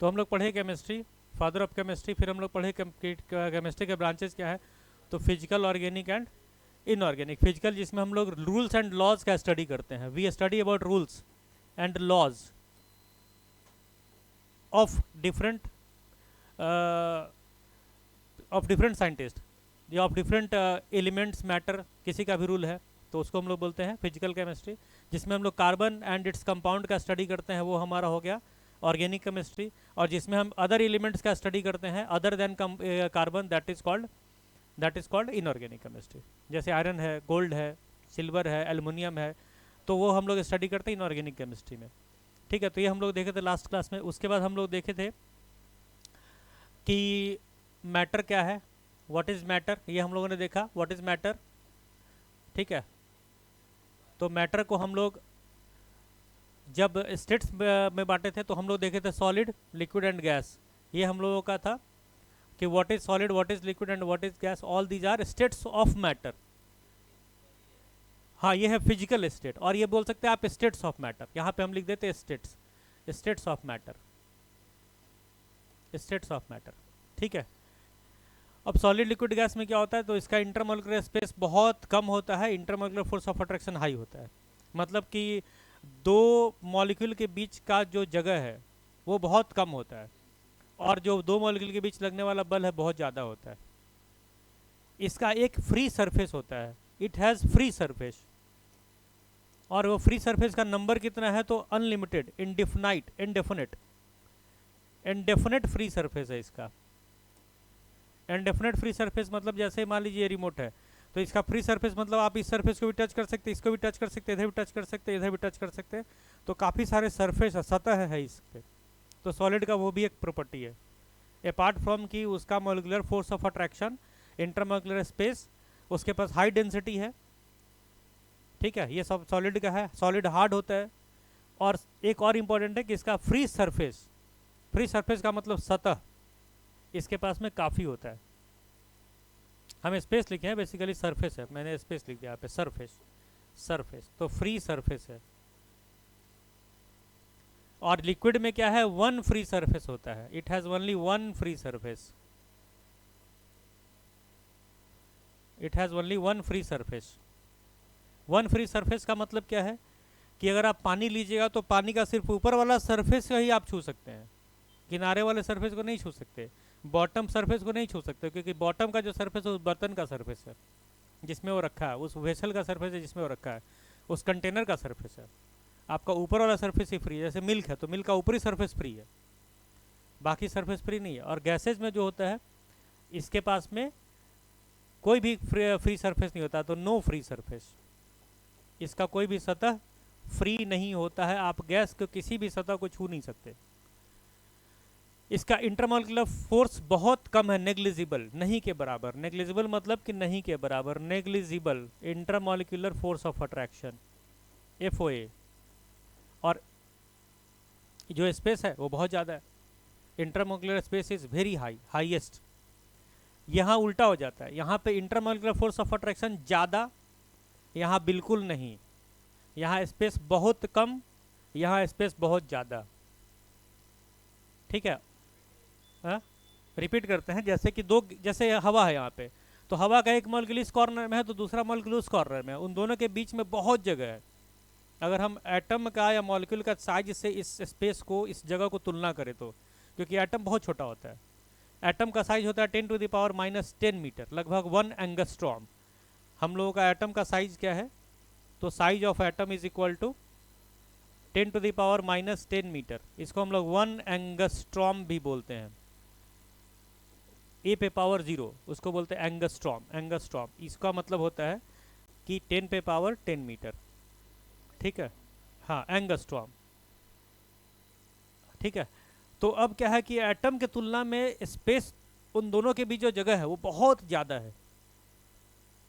तो हम लोग पढ़े केमिस्ट्री, फादर ऑफ केमिस्ट्री, फिर हम लोग पढ़े केमिस्ट्री के ब्रांचेस क्या है, तो physical, organic and inorganic. Physical जिसमें हम लोग रूल्स एंड लॉज का स्टडी करते हैं, we study about rules and laws of different scientist या ऑफ डिफरेंट एलिमेंट्स, मैटर, किसी का भी रूल है तो उसको हम लोग बोलते हैं फिजिकल केमिस्ट्री। जिसमें हम लोग कार्बन एंड इट्स कंपाउंड का स्टडी करते हैं वो हमारा हो गया ऑर्गेनिक केमिस्ट्री। और जिसमें हम अदर एलिमेंट्स का स्टडी करते हैं other than carbon, that is called inorganic chemistry. जैसे आयरन है, गोल्ड है, सिल्वर है, एल्युमिनियम है, तो वो हम लोग स्टडी करते हैं इनऑर्गेनिक केमिस्ट्री में। ठीक है, तो ये हम लोग देखे थे लास्ट क्लास में। उसके बाद हम लोग देखे थे कि मैटर क्या है, व्हाट इज मैटर, ये हम लोगों ने देखा व्हाट इज मैटर। ठीक है, तो मैटर को हम लोग जब स्टेट्स में बांटे थे तो हम लोग देखे थे सॉलिड, लिक्विड एंड गैस। ये हम लोगों का था कि what is solid, what is liquid and what is gas, all these are states of matter. हाँ, ये है फिजिकल स्टेट, और ये बोल सकते हैं आप स्टेट्स ऑफ मैटर। यहाँ पे हम लिख देते हैं states, states of matter, states of matter. ठीक है, अब सॉलिड, लिक्विड, गैस में क्या होता है, तो इसका इंटरमोलिकुलर स्पेस बहुत कम होता है, intermolecular force of attraction high होता है। मतलब कि दो मॉलिक्यूल के बीच का जो जगह है वो बहुत कम होता है, और जो दो मॉलिक्यूल के बीच लगने वाला बल है बहुत ज़्यादा होता है। इसका एक फ्री सरफेस होता है, इट हैज़ फ्री सरफेस, और वो फ्री सरफेस का नंबर कितना है, तो unlimited, इनडिफिनाइट, indefinite, indefinite free surface है इसका। इनडेफिनेट फ्री सरफेस मतलब जैसे मान लीजिए रिमोट है, तो इसका फ्री सरफेस मतलब आप इस सरफेस को भी टच कर सकते हैं, इसको भी टच कर सकते हैं, इधर भी टच कर सकते हैं, इधर भी टच कर सकते हैं। तो काफ़ी सारे सरफेस, सतह है इस पे। तो सॉलिड का वो भी एक प्रॉपर्टी है, अपार्ट फ्रॉम कि उसका molecular force of attraction, intermolecular space, उसके पास हाई डेंसिटी है। ठीक है, ये सब सॉलिड का है। सॉलिड हार्ड होता है, और एक और इम्पॉर्टेंट है कि इसका फ्री सरफेस, फ्री सरफेस का मतलब सतह इसके पास में काफ़ी होता है। हम स्पेस लिखे हैं, बेसिकली सरफेस है, मैंने स्पेस लिख दिया यहाँ पे, सरफेस, सरफेस तो फ्री सरफेस है। और लिक्विड में क्या है, वन फ्री सरफेस होता है, it has only one free surface, it has only one free surface. One free surface का मतलब क्या है कि अगर आप पानी लीजिएगा तो पानी का सिर्फ ऊपर वाला सरफेस का ही आप छू सकते हैं, किनारे वाले सरफेस को नहीं छू सकते, बॉटम सरफेस को नहीं छू सकते, क्योंकि बॉटम का जो सरफेस है उस बर्तन का सरफेस है जिसमें वो रखा है, उस वेसल का सरफेस है जिसमें वो रखा है, उस कंटेनर का सरफेस है। आपका ऊपर वाला सरफेस ही फ्री है। जैसे मिल्क है तो मिल्क का ऊपरी सरफेस फ्री है, बाकी सरफेस फ्री नहीं है। और गैसेज में जो होता है इसके पास में कोई भी फ्री सरफेस नहीं होता, तो नो फ्री सरफेस, इसका कोई भी सतह फ्री नहीं होता है, आप गैस के किसी भी सतह को छू नहीं सकते। इसका इंटरमॉलिक्यूलर फोर्स बहुत कम है, नेग्लिजिबल, नहीं के बराबर। नेग्लिजिबल मतलब कि नहीं के बराबर, negligible intermolecular force of attraction, FOA। और जो स्पेस है वो बहुत ज़्यादा है, intermolecular space is very high, highest. यहाँ उल्टा हो जाता है, यहाँ पे इंटरमॉलिक्यूलर फोर्स ऑफ अट्रैक्शन ज़्यादा, यहाँ बिल्कुल नहीं। यहाँ स्पेस बहुत कम, यहाँ स्पेस बहुत ज़्यादा। ठीक है, रिपीट करते हैं। जैसे कि जैसे हवा है यहाँ पे, तो हवा का एक मॉलिक्यूल इस कॉर्नर में है तो दूसरा मॉलिक्यूल उस कॉर्नर में है, उन दोनों के बीच में बहुत जगह है। अगर हम एटम का या मॉलिक्यूल का साइज से इस स्पेस को, इस जगह को तुलना करें तो, क्योंकि एटम बहुत छोटा होता है, एटम का साइज होता है 10⁻⁻10 मीटर, लगभग 1 एंगस्ट्रॉम। हम लोगों का एटम का साइज क्या है, तो size of atom is equal to 10⁻⁻10 metre. इसको हम लोग 1 एंगस्ट्रॉम भी बोलते हैं, A पे पावर 0 उसको बोलते हैं एंगस्ट्रॉम। एंगस्ट्रॉम इसका मतलब होता है कि 10 पे पावर 10 मीटर। ठीक है, हाँ, एंगस्ट्रॉम। ठीक है, तो अब क्या है कि एटम के तुलना में स्पेस, उन दोनों के बीच जो जगह है वो बहुत ज़्यादा है।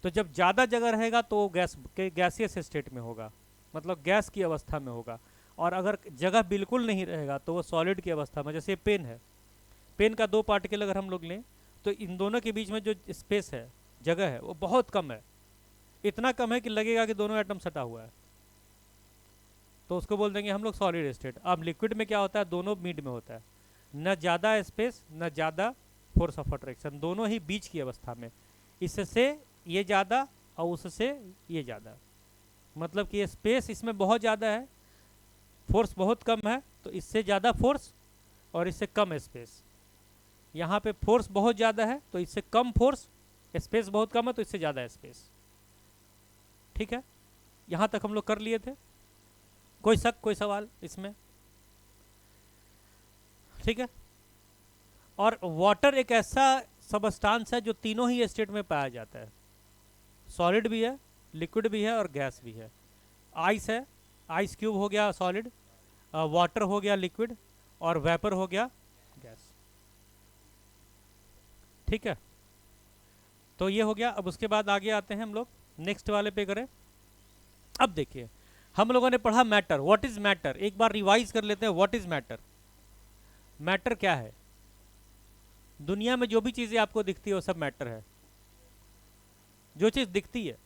तो जब ज़्यादा जगह रहेगा तो गैसियस स्टेट में होगा, मतलब गैस की अवस्था में होगा। और अगर जगह बिल्कुल नहीं रहेगा तो वो सॉलिड की अवस्था में। जैसे पेन है, पेन का 2 पार्टिकल अगर हम लोग लें तो इन दोनों के बीच में जो स्पेस है, जगह है, वो बहुत कम है, इतना कम है कि लगेगा कि दोनों एटम सटा हुआ है, तो उसको बोल देंगे हम लोग सॉलिड स्टेट। अब लिक्विड में क्या होता है, दोनों मिड में होता है, न ज़्यादा स्पेस न ज़्यादा फोर्स ऑफ अट्रैक्शन, दोनों ही बीच की अवस्था में, इससे ये ज़्यादा और उससे ये ज़्यादा, मतलब कि स्पेस इसमें बहुत ज़्यादा है, फोर्स बहुत कम है, तो इससे ज़्यादा फोर्स और इससे कम स्पेस। यहाँ पे फोर्स बहुत ज़्यादा है तो इससे कम फोर्स, स्पेस बहुत कम है तो इससे ज़्यादा स्पेस। ठीक है, यहाँ तक हम लोग कर लिए थे। कोई शक, कोई सवाल इसमें? ठीक है। और वाटर एक ऐसा सबस्टांस है जो तीनों ही स्टेट में पाया जाता है, सॉलिड भी है, लिक्विड भी है और गैस भी है। आइस है, आइस क्यूब हो गया सॉलिड, वाटर हो गया लिक्विड, और वेपर हो गया गैस। ठीक है, तो ये हो गया। अब उसके बाद आगे आते हैं हम लोग, नेक्स्ट वाले पे करें। अब देखिए हम लोगों ने पढ़ा मैटर, व्हाट इज मैटर, एक बार रिवाइज कर लेते हैं। What is matter? मैटर क्या है? दुनिया में जो भी चीज़ें आपको दिखती है वो सब मैटर है, जो चीज़ दिखती है,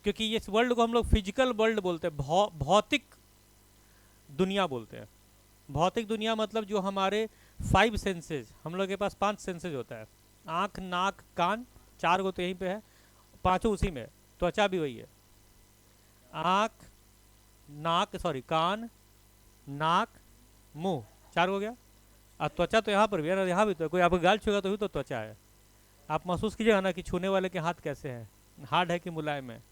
क्योंकि इस वर्ल्ड को हम लोग फिजिकल वर्ल्ड बोलते हैं, भौतिक दुनिया बोलते हैं। भौतिक दुनिया मतलब जो हमारे 5 सेंसेज, हम लोग के पास 5 सेंसेज होता है, आँख, नाक, कान, 4 गो तो यहीं पे है, पांचों उसी में, त्वचा भी वही है, आँख, नाक, सॉरी कान, नाक, मुंह, 4 हो गया। और त्वचा तो यहाँ पर भी है, यहाँ भी तो कोई आपको गाल छुएगा तो ही तो त्वचा है। आप महसूस कीजिएगा ना कि छूने वाले के हाथ कैसे हैं, हार्ड है कि मुलायम है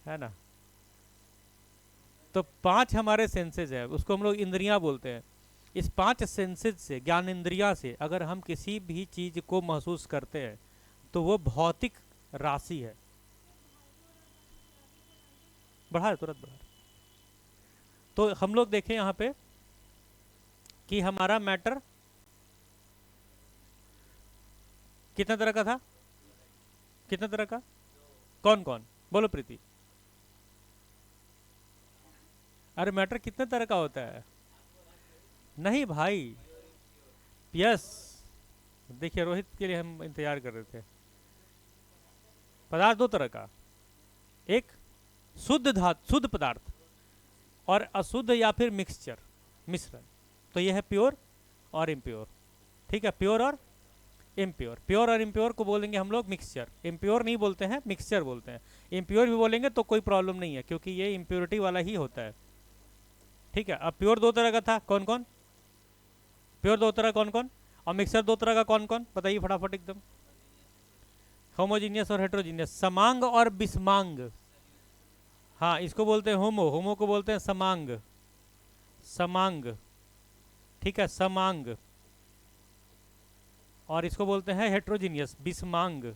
ना। तो 5 हमारे सेंसेज है, उसको हम लोग इंद्रियां बोलते हैं। इस 5 सेंसेज से, ज्ञान इंद्रिया से अगर हम किसी भी चीज को महसूस करते हैं तो वो भौतिक राशि है। बढ़ा है, तुरंत बढ़ा। तो हम लोग देखें यहाँ पे कि हमारा मैटर कितने तरह का था, कितने तरह का, कौन कौन, बोलो प्रीति। अरे मैटर कितने तरह का होता है? नहीं भाई, यस, देखिए रोहित के लिए हम इंतजार कर रहे थे। पदार्थ 2 तरह का, एक शुद्ध धातु, शुद्ध पदार्थ, और अशुद्ध या फिर मिक्सचर, मिश्रण। तो यह है प्योर और इम्प्योर। ठीक है, प्योर और इम्प्योर। प्योर और इम्प्योर को बोलेंगे हम लोग मिक्सचर, इम्प्योर नहीं बोलते हैं, मिक्सचर बोलते हैं। इम्प्योर भी बोलेंगे तो कोई प्रॉब्लम नहीं है, क्योंकि ये इम्प्योरिटी वाला ही होता है। ठीक है, अब प्योर 2 तरह का था, कौन कौन? प्योर 2 तरह कौन कौन? और मिक्सचर 2 तरह का कौन कौन, बताइए फटाफट एकदम। होमोजीनियस और हेट्रोजीनियस, समांग और बिस्मांग। हाँ, इसको बोलते हैं होमो, होमो को बोलते हैं समांग, समांग। ठीक है, समांग। और इसको बोलते हैं हेट्रोजीनियस, बिस्मांग।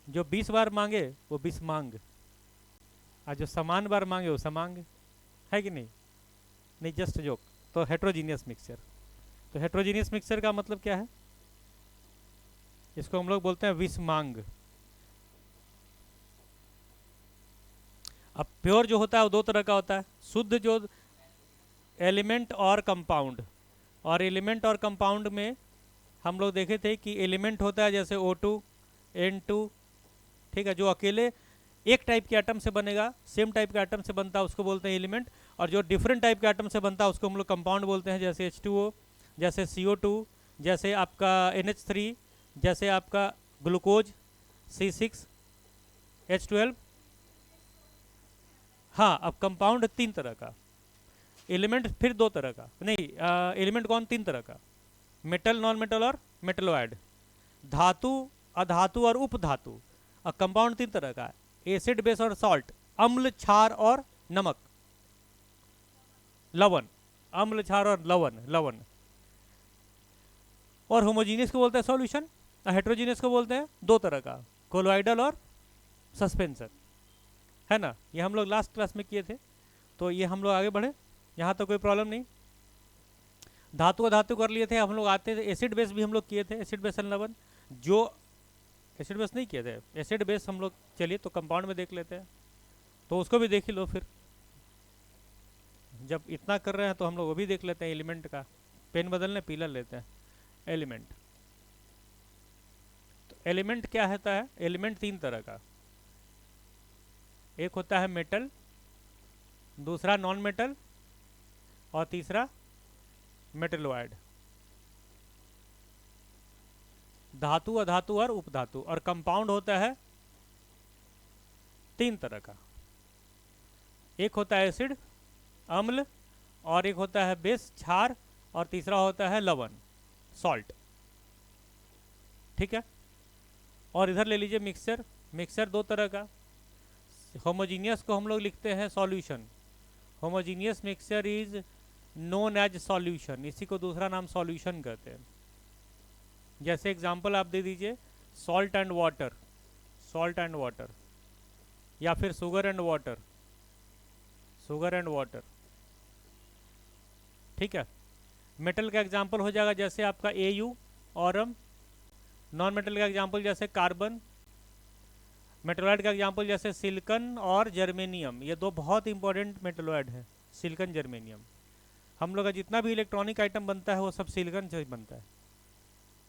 जो 20 बार मांगे वो बिस्मांग, और जो समान बार मांगे वो समांग, है कि नहीं? नहीं, जस्ट जोक। तो हेट्रोजीनियस मिक्सचर। तो हेट्रोजीनियस मिक्सचर का मतलब क्या है? इसको हम लोग बोलते हैं विषमांग। अब प्योर जो होता है वो 2 तरह का होता है, शुद्ध जो एलिमेंट और कंपाउंड। और एलिमेंट और कंपाउंड में हम लोग देखे थे कि एलिमेंट होता है जैसे O2, N2, ठीक है, जो अकेले एक टाइप के एटम से बनेगा, सेम टाइप के एटम से बनता है, उसको बोलते हैं एलिमेंट। और जो डिफरेंट टाइप के एटम से बनता है उसको हम लोग कंपाउंड बोलते हैं, जैसे H2O, जैसे CO2, जैसे आपका NH3, जैसे आपका ग्लूकोज C6H12। हाँ, अब कंपाउंड 3 तरह का, एलिमेंट फिर 2 तरह का, नहीं एलिमेंट कौन, 3 तरह का, मेटल, नॉन मेटल और मेटलॉइड, धातु, अधातु और उपधातु। और कंपाउंड 3 तरह का, एसिड, बेस और सॉल्ट, अम्ल, क्षार और नमक, लवण, अम्ल, क्षार और लवण, लवण। और होमोजीनियस को बोलते हैं सॉल्यूशन, और हेट्रोजीनियस को बोलते हैं 2 तरह का, कोलोइडल और सस्पेंसर, है ना। ये हम लोग लास्ट क्लास में किए थे, तो ये हम लोग आगे बढ़े, यहाँ तो कोई प्रॉब्लम नहीं। धातु का धातु कर लिए थे हम लोग, आते थे एसिड बेस भी हम लोग किए थे, एसिड बेस एंड लवण। जो एसिड बेस नहीं किए थे, एसिड बेस हम लोग, चलिए तो कंपाउंड में देख लेते हैं, तो उसको भी देख ही लो। फिर जब इतना कर रहे हैं तो हम लोग वो भी देख लेते हैं, एलिमेंट का। पेन बदलने, पीला लेते हैं, एलिमेंट। तो एलिमेंट क्या होता है? एलिमेंट 3 तरह का, एक होता है मेटल, दूसरा नॉन मेटल, और तीसरा मेटलोइड, धातु, अधातु और उपधातु। और कंपाउंड होता है 3 तरह का, एक होता है एसिड, अम्ल, और एक होता है बेस, क्षार, और तीसरा होता है लवण, सॉल्ट। ठीक है। और इधर ले लीजिए मिक्सचर। मिक्सचर 2 तरह का, होमोजीनियस को हम लोग लिखते हैं solution, homogeneous mixture is known as solution, इसी को दूसरा नाम सॉल्यूशन कहते हैं। जैसे एग्जांपल आप दे दीजिए salt and water, salt and water, या फिर sugar and water, sugar and water. ठीक है। मेटल का एग्जांपल हो जाएगा जैसे आपका Au, ऑरम। नॉन मेटल का एग्जांपल जैसे कार्बन। मेटलॉइड का एग्जांपल जैसे सिलिकन और जर्मेनियम, ये 2 बहुत इंपॉर्टेंट मेटलॉइड है, सिलिकन जर्मेनियम। हम लोग का जितना भी इलेक्ट्रॉनिक आइटम बनता है वो सब सिलिकन से बनता है।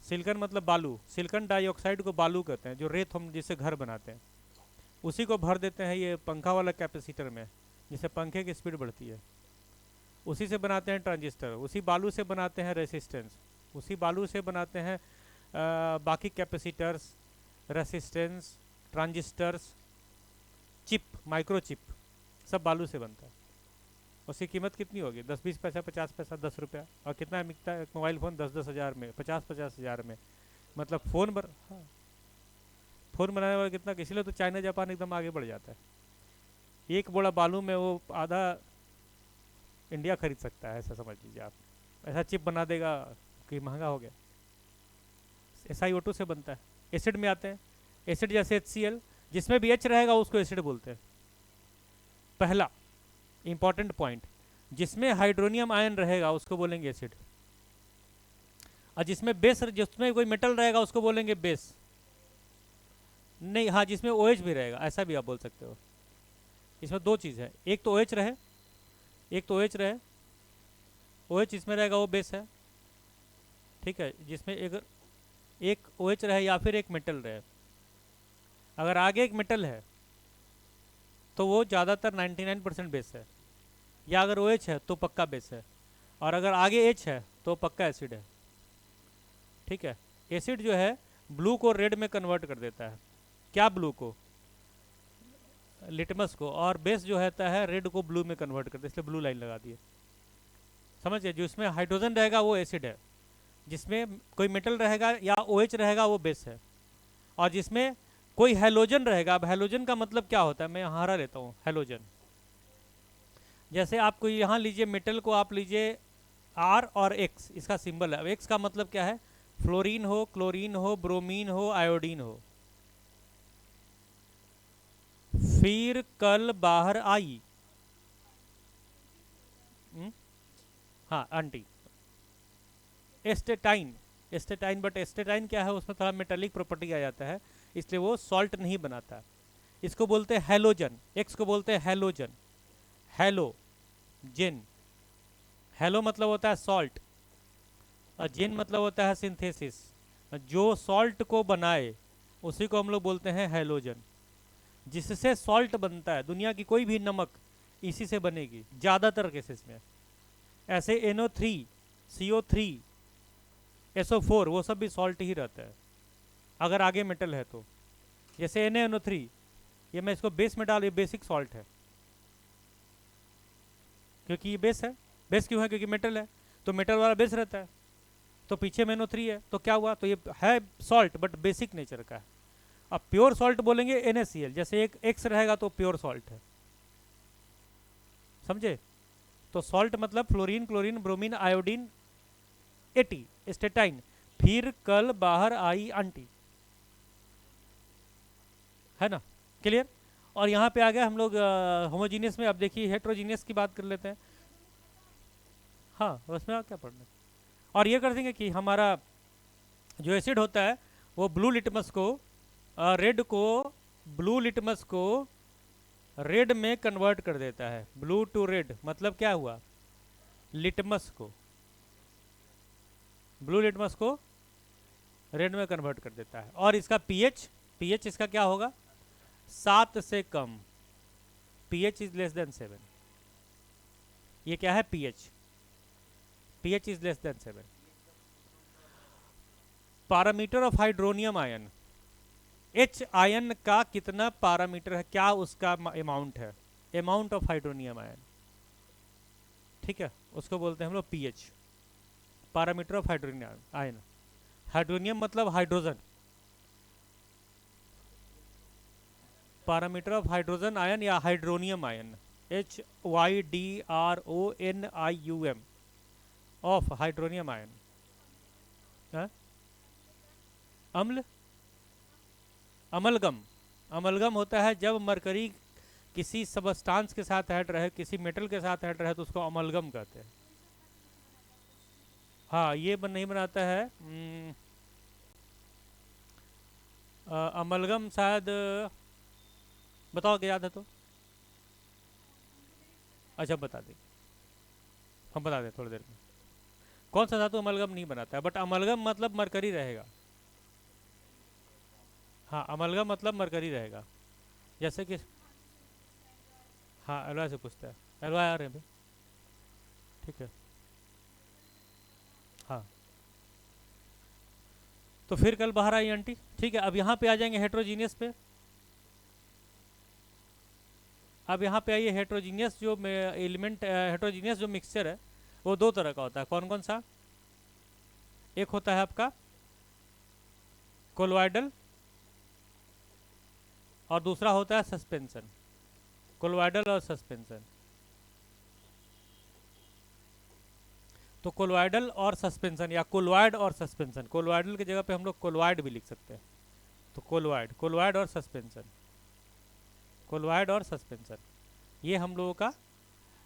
सिलिकन मतलब बालू, सिलिकन डाइऑक्साइड को बालू कहते हैं, जो रेत हम जिससे घर बनाते हैं, उसी को भर देते हैं ये पंखा वाला कैपेसिटर में, जिससे पंखे की स्पीड बढ़ती है। उसी से बनाते हैं ट्रांजिस्टर, उसी बालू से बनाते हैं रेसिस्टेंस, उसी बालू से बनाते हैं बाकी capacitors, resistance, transistors, chip, microchip, सब बालू से बनता है। उसकी कीमत कितनी होगी? 10-20 पैसा, 50 पैसा, 10 रुपया। और कितना बिकता है मोबाइल फ़ोन? 10-10 हज़ार में, 50-50 हज़ार में। मतलब फ़ोन हाँ, फ़ोन बनाने वाला कितना, इसलिए तो चाइना जापान एकदम आगे बढ़ जाता है। एक बोरा बालू में वो आधा इंडिया खरीद सकता है, ऐसा समझ लीजिए आप। ऐसा चिप बना देगा कि महंगा हो गया। SiO2 से बनता है। एसिड में आते हैं, एसिड जैसे HCl, जिसमें भी H रहेगा उसको एसिड बोलते हैं। पहला इंपॉर्टेंट पॉइंट, जिसमें हाइड्रोनियम आयन रहेगा उसको बोलेंगे एसिड, और जिसमें कोई मेटल रहेगा उसको बोलेंगे बेस। नहीं, हाँ, जिसमें OH भी रहेगा, ऐसा भी आप बोल सकते हो। इसमें 2 चीज़ है, एक तो OH रहे, एक तो OH रहे, OH इसमें रहेगा वो बेस है। ठीक है। जिसमें एक OH रहे या फिर एक मेटल रहे। अगर आगे एक मेटल है तो वो ज़्यादातर 99% बेस है, या अगर OH है तो पक्का बेस है, और अगर आगे H है तो पक्का एसिड है। ठीक है। एसिड जो है ब्लू को रेड में कन्वर्ट कर देता है। क्या ब्लू को? लिटमस को। और बेस जो होता है रेड को ब्लू में कन्वर्ट करता है, इसलिए ब्लू लाइन लगा दी है। समझ गए? जो इसमें हाइड्रोजन रहेगा वो एसिड है, जिसमें कोई मेटल रहेगा या OH रहेगा वो बेस है, और जिसमें कोई हैलोजन रहेगा। अब हैलोजन का मतलब क्या होता है, मैं हरा लेता हूँ हैलोजन। जैसे आपको यहाँ लीजिए, मेटल को आप लीजिए R और X, इसका सिंबल है। अब X का मतलब क्या है? फ्लोरीन हो, क्लोरीन हो, ब्रोमीन हो, आयोडीन हो। फिर कल बाहर आई, हाँ, aunty, astatine, astatine. But astatine क्या है, उसमें थोड़ा मेटेलिक प्रॉपर्टी आ जाता है, इसलिए वो सॉल्ट नहीं बनाता। इसको बोलते हैं हैलोजन, एक्स को बोलते हैं हैलोजन, हैलोजेन। हैलो मतलब होता है सॉल्ट, और जेन मतलब होता है सिंथेसिस। जो सॉल्ट को बनाए उसी को हम लोग बोलते हैं हैलोजन। जिससे सॉल्ट बनता है, दुनिया की कोई भी नमक इसी से बनेगी ज़्यादातर केसेस में। ऐसे NO3, CO3, SO4, वो सब भी सॉल्ट ही रहता है अगर आगे मेटल है तो। जैसे NaNO3, ये मैं इसको बेस में डाल, ये बेसिक सॉल्ट है, क्योंकि ये बेस है। बेस क्यों है? क्योंकि मेटल है, तो मेटल वाला बेस रहता है। तो पीछे में NO3 है, तो क्या हुआ? तो ये है सॉल्ट बट बेसिक नेचर का है। अब प्योर सॉल्ट बोलेंगे NaCl, जैसे एक X रहेगा तो प्योर सॉल्ट है। समझे? तो सॉल्ट मतलब fluorine, chlorine, bromine, iodine, AT, astatine. फिर कल बाहर आई आंटी, है ना? क्लियर? और यहाँ पे आ गया हम लोग होमोजीनियस में। अब देखिए हेट्रोजीनियस की बात कर लेते हैं। हाँ, उसमें आप क्या पढ़ना है? और ये कर देंगे कि हमारा जो एसिड होता है वो ब्लू लिटमस को रेड में कन्वर्ट कर देता है। ब्लू टू रेड मतलब क्या हुआ? ब्लू लिटमस को रेड में कन्वर्ट कर देता है। और इसका पीएच इसका क्या होगा? 7 से कम। pH is less than 7। ये क्या है? pH is less than 7। Parameter of hydronium ion, H ion का कितना पैरामीटर है, क्या उसका अमाउंट है, अमाउंट ऑफ हाइड्रोनियम आयन, ठीक है, उसको बोलते हैं हम लोग pH, parameter of hydronium ion. Hydronium मतलब hydrogen, parameter of hydrogen ion या hydronium ion, HYDRONIUM of hydronium ion. अम्ल, अमलगम, अमलगम होता है जब मरकरी किसी सबस्टांस के साथ ऐड रहे, किसी मेटल के साथ ऐड रहे तो उसको अमलगम कहते हैं। हाँ ये नहीं बनाता है अमलगम, शायद बताओ क्या याद है तो। अच्छा बता दे, हम बता दें थोड़ी देर में। कौन सा धातु अमलगम नहीं बनाता है, बट अमलगम मतलब मरकरी रहेगा। हाँ अमलगम मतलब मरकरी रहेगा, जैसे कि हाँ एलवाई से पूछता है, एलवाई आ रहे हैं भाई, ठीक है। हाँ तो फिर कल बाहर आई आंटी, ठीक है। अब यहाँ पे आ जाएंगे हेट्रोजीनियस पे। अब यहाँ पे आइए, हेट्रोजीनियस जो एलिमेंट, हेट्रोजीनियस जो मिक्सचर है वो दो तरह का होता है। कौन कौन सा? एक होता है आपका कोलोइडल और दूसरा होता है सस्पेंशन। कोलोइडल और सस्पेंशन, तो कोलोइडल और सस्पेंशन या कोलोइड और सस्पेंशन, कोलोइडल की जगह पे हम लोग कोलोइड भी लिख सकते हैं। तो कोलोइड, कोलोइड और सस्पेंशन, कोलोइड और सस्पेंशन, ये हम लोगों का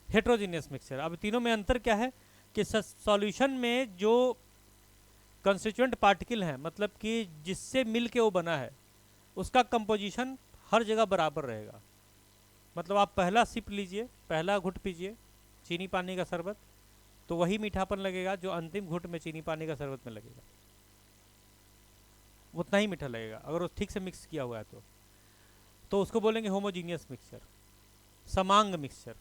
हेट्रोजीनियस मिक्सचर। अब तीनों में अंतर क्या है कि सॉल्यूशन में जो कंस्टिट्यूएंट पार्टिकल हैं, मतलब कि जिससे मिल के वो बना है, उसका कंपोजिशन हर जगह बराबर रहेगा। मतलब आप पहला सिप लीजिए, पहला घुट पीजिए चीनी पानी का शरबत, तो वही मीठापन लगेगा जो अंतिम घुट में चीनी पानी का शरबत में लगेगा, उतना ही मीठा लगेगा अगर वो ठीक से मिक्स किया हुआ है तो उसको बोलेंगे होमोजीनियस मिक्सचर, समांग मिक्सचर।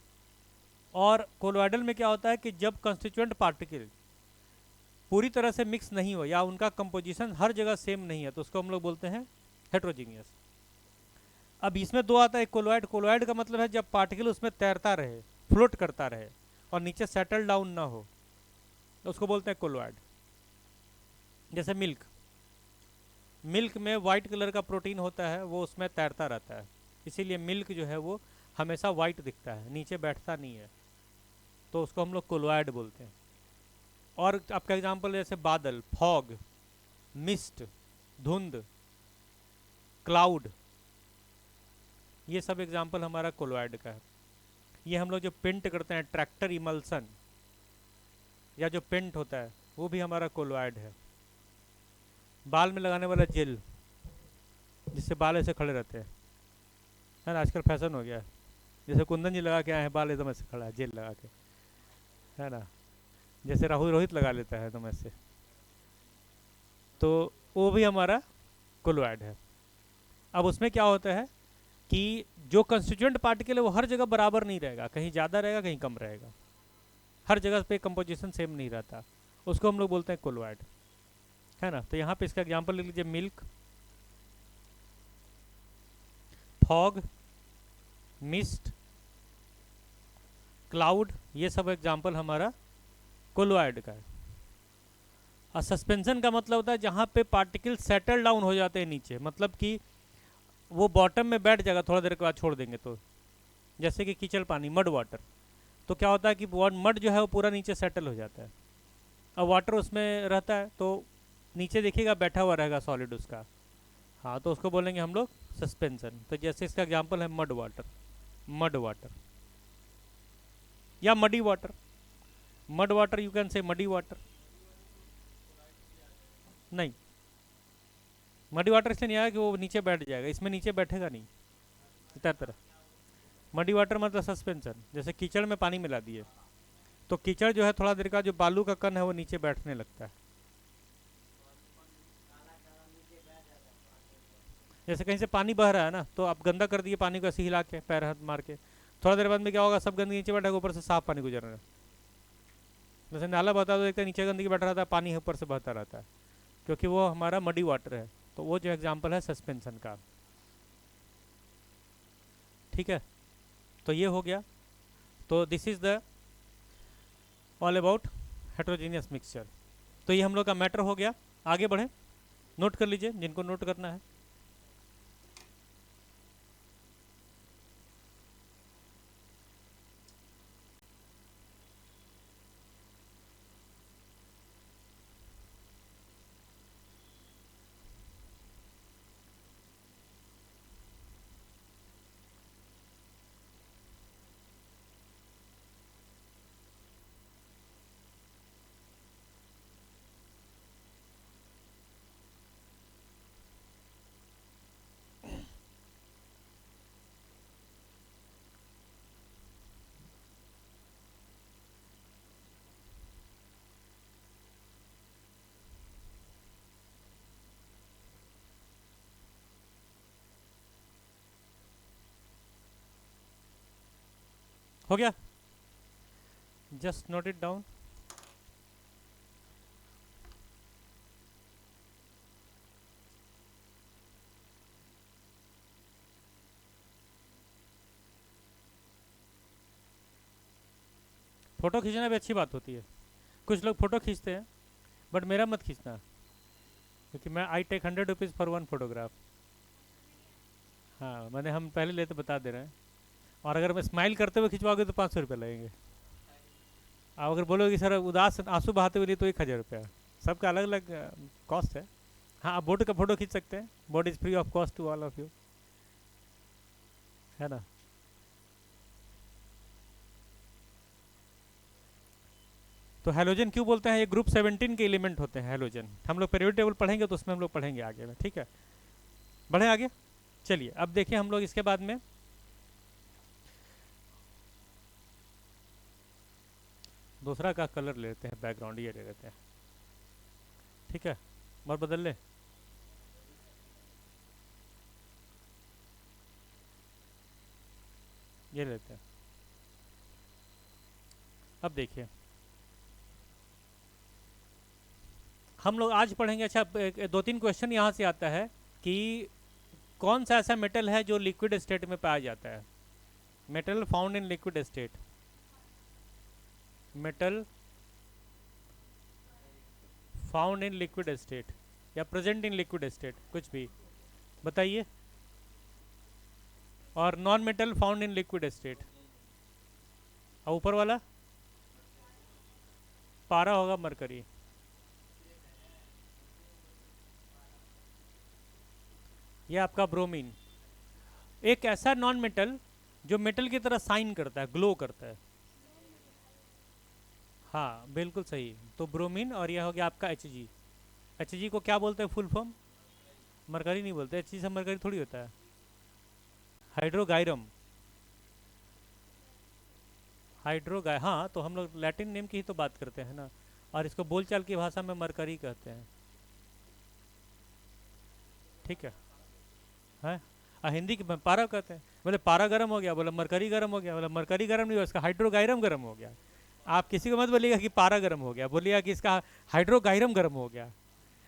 और कोलोइडल में क्या होता है कि जब कंस्टिट्यूएंट पार्टिकल पूरी तरह से मिक्स नहीं हो या उनका कंपोजिशन हर जगह सेम नहीं है तो उसको हम लोग बोलते हैं हेट्रोजीनियस। अब इसमें दो आता है, कोलोइड, कोलोइड का मतलब है जब पार्टिकल उसमें तैरता रहे, फ्लोट करता रहे और नीचे सेटल डाउन ना हो, तो उसको बोलते हैं कोलोइड। जैसे मिल्क, मिल्क में वाइट कलर का प्रोटीन होता है, वो उसमें तैरता रहता है, इसीलिए मिल्क जो है वो हमेशा वाइट दिखता है, नीचे बैठता नहीं है, तो उसको हम लोग कोलोइड बोलते हैं। और आपका एग्जांपल जैसे बादल, फॉग, मिस्ट, धुंध, क्लाउड, ये सब एग्जांपल हमारा कोलोइड का है। ये हम लोग जो पेंट करते हैं, ट्रैक्टर इमल्सन या जो पेंट होता है, वो भी हमारा कोलोइड है। बाल में लगाने वाला जेल, जिससे बाल ऐसे खड़े रहते हैं, है ना, आजकल फैशन हो गया है, जैसे कुंदन जी लगा के आए हैं, बाल एकदम ऐसे खड़ा है जेल लगा के, है ना, जैसे राहुल रोहित लगा लेता है एकदम ऐसे, तो वो भी हमारा कोलोइड है। अब उसमें क्या होता है कि जो कंस्टिट्यूएंट पार्टिकल है वो हर जगह बराबर नहीं रहेगा, कहीं ज़्यादा रहेगा कहीं कम रहेगा, हर जगह पे कंपोजिशन सेम नहीं रहता, उसको हम लोग बोलते हैं कोलोइड, है ना। तो यहाँ पे इसका एग्जांपल ले लीजिए, मिल्क, फॉग, मिस्ट, क्लाउड, ये सब एग्जांपल हमारा कोलोइड का है। और सस्पेंशन का मतलब होता है जहाँ पे पार्टिकल सेटल डाउन हो जाते हैं नीचे, मतलब कि वो बॉटम में बैठ जाएगा, थोड़ा देर के बाद छोड़ देंगे तो, जैसे कि कीचड़ पानी, मड वाटर, तो क्या होता है कि मड जो है वो पूरा नीचे सेटल हो जाता है, अब वाटर उसमें रहता है तो नीचे देखिएगा बैठा हुआ रहेगा सॉलिड उसका, हाँ, तो उसको बोलेंगे हम लोग सस्पेंशन। तो जैसे इसका एग्जांपल है मड वाटर, मड वाटर या muddy water, mud water you can say muddy water, नहीं मडी वाटर इसलिए नहीं आया कि वो नीचे बैठ जाएगा, इसमें नीचे बैठेगा नहीं, तरह मडी वाटर मतलब सस्पेंशन। जैसे कीचड़ में पानी मिला दिए तो कीचड़ जो है थोड़ा देर का जो बालू का कण है वो नीचे बैठने लगता है, जैसे कहीं से पानी बह रहा है ना, तो आप गंदा कर दिए पानी को ऐसे हिला के, पैर हाथ मार के, थोड़ा देर बाद में क्या होगा, सब गंदगी नीचे बैठेगा, ऊपर से साफ पानी गुजर रहा है, जैसे नाला बहता है तो देखते हैं नीचे गंदगी बैठ रहा था, पानी ऊपर से बहता रहता है, क्योंकि वो हमारा मडी वाटर है। तो वो जो एग्जाम्पल है सस्पेंशन का। ठीक है, तो ये हो गया। तो this is the all about heterogeneous mixture. तो ये हम लोग का मैटर हो गया। आगे बढ़ें, नोट कर लीजिए जिनको नोट करना है। हो गया, just note it down. Photo खींचना भी अच्छी बात होती है। कुछ लोग फोटो खींचते हैं, बट मेरा मत खींचना, क्योंकि मैं I take 100 rupees for one photograph. हाँ, मैंने हम पहले लेते बता दे रहे हैं। और अगर मैं स्माइल करते हुए खिंचवाओगे तो 500 रुपये लगेंगे। आप अगर बोलोगे कि सर उदास आंसू बहाते हुए लिए तो 1,000 रुपया। सबका अलग अलग कॉस्ट है। हाँ, आप बोर्ड का फोटो खींच सकते हैं, board is free of cost to all of you, है ना। तो हेलोजन क्यों बोलते हैं, ये ग्रुप 17 के एलिमेंट होते हैं हेलोजन। हम लोग पीरियोडिक टेबल पढ़ेंगे तो उसमें हम लोग पढ़ेंगे आगे में। ठीक है, बढ़े आगे। चलिए अब देखिए हम लोग इसके बाद में दूसरा का कलर लेते हैं, बैकग्राउंड ये ले लेते हैं। ठीक है, और बदल ले। ये लेते हैं। अब देखिए हम लोग आज पढ़ेंगे। अच्छा, दो तीन क्वेश्चन यहाँ से आता है कि कौन सा ऐसा मेटल है जो लिक्विड स्टेट में पाया जाता है। Metal found in liquid state, metal found in liquid state या प्रेजेंट इन लिक्विड स्टेट, कुछ भी बताइए। और non metal found in liquid state. और ऊपर वाला पारा होगा, मरकरी। ये आपका ब्रोमीन। एक ऐसा नॉन मेटल जो मेटल की तरह साइन करता है, ग्लो करता है। हाँ बिल्कुल सही, तो ब्रोमीन। और यह हो गया आपका Hg। Hg को क्या बोलते हैं फुल फॉर्म? मरकरी नहीं बोलते, Hg से मरकरी थोड़ी होता है। हाइड्रोगायरम, हाँ, तो हम लोग लैटिन नेम की ही तो बात करते हैं ना, और इसको बोलचाल की भाषा में मरकरी कहते हैं। ठीक है। हिंदी की पारा कहते हैं। बोले पारा गर्म हो गया, बोले मरकरी गर्म हो गया, बोले मरकरी गर्म नहीं हुआ, इसका हाइड्रोगायरम गर्म हो गया। आप किसी को मत बोलिएगा कि पारा गर्म हो गया, बोलिएगा कि इसका हाइड्रोगायरम गर्म हो गया।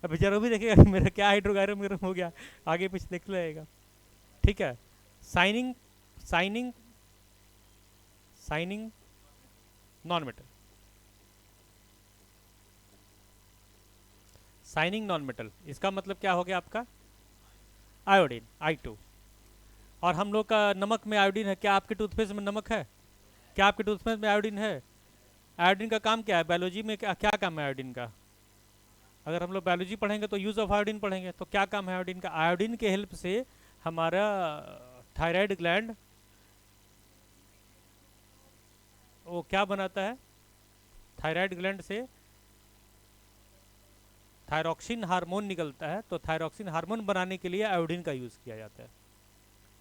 अब बेचारा भी देखेगा कि मेरा क्या हाइड्रोगायरम गर्म हो गया, आगे पीछे देख लेगा। ठीक है, signing signing signing non metal, signing non metal, इसका मतलब क्या हो गया आपका? Iodine, I2। और हम लोग का नमक में आयोडीन है। क्या आपके टूथपेस्ट में नमक है? क्या आपके टूथपेस्ट में आयोडीन है? आयोडीन का काम क्या है बायोलॉजी में, क्या काम है आयोडीन का? अगर हम लोग बायोलॉजी पढ़ेंगे तो यूज़ ऑफ आयोडीन पढ़ेंगे। तो क्या काम है आयोडीन का? आयोडीन के हेल्प से हमारा थायराइड ग्लैंड वो क्या बनाता है? थायराइड ग्लैंड से थायरॉक्सिन हार्मोन निकलता है, तो थायरॉक्सिन हार्मोन बनाने के लिए आयोडीन का यूज़ किया जाता है।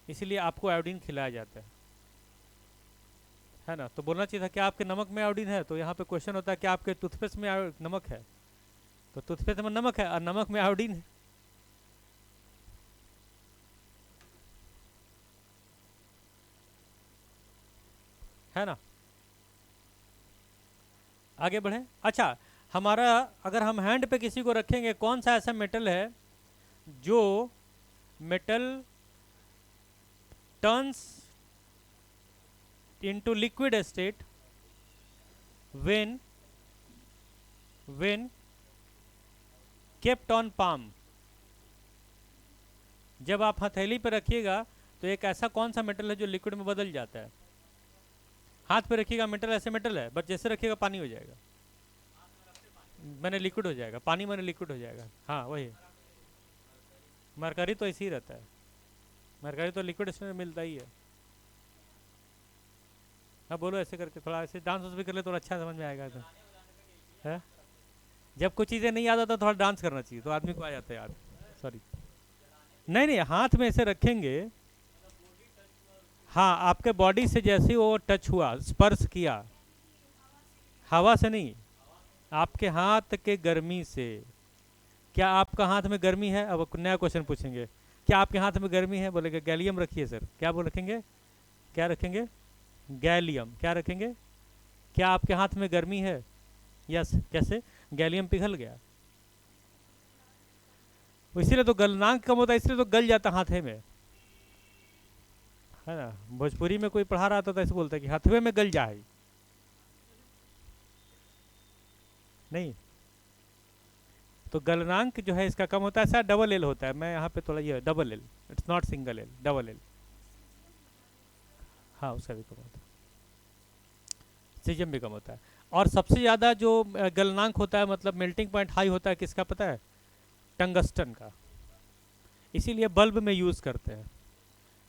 इसीलिए आपको आयोडीन खिलाया जाता है ना। तो बोलना चाहिए था क्या आपके नमक में आयोडीन है, तो यहाँ पे क्वेश्चन होता है क्या आपके टूथपेस्ट में नमक है। तो टूथपेस्ट में नमक है और नमक में आयोडीन है ना। आगे बढ़ें। अच्छा, हमारा अगर हम हैंड पे किसी को रखेंगे, कौन सा ऐसा मेटल है जो metal turns into liquid state when kept on palm. जब आप हथेली पे रखिएगा तो एक ऐसा कौन सा मेटल है जो लिक्विड में बदल जाता है? हाथ पे रखिएगा मेटल ऐसे मेटल है, बट जैसे रखिएगा पानी हो जाएगा, मैंने लिक्विड हो जाएगा, पानी मैंने लिक्विड हो जाएगा। हाँ वही, मरकरी तो ऐसे ही रहता है, मरकरी तो लिक्विड स्टेट में मिलता ही है। हाँ बोलो ऐसे करके, थोड़ा ऐसे डांस भी कर ले तो अच्छा समझ में आएगा। तो है जब कुछ चीज़ें नहीं याद आता थोड़ा डांस करना चाहिए तो आदमी को आ जाता है याद। सॉरी, नहीं नहीं, हाथ में ऐसे रखेंगे। हाँ, आपके बॉडी से जैसे वो टच हुआ, स्पर्श किया, हवा से नहीं, आपके हाथ के गर्मी से। क्या आपका हाथ में गर्मी है? अब नया क्वेश्चन पूछेंगे, क्या आपके हाथ में गर्मी है? बोलेंगे गैलियम रखिए सर। क्या बोल रखेंगे? क्या रखेंगे? गैलियम। क्या रखेंगे? क्या आपके हाथ में गर्मी है? यस। कैसे? गैलियम पिघल गया, इसीलिए तो गलनांक कम होता है, इसलिए तो गल जाता हाथे में, है ना। भोजपुरी में कोई पढ़ा रहा था तो ऐसे बोलता है कि हथवे में गल जाए, नहीं तो गलनांक जो है इसका कम होता है। ऐसा डबल एल होता है, मैं यहाँ पे थोड़ा ये double L, it's not single L, double L. हाँ उसका भी कम होता है, सीजम भी कम होता है। और सबसे ज़्यादा जो गलनांक होता है, मतलब मेल्टिंग पॉइंट हाई होता है, किसका पता है? टंगस्टन का। इसीलिए बल्ब में यूज़ करते हैं,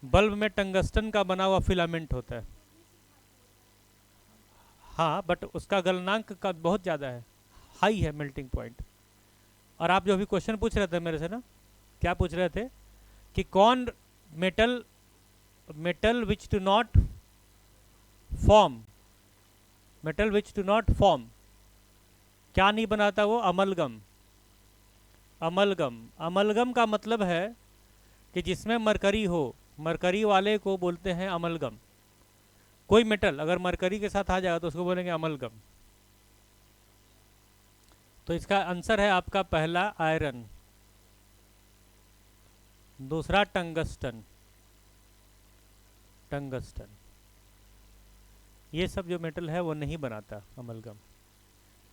बल्ब में टंगस्टन का बना हुआ फिलामेंट होता है। हाँ बट उसका गलनांक का बहुत ज़्यादा है, हाई है मेल्टिंग पॉइंट। और आप जो अभी क्वेश्चन पूछ रहे थे मेरे से ना, क्या पूछ रहे थे कि कौन metal metal which do not form, metal which do not form, क्या नहीं बनाता वो? अमलगम। अमलगम, अमलगम का मतलब है कि जिसमें मरकरी हो, मरकरी वाले को बोलते हैं अमलगम। कोई मेटल अगर मरकरी के साथ आ जाएगा तो उसको बोलेंगे अमलगम। तो इसका आंसर है आपका पहला आयरन, दूसरा टंगस्टन। टंगस्टन ये सब जो मेटल है वो नहीं बनाता अमलगम।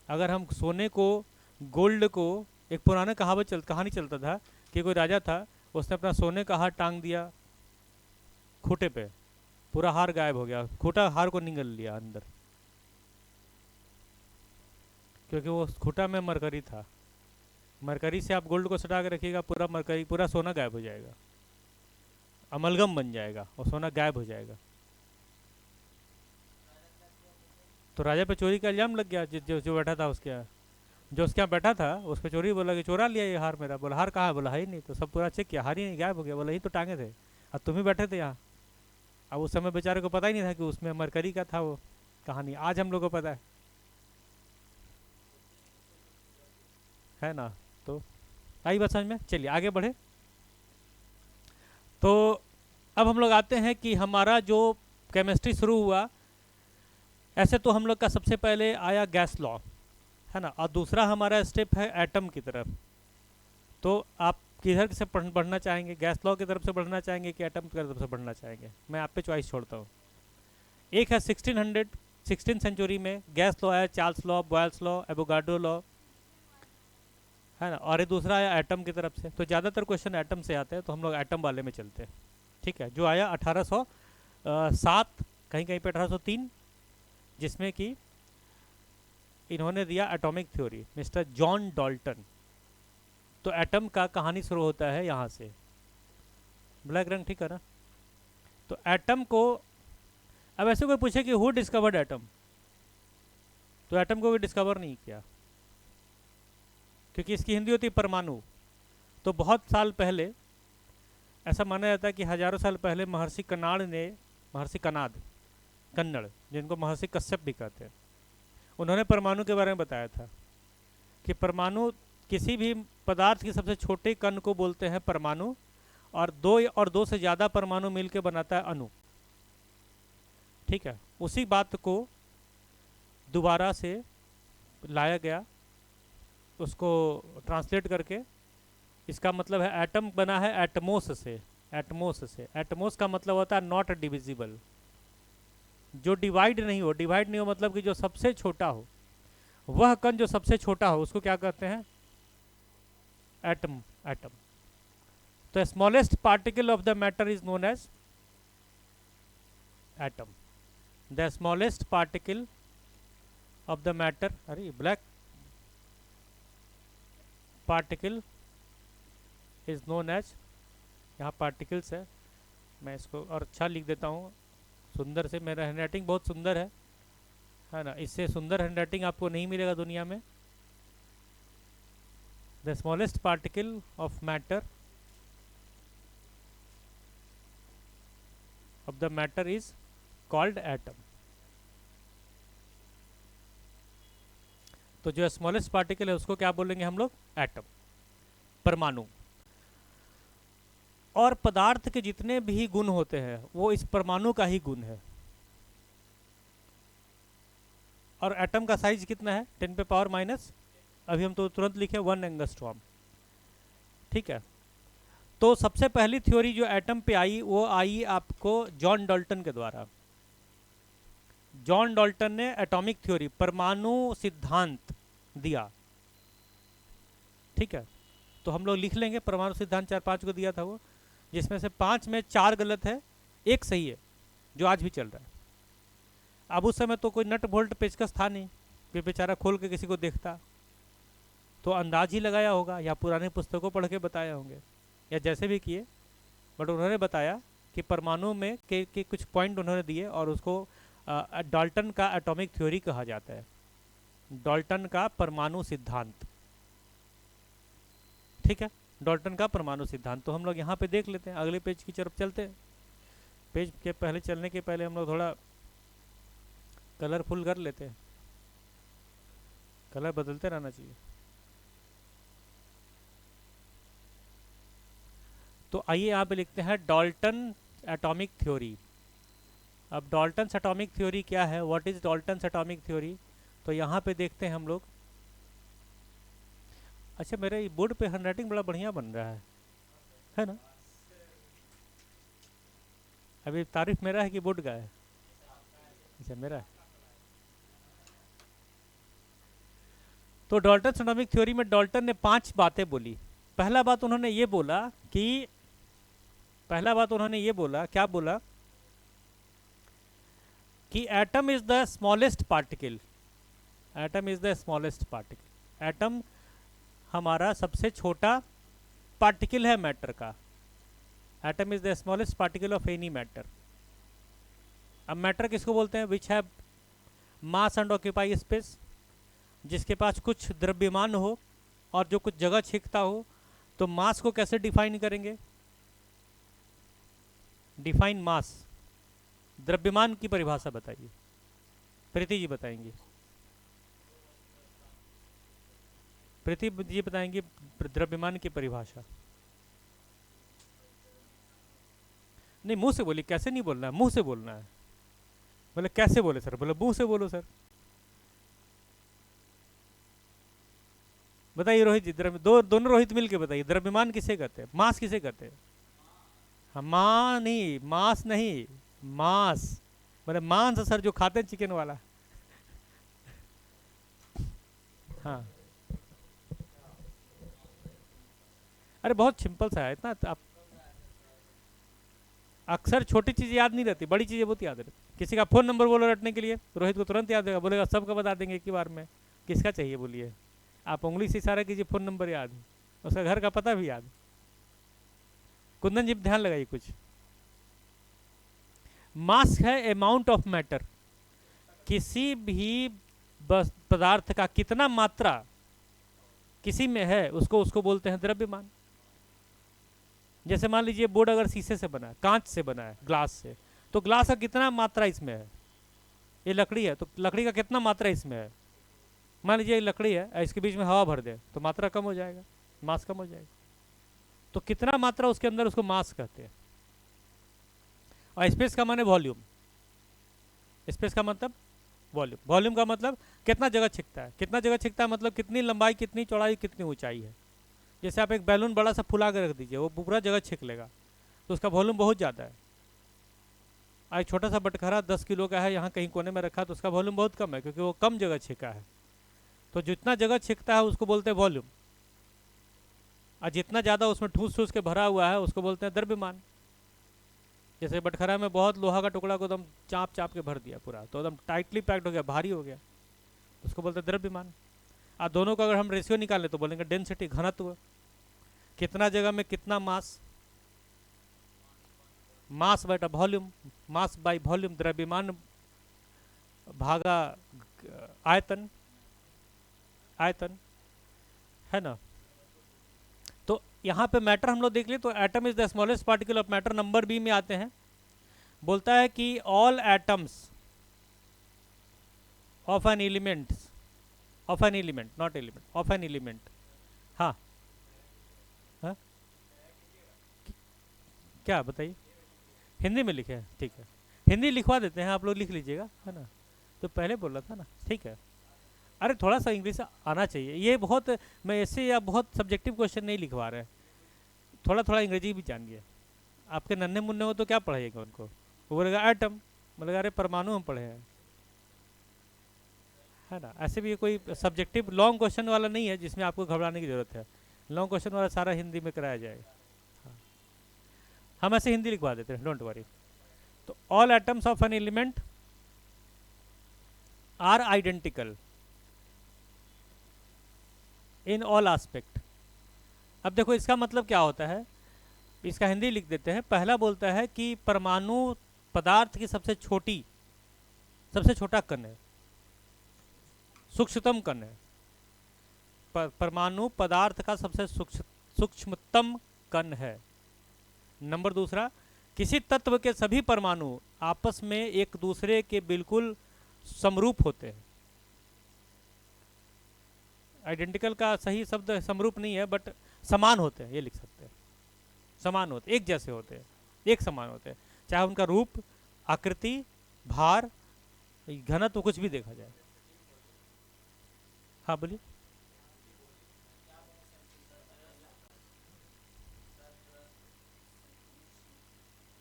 अगर हम सोने को, गोल्ड को, एक पुराना कहानी चलता था कि कोई राजा था, उसने अपना सोने का हार टांग दिया खूटे पे, पूरा हार गायब हो गया, खूटा हार को निगल लिया अंदर, क्योंकि वो खूटा में मरकरी था। मरकरी से आप गोल्ड को सटा के रखिएगा, पूरा मरकरी, पूरा सोना गायब हो जाएगा, अमलगम बन जाएगा और सोना गायब हो जाएगा। तो राजा पे चोरी का इल्जाम लग गया, जो बैठा था उसके यहाँ, जो उसके यहाँ बैठा था उस पर चोरी, बोला कि चोरा लिया ये हार मेरा। बोला हार कहाँ है? बोला है ही नहीं। तो सब पूरा चेक किया, हार ही नहीं, गायब हो गया। बोला यही तो टांगे थे और तुम ही बैठे थे यहाँ। अब उस समय बेचारे को पता ही नहीं था कि उसमें मरकरी का था वो कहानी, आज हम लोग को पता है ना। तो आई बात समझ में? चलिए आगे बढ़े। तो अब हम लोग आते हैं कि हमारा जो केमिस्ट्री शुरू हुआ, ऐसे तो हम लोग का सबसे पहले आया गैस लॉ, है ना, और दूसरा हमारा स्टेप है एटम की तरफ। तो आप किधर से बढ़ना चाहेंगे? गैस लॉ की तरफ से बढ़ना चाहेंगे कि एटम की तरफ से बढ़ना चाहेंगे? मैं आप पे चॉइस छोड़ता हूँ। एक है 16 सेंचुरी में गैस लॉ आया, Charles law, Boyle's law, Avogadro law, है ना, और ये दूसरा आया एटम की तरफ से। तो ज़्यादातर क्वेश्चन एटम से आते हैं, तो हम लोग एटम वाले में चलते हैं। ठीक है, जो आया 1807, कहीं कहीं पे 1803, जिसमें कि इन्होंने दिया atomic theory, mister John Dalton. तो एटम का कहानी शुरू होता है यहाँ से। ब्लैक रंग ठीक है ना। तो एटम को, अब ऐसे कोई पूछे कि हु डिस्कवर्ड एटम, तो एटम को भी डिस्कवर नहीं किया, क्योंकि इसकी हिंदी होती है परमाणु। तो बहुत साल पहले ऐसा माना जाता है कि हजारों साल पहले महर्षि कन्नड़, जिनको महर्षि कश्यप भी कहते हैं, उन्होंने परमाणु के बारे में बताया था कि परमाणु किसी भी पदार्थ के सबसे छोटे कण को बोलते हैं परमाणु, और दो से ज़्यादा परमाणु मिलकर बनाता है अणु। ठीक है, उसी बात को दोबारा से लाया गया, उसको ट्रांसलेट करके। इसका मतलब है एटम बना है एटमोस से। एटमोस से, एटमोस का मतलब होता है नॉट डिविजिबल, जो डिवाइड नहीं हो। डिवाइड नहीं हो मतलब कि जो सबसे छोटा हो, वह कण जो सबसे छोटा हो उसको क्या कहते हैं? एटम। एटम। तो smallest particle of the matter is known as atom. The smallest particle of the matter, अरे black particle is known as, यहाँ पार्टिकल्स है, मैं इसको और अच्छा लिख देता हूँ सुंदर से। मेरा हैंडराइटिंग बहुत सुंदर है ना, इससे सुंदर हैंडराइटिंग आपको नहीं मिलेगा दुनिया में। The smallest particle of matter of the matter is called atom. तो जो स्मॉलेस्ट पार्टिकल है उसको क्या बोलेंगे हम लोग? एटम, परमाणु। और पदार्थ के जितने भी गुण होते हैं वो इस परमाणु का ही गुण है। और एटम का साइज कितना है? 10 पे पावर माइनस, अभी हम तो तुरंत लिखे 1 एंगस्ट्रॉम। ठीक है। तो सबसे पहली थ्योरी जो एटम पे आई वो आई आपको जॉन डाल्टन के द्वारा। जॉन डाल्टन ने एटॉमिक थ्योरी, परमाणु सिद्धांत दिया। ठीक है। तो हम लोग लिख लेंगे परमाणु सिद्धांत 4-5 को दिया था वो, जिसमें से 5 में 4 गलत है, 1 सही है, जो आज भी चल रहा है। अब उस समय तो कोई नट बोल्ट पेचकस था नहीं कि बेचारा खोल के किसी को देखता, तो अंदाज ही लगाया होगा या पुराने पुस्तकों पढ़ के बताया होंगे या जैसे भी किए, बट उन्होंने बताया कि परमाणु में के कुछ पॉइंट उन्होंने दिए और उसको डाल्टन का एटॉमिक थ्योरी कहा जाता है, डाल्टन का परमाणु सिद्धांत। ठीक है, डाल्टन का परमाणु सिद्धांत। तो हम लोग यहाँ पे देख लेते हैं, अगले पेज की तरफ चलते हैं। पेज के पहले चलने के पहले हम लोग थोड़ा कलरफुल कर लेते हैं, कलर बदलते रहना चाहिए। तो आइए यहाँ पे लिखते हैं डाल्टन एटॉमिक थ्योरी। अब डाल्टन एटॉमिक थ्योरी क्या है, what is Dalton atomic theory? तो यहाँ पे देखते हैं हम लोग। अच्छा, मेरे बोर्ड पे हैंडराइटिंग बड़ा बढ़िया बन रहा है ना? अभी तारीफ मेरा है कि बोर्ड का है? अच्छा, मेरा है। तो डाल्टन एटॉमिक थ्योरी में डाल्टन ने 5 बातें बोली। पहला बात उन्होंने ये बोला कि, क्या बोला कि atom is the smallest particle. Atom is the smallest particle. Atom हमारा सबसे छोटा पार्टिकल है मैटर का। Atom is the smallest particle of any matter. अब मैटर किसको बोलते हैं? Which have mass and occupy space, जिसके पास कुछ द्रव्यमान हो और जो कुछ जगह छींकता हो। तो मास को कैसे डिफाइन करेंगे? डिफाइन मास, द्रव्यमान की परिभाषा बताइए, प्रीति जी बताएंगे। प्रीति जी बताएंगे द्रव्यमान की परिभाषा। नहीं, मुंह से बोलिए, कैसे नहीं बोलना है, मुंह से बोलना है। बोले कैसे बोले सर? बोले मुंह से बोलो सर। बताइए रोहित जी, दोनों रोहित मिल के बताइए, द्रव्यमान किसे कहते हैं, मास किसे कहते हैं? हाँ, मां नहीं, मास नहीं, मास। बोले मांस सर, जो खाते हैं चिकन वाला। हाँ, अरे बहुत सिंपल सा है, इतना आप अक्सर छोटी चीज़ याद नहीं रहती, बड़ी चीज़ें बहुत याद रहती। किसी का फ़ोन नंबर बोलो रटने के लिए, रोहित को तुरंत याद होगा, बोलेगा सबका बता देंगे एक ही बार में। किसका चाहिए बोलिए? आप उंगली से इशारा कीजिए, फ़ोन नंबर याद, उसका घर का पता भी याद। कुंदन जी ध्यान लगाइए कुछ। मास है अमाउंट ऑफ मैटर, किसी भी पदार्थ का कितना मात्रा किसी में है उसको बोलते हैं द्रव्यमान। जैसे मान लीजिए बोर्ड अगर शीशे से बना है, कांच से बना है, ग्लास से, तो ग्लास का कितना मात्रा इसमें है? ये लकड़ी है तो लकड़ी का कितना मात्रा इसमें है? मान लीजिए ये लकड़ी है, इसके बीच में हवा भर दे तो मात्रा कम हो जाएगा, मास कम हो जाएगा। तो कितना मात्रा उसके अंदर, उसको मास कहते हैं। और स्पेस का माने वॉल्यूम। स्पेस का मतलब वॉल्यूम, वॉल्यूम का मतलब कितना जगह छिकता है, कितना जगह छिकता है मतलब कितनी लंबाई, कितनी चौड़ाई, कितनी ऊंचाई है। जैसे आप एक बैलून बड़ा सा फुला कर रख दीजिए, वो पूरा जगह छिक लेगा, तो उसका वॉल्यूम बहुत ज़्यादा है। एक छोटा सा बटखरा 10 किलो का है, यहाँ कहीं कोने में रखा, तो उसका वॉल्यूम बहुत कम है, क्योंकि वो कम जगह छिका है। तो जितना जगह छिकता है उसको बोलते हैं वॉल्यूम, और जितना ज़्यादा उसमें ठूस ठूस के भरा हुआ है उसको बोलते हैं द्रव्यमान। जैसे बटखरा में बहुत लोहा का टुकड़ा को एकदम चाप चाप के भर दिया पूरा, तो एकदम टाइटली पैक्ड हो गया, भारी हो गया, उसको बोलते हैं द्रव्यमान। और दोनों का अगर हम रेशियो निकालें तो बोलेंगे डेंसिटी, घनत्व, कितना जगह में कितना mass, mass by volume, mass by volume, द्रव्यमान भागा आयतन, आयतन, है ना। तो यहाँ पे मैटर हम लोग देख लिए, तो atom is the smallest particle of matter, number B में आते हैं। बोलता है कि all atoms of an element, of an element, not element, of an element. हाँ, हाँ, क्या बताइए, हिंदी में लिखे हैं, ठीक है, हिंदी लिखवा देते हैं, आप लोग लिख लीजिएगा, है ना। तो पहले बोला था ना, ठीक है। अरे थोड़ा सा इंग्लिश आना चाहिए, ये बहुत, मैं ऐसे या बहुत सब्जेक्टिव क्वेश्चन नहीं लिखवा रहे हैं, थोड़ा थोड़ा अंग्रेजी भी जानिए। आपके नन्हे मुन्ने हो तो क्या पढ़ाइएगा उनको, वो बोलेगा एटम, बोलेगा अरे परमाणु हम पढ़े हैं, है ना। ऐसे भी ये कोई सब्जेक्टिव लॉन्ग क्वेश्चन वाला नहीं है जिसमें आपको घबराने की जरूरत है, लॉन्ग क्वेश्चन वाला सारा हिंदी में कराया जाएगा। हाँ। हम ऐसे हिंदी लिखवा देते हैं, डोंट वरी। तो all atoms of an element are identical in all aspect. अब देखो इसका मतलब क्या होता है, इसका हिंदी लिख देते हैं। पहला बोलता है कि परमाणु पदार्थ की सबसे छोटी, सबसे छोटा कण है, सूक्ष्मतम कण है, परमाणु पदार्थ का सबसे सूक्ष्मतम कण है। नंबर दूसरा, किसी तत्व के सभी परमाणु आपस में एक दूसरे के बिल्कुल समरूप होते हैं। आइडेंटिकल का सही शब्द समरूप नहीं है, बट समान होते हैं, ये लिख सकते हैं। समान होते, एक जैसे होते हैं, एक समान होते हैं, चाहे उनका रूप, आकृति, भार, घनत्व, कुछ भी देखा जाए। हाँ बोलिए।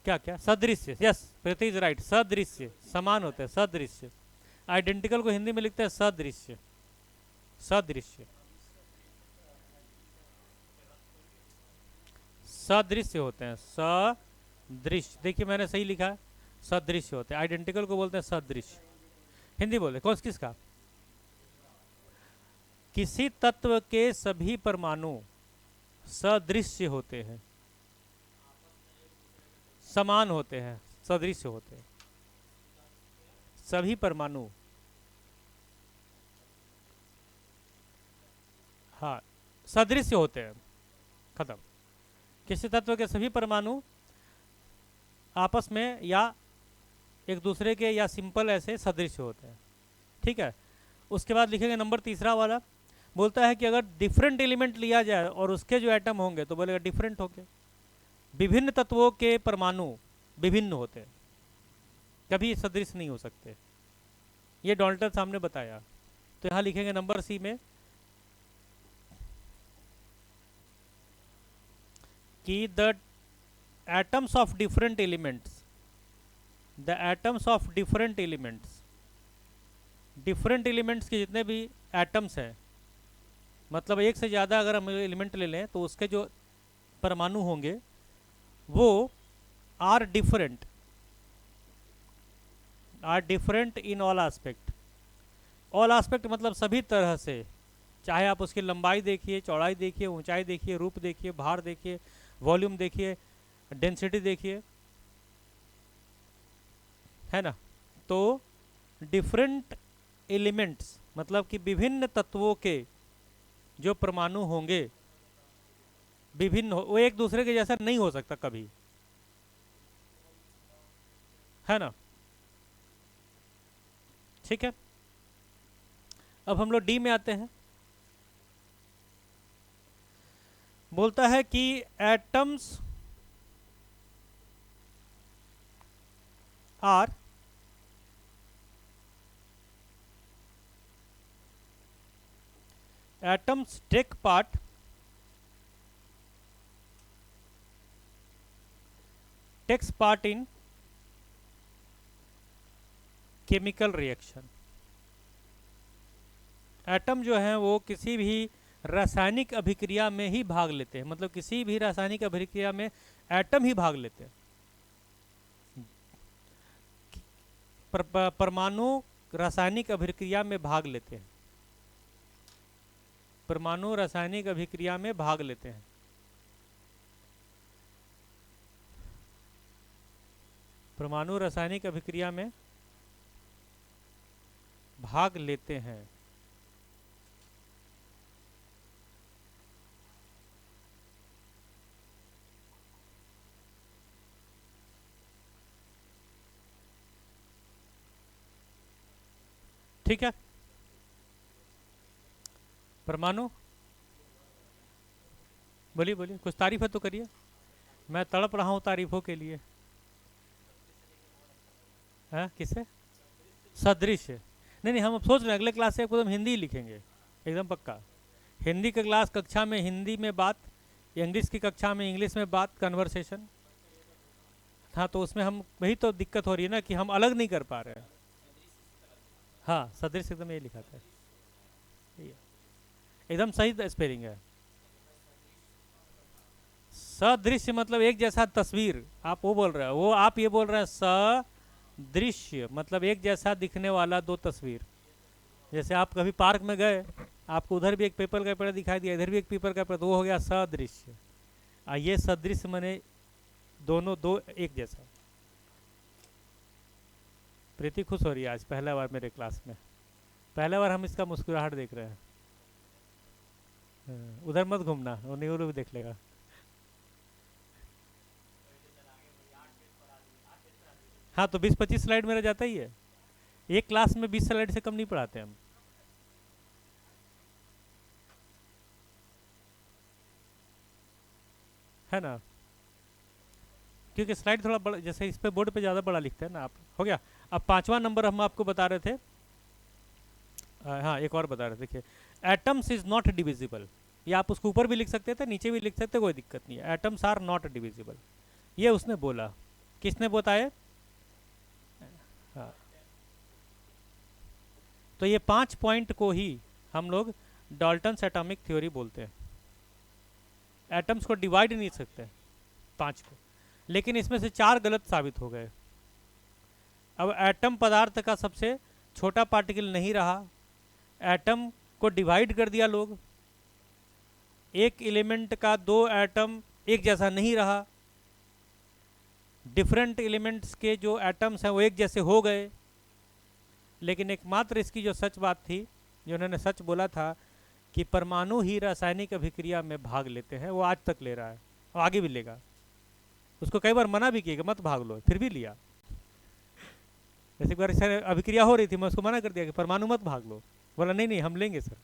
क्या क्या, सदृश्य, यस प्रीति इज राइट, सदृश्य, समान होते हैं, सदृश्य। आइडेंटिकल को हिंदी में लिखते हैं सदृश्य, सदृश्य, सदृश्य होते हैं, सदृश्य, देखिए मैंने सही लिखा है, सदृश्य होते हैं। आइडेंटिकल को बोलते हैं सदृश्य। हिंदी बोले, कौन किसका, किसी तत्व के सभी परमाणु सदृश्य होते हैं, समान होते हैं, सदृश्य होते हैं, सभी परमाणु, हाँ सदृश्य होते हैं, खत्म। किसी तत्व के सभी परमाणु आपस में या एक दूसरे के या सिंपल ऐसे सदृश्य होते हैं, ठीक है। उसके बाद लिखेंगे नंबर तीसरा वाला, बोलता है कि अगर डिफरेंट एलिमेंट लिया जाए और उसके जो एटम होंगे तो बोलेगा डिफरेंट होंगे। विभिन्न तत्वों के परमाणु विभिन्न होते हैं, कभी सदृश नहीं हो सकते, ये डाल्टन सामने बताया। तो यहाँ लिखेंगे नंबर सी में कि the atoms of different elements, the atoms of different elements, different elements के जितने भी एटम्स हैं, मतलब एक से ज़्यादा अगर हम एलिमेंट ले लें तो उसके जो परमाणु होंगे वो are different, are different in all aspect. All aspect मतलब सभी तरह से, चाहे आप उसकी लंबाई देखिए, चौड़ाई देखिए, ऊंचाई देखिए, रूप देखिए, भार देखिए, वॉल्यूम देखिए, डेंसिटी देखिए, है ना। तो डिफरेंट एलिमेंट्स मतलब कि विभिन्न तत्वों के जो परमाणु होंगे विभिन्न वो एक दूसरे के जैसा नहीं हो सकता कभी, है ना, ठीक है। अब हम लोग डी में आते हैं। बोलता है कि atoms are atoms take part in chemical reaction. Atom जो है वो किसी भी रासायनिक अभिक्रिया में ही भाग लेते हैं, मतलब किसी भी रासायनिक अभिक्रिया में एटम ही भाग लेते हैं। परमाणु रासायनिक अभिक्रिया में भाग लेते हैं, परमाणु रासायनिक अभिक्रिया में भाग लेते हैं। परमाणु रासायनिक अभिक्रिया में भाग लेते हैं। ठीक है, परमाणु बोलिए बोलिए, कुछ तारीफ है तो करिए, मैं तड़प रहा हूं तारीफों के लिए। है किससे? सदृश। नहीं नहीं, हम अब सोच रहे हैं अगले क्लास से एकदम हिंदी ही लिखेंगे, एकदम पक्का। हिंदी का क्लास, कक्षा में हिंदी में बात, इंग्लिश की कक्षा में इंग्लिश में बात, कन्वर्सेशन। हाँ, तो उसमें हम वही तो दिक्कत हो रही है ना कि हम अलग नहीं कर पा रहे हैं। हाँ, सदृश एकदम ये लिखा था, एकदम सही स्पेलिंग है। सदृश्य मतलब एक जैसा तस्वीर, आप वो बोल रहे हो, वो आप ये बोल रहे हैं सदृश्य मतलब एक जैसा दिखने वाला दो तस्वीर। जैसे आप कभी पार्क में गए, आपको उधर भी एक पेपर का पेड़ दिखाई दिया, इधर भी एक पेपर का पेड़, तो वो हो गया सदृश्य। ये सदृश्य माने दोनों दो एक जैसा। प्रीति खुश हो रही है आज, पहला बार मेरे क्लास में, पहला बार हम इसका मुस्कुराहट देख रहे हैं। उधर मत घूमना, वो न्यूरू भी देख लेगा। हाँ, तो 20-25 स्लाइड मेरा जाता ही है, एक क्लास में 20 स्लाइड से कम नहीं पढ़ाते हम। है ना, क्योंकि स्लाइड थोड़ा बड़ा, जैसे इस पे बोर्ड पे ज़्यादा बड़ा लिखते हैं ना आप। हो गया। अब 5वां नंबर हम आपको बता रहे थे। हाँ, एक और बता रहे थे, देखिए, एटम्स इज नॉट डिविजिबल। ये आप उसको ऊपर भी लिख सकते थे, नीचे भी लिख सकते थे, कोई दिक्कत नहीं है। एटम्स आर नॉट डिविजिबल, ये उसने बोला। किसने बताया? हाँ, तो ये 5 पॉइंट को ही हम लोग डाल्टन्स एटॉमिक थ्योरी बोलते हैं। एटम्स को डिवाइड नहीं सकते 5 को, लेकिन इसमें से 4 गलत साबित हो गए। अब एटम पदार्थ का सबसे छोटा पार्टिकल नहीं रहा, एटम को डिवाइड कर दिया लोग, एक एलिमेंट का 2 एटम एक जैसा नहीं रहा, डिफरेंट एलिमेंट्स के जो एटम्स हैं वो एक जैसे हो गए। लेकिन एकमात्र इसकी जो सच बात थी, जो उन्होंने सच बोला था कि परमाणु ही रासायनिक अभिक्रिया में भाग लेते हैं, वो आज तक ले रहा है और आगे भी लेगा। उसको कई बार मना भी किया मत भाग लो, फिर भी लिया। जैसे एक बार अभिक्रिया हो रही थी, मैं उसको मना कर दिया कि परमाणु मत भाग लो, बोला नहीं नहीं हम लेंगे सर,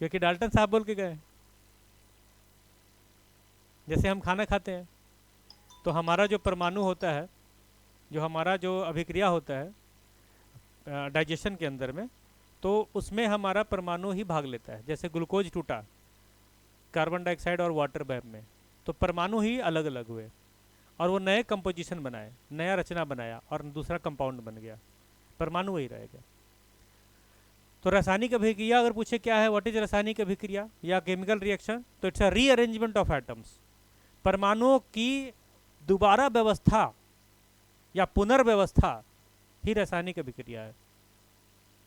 क्योंकि डाल्टन साहब बोल के गए। जैसे हम खाना खाते हैं तो हमारा जो परमाणु होता है, जो हमारा जो अभिक्रिया होता है डाइजेशन के अंदर में, तो उसमें हमारा परमाणु ही भाग लेता है। जैसे ग्लूकोज टूटा कार्बन डाइऑक्साइड और वाटर वेप में, तो परमाणु ही अलग अलग हुए और वो नए कंपोजिशन बनाए, नया रचना बनाया और दूसरा कंपाउंड बन गया, परमाणु वही रहेगा। तो रासायनिक अभिक्रिया अगर पूछे क्या है, व्हाट इज रासायनिक अभिक्रिया या केमिकल रिएक्शन, तो it's a rearrangement of atoms. परमाणुओं की दोबारा व्यवस्था या पुनर्व्यवस्था ही रासायनिक अभिक्रिया है।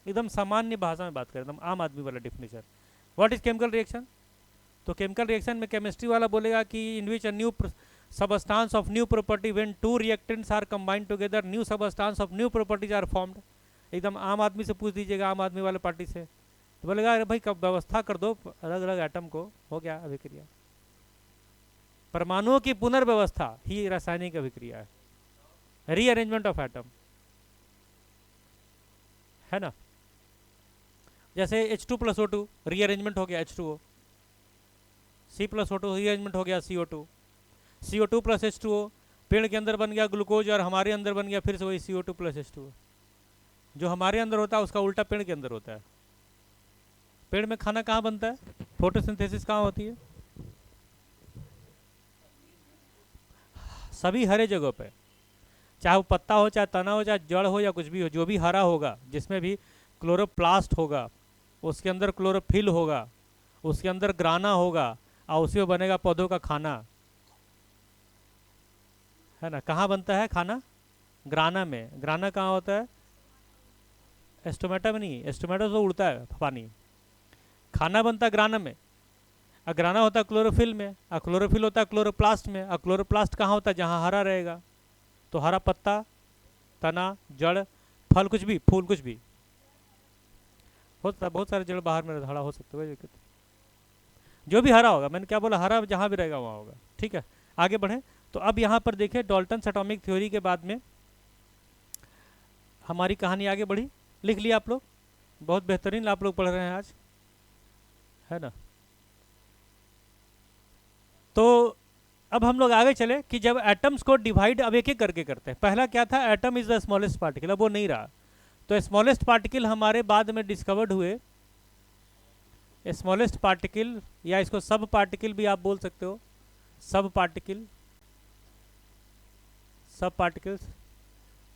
एकदम सामान्य भाषा में बात करें, एकदम आम आदमी वाला definition. What is chemical reaction? तो केमिकल रिएक्शन में केमिस्ट्री वाला बोलेगा कि in which a new substance of new property when 2 reactants are combined together new substance of new properties are formed. एकदम आम आदमी से पूछ दीजिएगा, आम आदमी वाले पार्टी से, तो बोलेगा अरे भाई कब व्यवस्था कर दो अलग अलग एटम को, हो गया अभिक्रिया। परमाणुओं की पुनर्व्यवस्था ही रासायनिक अभिक्रिया है, रीअरेंजमेंट ऑफ एटम, है ना। जैसे H2+O2 रीअरेंजमेंट हो गया H2O, C+O2 रीअरेंजमेंट हो गया CO2, CO2+H2O पेड़ के अंदर बन गया ग्लूकोज और हमारे अंदर बन गया फिर से वही CO2+H2O। जो हमारे अंदर होता है उसका उल्टा पेड़ के अंदर होता है। पेड़ में खाना कहाँ बनता है? फोटोसिंथेसिस कहाँ होती है? सभी हरे जगहों पे, चाहे वो पत्ता हो, चाहे तना हो, चाहे जड़ हो, या कुछ भी हो, जो भी हरा होगा, जिसमें भी क्लोरोप्लास्ट होगा, उसके अंदर क्लोरोफिल होगा, उसके अंदर ग्राना होगा, और उसी में बनेगा पौधों का खाना, है ना। कहाँ बनता है खाना? ग्राना में। ग्राना कहाँ होता है? एस्टोमेटा में नहीं, एस्टोमेटा तो उड़ता है पानी। खाना बनता है ग्राना में, और ग्राना होता है क्लोरोफिल में, और क्लोरोफिल होता है क्लोरोप्लास्ट में, और क्लोरोप्लास्ट कहाँ होता है? जहाँ हरा रहेगा। तो हरा पत्ता, तना, जड़, फल, कुछ भी, फूल, कुछ भी होता है। बहुत सारे जड़ बाहर में हरा हो सकते हैं, जो भी हरा होगा, मैंने क्या बोला, हरा जहाँ भी रहेगा वहाँ होगा। ठीक है, आगे बढ़ें। तो अब यहाँ पर देखें, डाल्टन्स एटॉमिक थ्योरी के बाद में हमारी कहानी आगे बढ़ी। लिख लिया आप लोग? बहुत बेहतरीन आप लोग पढ़ रहे हैं आज, है ना। तो अब हम लोग आगे चले कि जब एटम्स को डिवाइड अब एक एक करके करते हैं। पहला क्या था? Atom is the smallest particle, अब वो नहीं रहा। तो स्मॉलेस्ट पार्टिकल हमारे बाद में डिस्कवर्ड हुए। स्मॉलेस्ट पार्टिकल, या इसको सब पार्टिकल भी आप बोल सकते हो, सब पार्टिकल, सब पार्टिकल्स।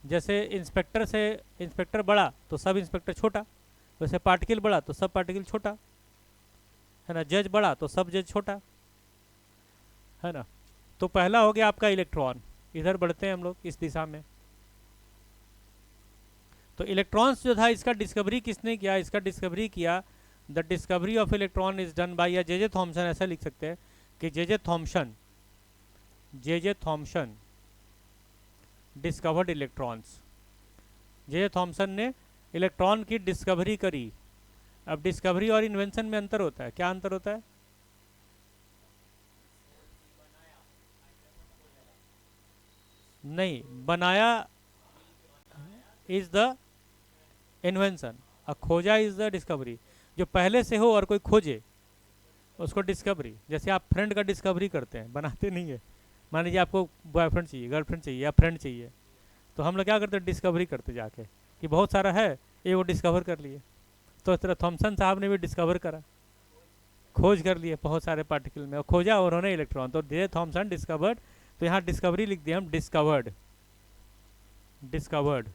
जैसे इंस्पेक्टर से इंस्पेक्टर बड़ा तो सब इंस्पेक्टर छोटा, वैसे पार्टिकल बड़ा तो सब पार्टिकल छोटा, है ना। जज बड़ा तो सब जज छोटा, है ना। तो पहला हो गया आपका इलेक्ट्रॉन। इधर बढ़ते हैं हम लोग इस दिशा में। तो इलेक्ट्रॉन्स जो था, इसका डिस्कवरी किसने किया? इसका डिस्कवरी किया, the discovery of electron is done by, या जे थॉमसन, ऐसा लिख सकते हैं कि J Thomson discovered electrons. J Thomson ने इलेक्ट्रॉन की डिस्कवरी करी। अब डिस्कवरी और इन्वेंशन में अंतर होता है। क्या अंतर होता है? नहीं, बनाया इज द इन्वेंशन, और खोजा इज द डिस्कवरी। जो पहले से हो और कोई खोजे उसको डिस्कवरी। जैसे आप फ्रेंड का डिस्कवरी करते हैं, बनाते नहीं है। मान लीजिए आपको बॉयफ्रेंड चाहिए, गर्लफ्रेंड चाहिए, या फ्रेंड चाहिए, तो हम लोग क्या करते हैं? डिस्कवरी करते जाके कि बहुत सारा है, ये वो डिस्कवर कर लिए। तो इस तरह थॉमसन साहब ने भी डिस्कवर करा, खोज कर लिए बहुत सारे पार्टिकल में, और खोजा उन्होंने इलेक्ट्रॉन। तो जे थॉमसन डिस्कवर्ड, तो यहाँ डिस्कवरी लिख दिया हम, डिस्कवर्ड, डिस्कवर्ड,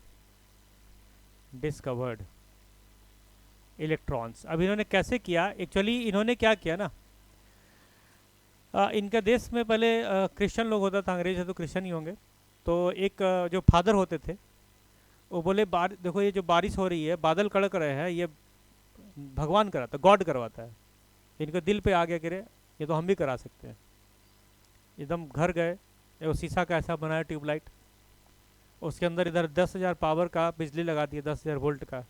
डिस्कवर्ड इलेक्ट्रॉन्स। अब इन्होंने कैसे किया? एक्चुअली इन्होंने क्या किया ना, इनका देश में पहले क्रिश्चियन लोग होता था, अंग्रेज है तो क्रिश्चियन ही होंगे। तो एक जो फादर होते थे, वो बोले देखो ये जो बारिश हो रही है, बादल कड़क रहे हैं, ये भगवान कराता है, गॉड करवाता है। इनके दिल पे आ गया कि रे ये तो हम भी करा सकते हैं। एकदम घर गए, वो शीशा का ऐसा बनाया ट्यूबलाइट, उसके अंदर इधर 10,000 पावर का बिजली लगा दिए, 10,000 वोल्ट का,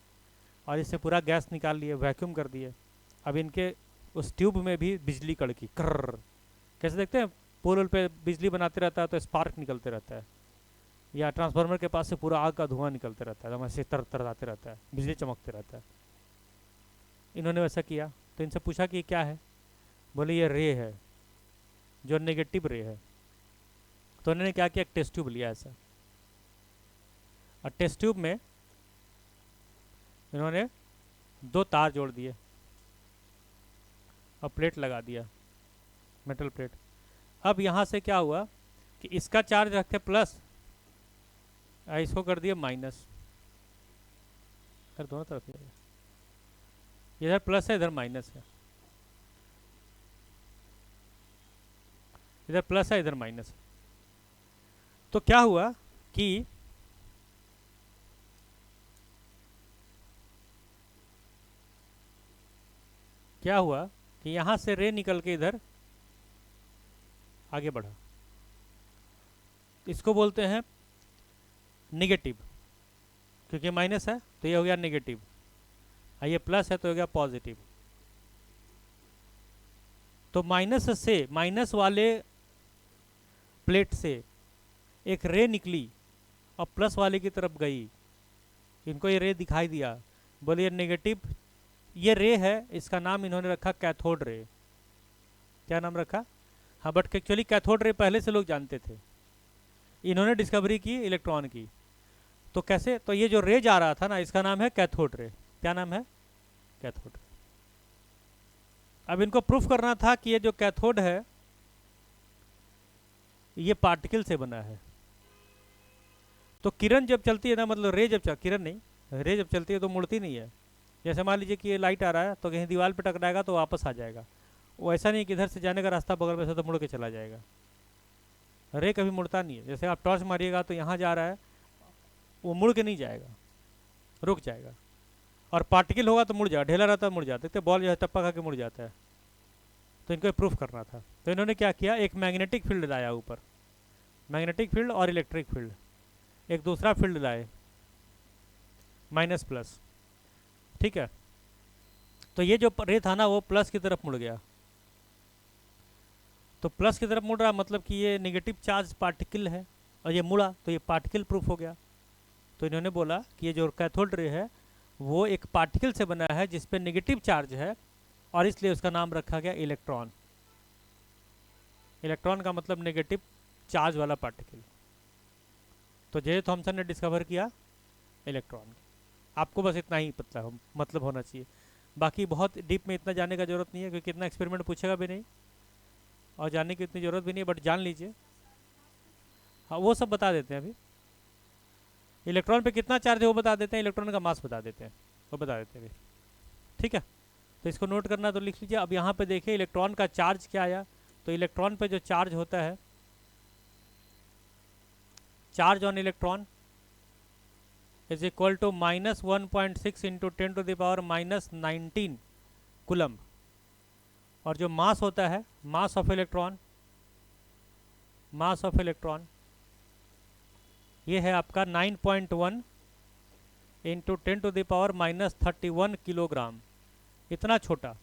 और इससे पूरा गैस निकाल लिए, वैक्यूम कर दिए। अब इनके उस ट्यूब में भी बिजली कड़की, कर्र। कैसे देखते हैं पोल पे बिजली बनाते रहता है तो स्पार्क निकलते रहता है, या ट्रांसफार्मर के पास से पूरा आग का धुआं निकलते रहता है, ऐसे तर आते रहता है, बिजली चमकते रहता है। इन्होंने वैसा किया। तो इनसे पूछा कि क्या है? बोले ये रे है, जो नेगेटिव रे है। तो उन्होंने क्या किया? एक टेस्ट ट्यूब लिया ऐसा, और टेस्ट ट्यूब में इन्होंने 2 तार जोड़ दिए और प्लेट लगा दिया, मेटल प्लेट। अब यहाँ से क्या हुआ कि इसका चार्ज रखते प्लस, इसको कर दिया माइनस। दोनों तरफ इधर प्लस है, इधर माइनस है, इधर प्लस है, इधर माइनस है। तो क्या हुआ कि यहाँ से रे निकल के इधर आगे बढ़ा। इसको बोलते हैं नेगेटिव, क्योंकि माइनस है तो ये हो गया नेगेटिव, और ये प्लस है तो हो गया पॉजिटिव। तो माइनस से, माइनस वाले प्लेट से एक रे निकली और प्लस वाले की तरफ गई। इनको ये रे दिखाई दिया, बोले ये नेगेटिव, ये रे है, इसका नाम इन्होंने रखा कैथोड रे। क्या नाम रखा? हाँ, बट एक्चुअली कैथोड रे पहले से लोग जानते थे, इन्होंने डिस्कवरी की इलेक्ट्रॉन की। तो कैसे? तो ये जो रे जा रहा था ना, इसका नाम है कैथोड रे। क्या नाम है? Cathode ray. अब इनको प्रूफ करना था कि ये जो कैथोड है ये पार्टिकल से बना है। तो किरण जब चलती है ना, मतलब रे जब किरण नहीं, रे जब चलती है तो मुड़ती नहीं है। जैसे मान लीजिए कि ये लाइट आ रहा है तो कहीं दीवार पे टकराएगा तो वापस आ जाएगा। वो ऐसा नहीं कि इधर से जाने का रास्ता बगल में से तो मुड़ के चला जाएगा। रे कभी मुड़ता नहीं है। जैसे आप टॉर्च मारिएगा तो यहाँ जा रहा है, वो मुड़ के नहीं जाएगा, रुक जाएगा। और पार्टिकल होगा तो मुड़ जाएगा, ढेला रहता है मुड़ जाता है। देखते बॉल जो है टप्पा खा के मुड़ जाता है। तो इनको प्रूफ करना था, तो इन्होंने क्या किया, एक मैग्नेटिक फील्ड लाया ऊपर, मैग्नेटिक फील्ड और इलेक्ट्रिक फील्ड, एक दूसरा फील्ड लाए माइनस प्लस। ठीक है, तो ये जो रे था ना वो प्लस की तरफ मुड़ गया। तो प्लस की तरफ मुड़ रहा मतलब कि ये नेगेटिव चार्ज पार्टिकल है, और ये मुड़ा तो ये पार्टिकल प्रूफ हो गया। तो इन्होंने बोला कि ये जो कैथोड रे है वो एक पार्टिकल से बना है जिस पे नेगेटिव चार्ज है, और इसलिए उसका नाम रखा गया इलेक्ट्रॉन। इलेक्ट्रॉन का मतलब नेगेटिव चार्ज वाला पार्टिकल। तो जे थॉमसन ने डिस्कवर किया इलेक्ट्रॉन। आपको बस इतना ही पता हो, मतलब होना चाहिए। बाकी बहुत डीप में इतना जाने का जरूरत नहीं है, क्योंकि इतना एक्सपेरिमेंट पूछेगा भी नहीं और जानने की इतनी ज़रूरत भी नहीं है, बट जान लीजिए। हाँ, वो सब बता देते हैं अभी। इलेक्ट्रॉन पे कितना चार्ज है वो बता देते हैं, इलेक्ट्रॉन का मास बता देते हैं, वो बता देते हैं अभी। ठीक है, तो इसको नोट करना तो लिख लीजिए। अब यहाँ पे देखिए इलेक्ट्रॉन का चार्ज क्या आया। तो इलेक्ट्रॉन पे जो चार्ज होता है, charge on electron is equal to -1.6 into 10⁻⁻19 coulomb. और जो मास होता है, mass of electron, mass of electron ये है आपका 9.1 इंटू 10⁻31 किलोग्राम। इतना छोटा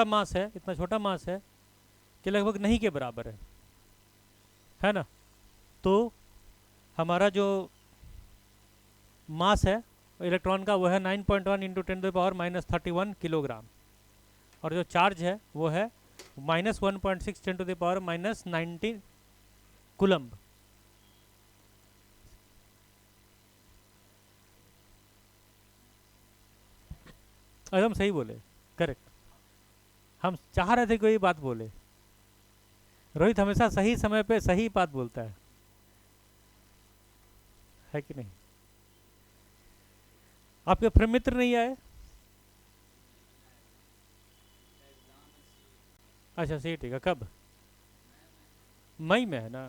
मास है, इतना छोटा मास है कि लगभग नहीं के बराबर है ना। तो हमारा जो मास है इलेक्ट्रॉन का वो है 9.1 इंटू 10⁻31 किलोग्राम, और जो चार्ज है वो है -1.6 10⁻⁻19 कूलम्ब। एकदम सही बोले, करेक्ट। हम चाह रहे थे कोई बात बोले। रोहित हमेशा सही समय पे सही बात बोलता है कि नहीं। आपके फिर मित्र नहीं आए? अच्छा सही, ठीक है। कब? मई में है ना?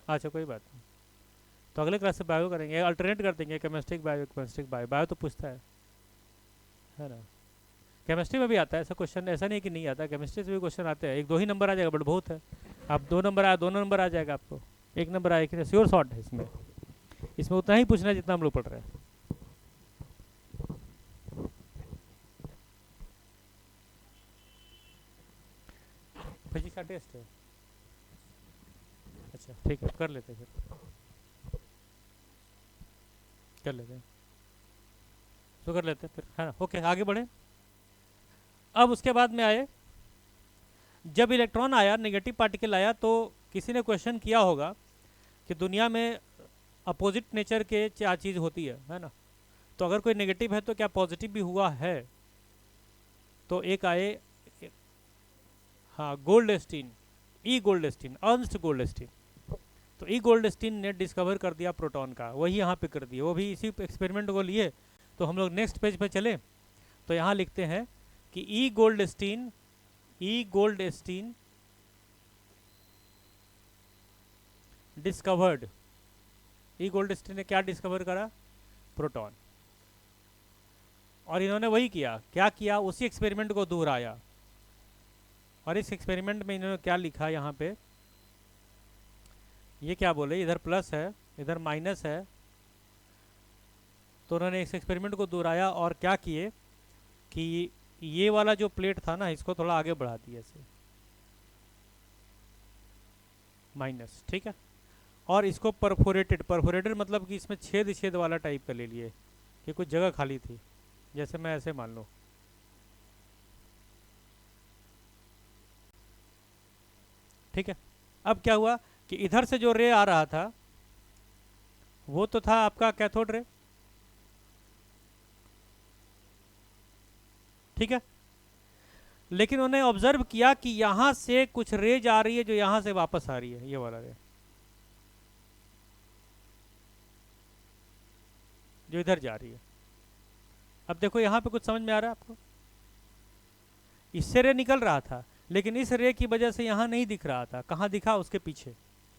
अच्छा कोई बात नहीं, तो अगले क्लास से बायो करेंगे, अल्टरनेट कर देंगे, chemistry bio, chemistry bio. Bio तो पूछता है ना। केमिस्ट्री में भी आता है ऐसा क्वेश्चन, ऐसा नहीं कि नहीं आता, केमिस्ट्री से भी क्वेश्चन आते हैं। 1-2 ही नंबर आ जाएगा बट बहुत है। आप 2 नंबर आया, 2 नंबर आ जाएगा आपको, 1 नंबर आया कि श्योर शॉर्ट है इसमें। इसमें उतना ही पूछना है जितना हम लोग पढ़ रहे हैं। फिजिक्स का टेस्ट है? अच्छा ठीक है, कर लेते हैं फिर, कर लेते हैं तो कर लेते हैं फिर, है ना। ओके, आगे बढ़े। अब उसके बाद में आए, जब इलेक्ट्रॉन आया, नेगेटिव पार्टिकल आया, तो किसी ने क्वेश्चन किया होगा कि दुनिया में अपोजिट नेचर के क्या चीज़ होती है ना। तो अगर कोई नेगेटिव है तो क्या पॉजिटिव भी हुआ है? तो एक आए, हाँ, गोल्डस्टीन, ई गोल्डस्टीन, अर्न्स्ट गोल्डस्टीन। तो ई गोल्डस्टीन ने डिस्कवर कर दिया प्रोटॉन का, वही यहाँ पे कर दिया, वो भी इसी एक्सपेरिमेंट को लिए। तो हम लोग नेक्स्ट पेज पे चले, तो यहाँ लिखते हैं कि ई गोल्डस्टीन डिस्कवर्ड, ई गोल्डस्टीन ने क्या डिस्कवर करा? प्रोटॉन। और इन्होंने वही किया, क्या किया, उसी एक्सपेरिमेंट को दोहराया। और इस एक्सपेरिमेंट में इन्होंने क्या लिखा यहाँ पे, ये क्या बोले, इधर प्लस है इधर माइनस है। तो उन्होंने इस एक्सपेरिमेंट को दोहराया और क्या किए कि ये वाला जो प्लेट था ना, इसको थोड़ा आगे बढ़ा दिया ऐसे, माइनस, ठीक है। और इसको परफोरेटेड मतलब कि इसमें छेद छेद वाला टाइप का ले लिए, कि कुछ जगह खाली थी, जैसे मैं ऐसे मान लो। ठीक है। अब क्या हुआ कि इधर से जो रे आ रहा था वो तो था आपका कैथोड रे, ठीक है। लेकिन उन्होंने ऑब्जर्व किया कि यहाँ से कुछ रेज आ रही है जो यहाँ से वापस आ रही है, ये वाला रे जो इधर जा रही है। अब देखो यहाँ पे कुछ समझ में आ रहा है आपको? इससे रे निकल रहा था, लेकिन इस रे की वजह से यहाँ नहीं दिख रहा था। कहाँ दिखा? उसके पीछे,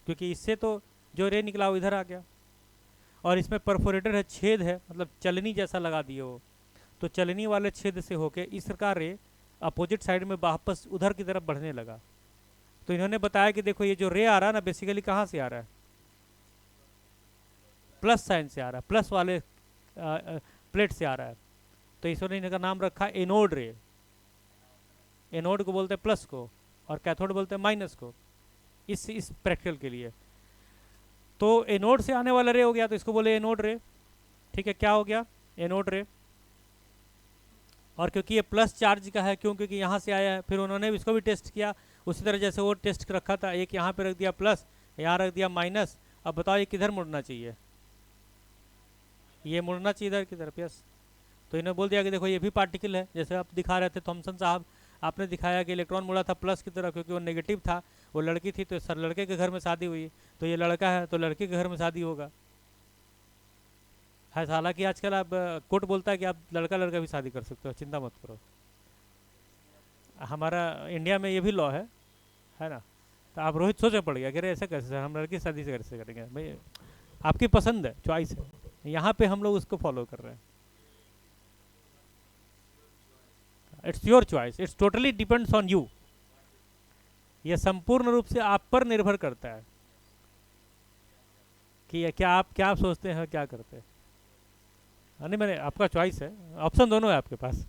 क्योंकि इससे तो जो रे निकला वो इधर आ गया, और इसमें परफोरेटर है, छेद है, मतलब चलनी जैसा लगा दिए वो। तो चलनी वाले छेद से होके इस का रे अपोजिट साइड में वापस उधर की तरफ बढ़ने लगा। तो इन्होंने बताया कि देखो ये जो रे आ रहा है ना, बेसिकली कहाँ से आ रहा है? प्लस साइन से आ रहा है, प्लस वाले प्लेट से आ रहा है। तो इसने इनका नाम रखा एनोड रे। एनोड को बोलते हैं प्लस को, और कैथोड बोलते हैं माइनस को, इस प्रैक्टिकल के लिए। तो एनोड से आने वाला रे हो गया, तो इसको बोले एनोड रे। ठीक है, क्या हो गया? एनोड रे। और क्योंकि ये प्लस चार्ज का है, क्यों? क्योंकि यहाँ से आया है। फिर उन्होंने इसको भी टेस्ट किया उसी तरह जैसे वो टेस्ट रखा था, एक यहाँ पे रख दिया प्लस, यहाँ रख दिया माइनस। अब बताओ ये किधर मुड़ना चाहिए? ये मुड़ना चाहिए इधर की तरफ, यस। तो इन्होंने बोल दिया कि देखो ये भी पार्टिकल है, जैसे आप दिखा रहे थे थॉमसन साहब, आपने दिखाया कि इलेक्ट्रॉन मुड़ा था प्लस की तरफ, क्योंकि वो नेगेटिव था, वो लड़की थी, तो सर लड़के के घर में शादी हुई, तो ये लड़का है तो लड़के के घर में शादी होगा। है, हालांकि आजकल आप कोर्ट बोलता है कि आप लड़का लड़का भी शादी कर सकते हो, चिंता मत करो। हमारा इंडिया में ये भी लॉ है ना। तो आप रोहित सोच में पड़ गया कि अरे ऐसा कैसे सर, हम लड़की की शादी से कैसे करेंगे? भाई आपकी पसंद है, चॉइस है, यहाँ पे हम लोग उसको फॉलो कर रहे हैं। It's your choice, it's totally depends on you. ये संपूर्ण रूप से आप पर निर्भर करता है कि क्या आप सोचते हैं, क्या करते हैं। नहीं, मैंने आपका चॉइस है, ऑप्शन दोनों है आपके पास।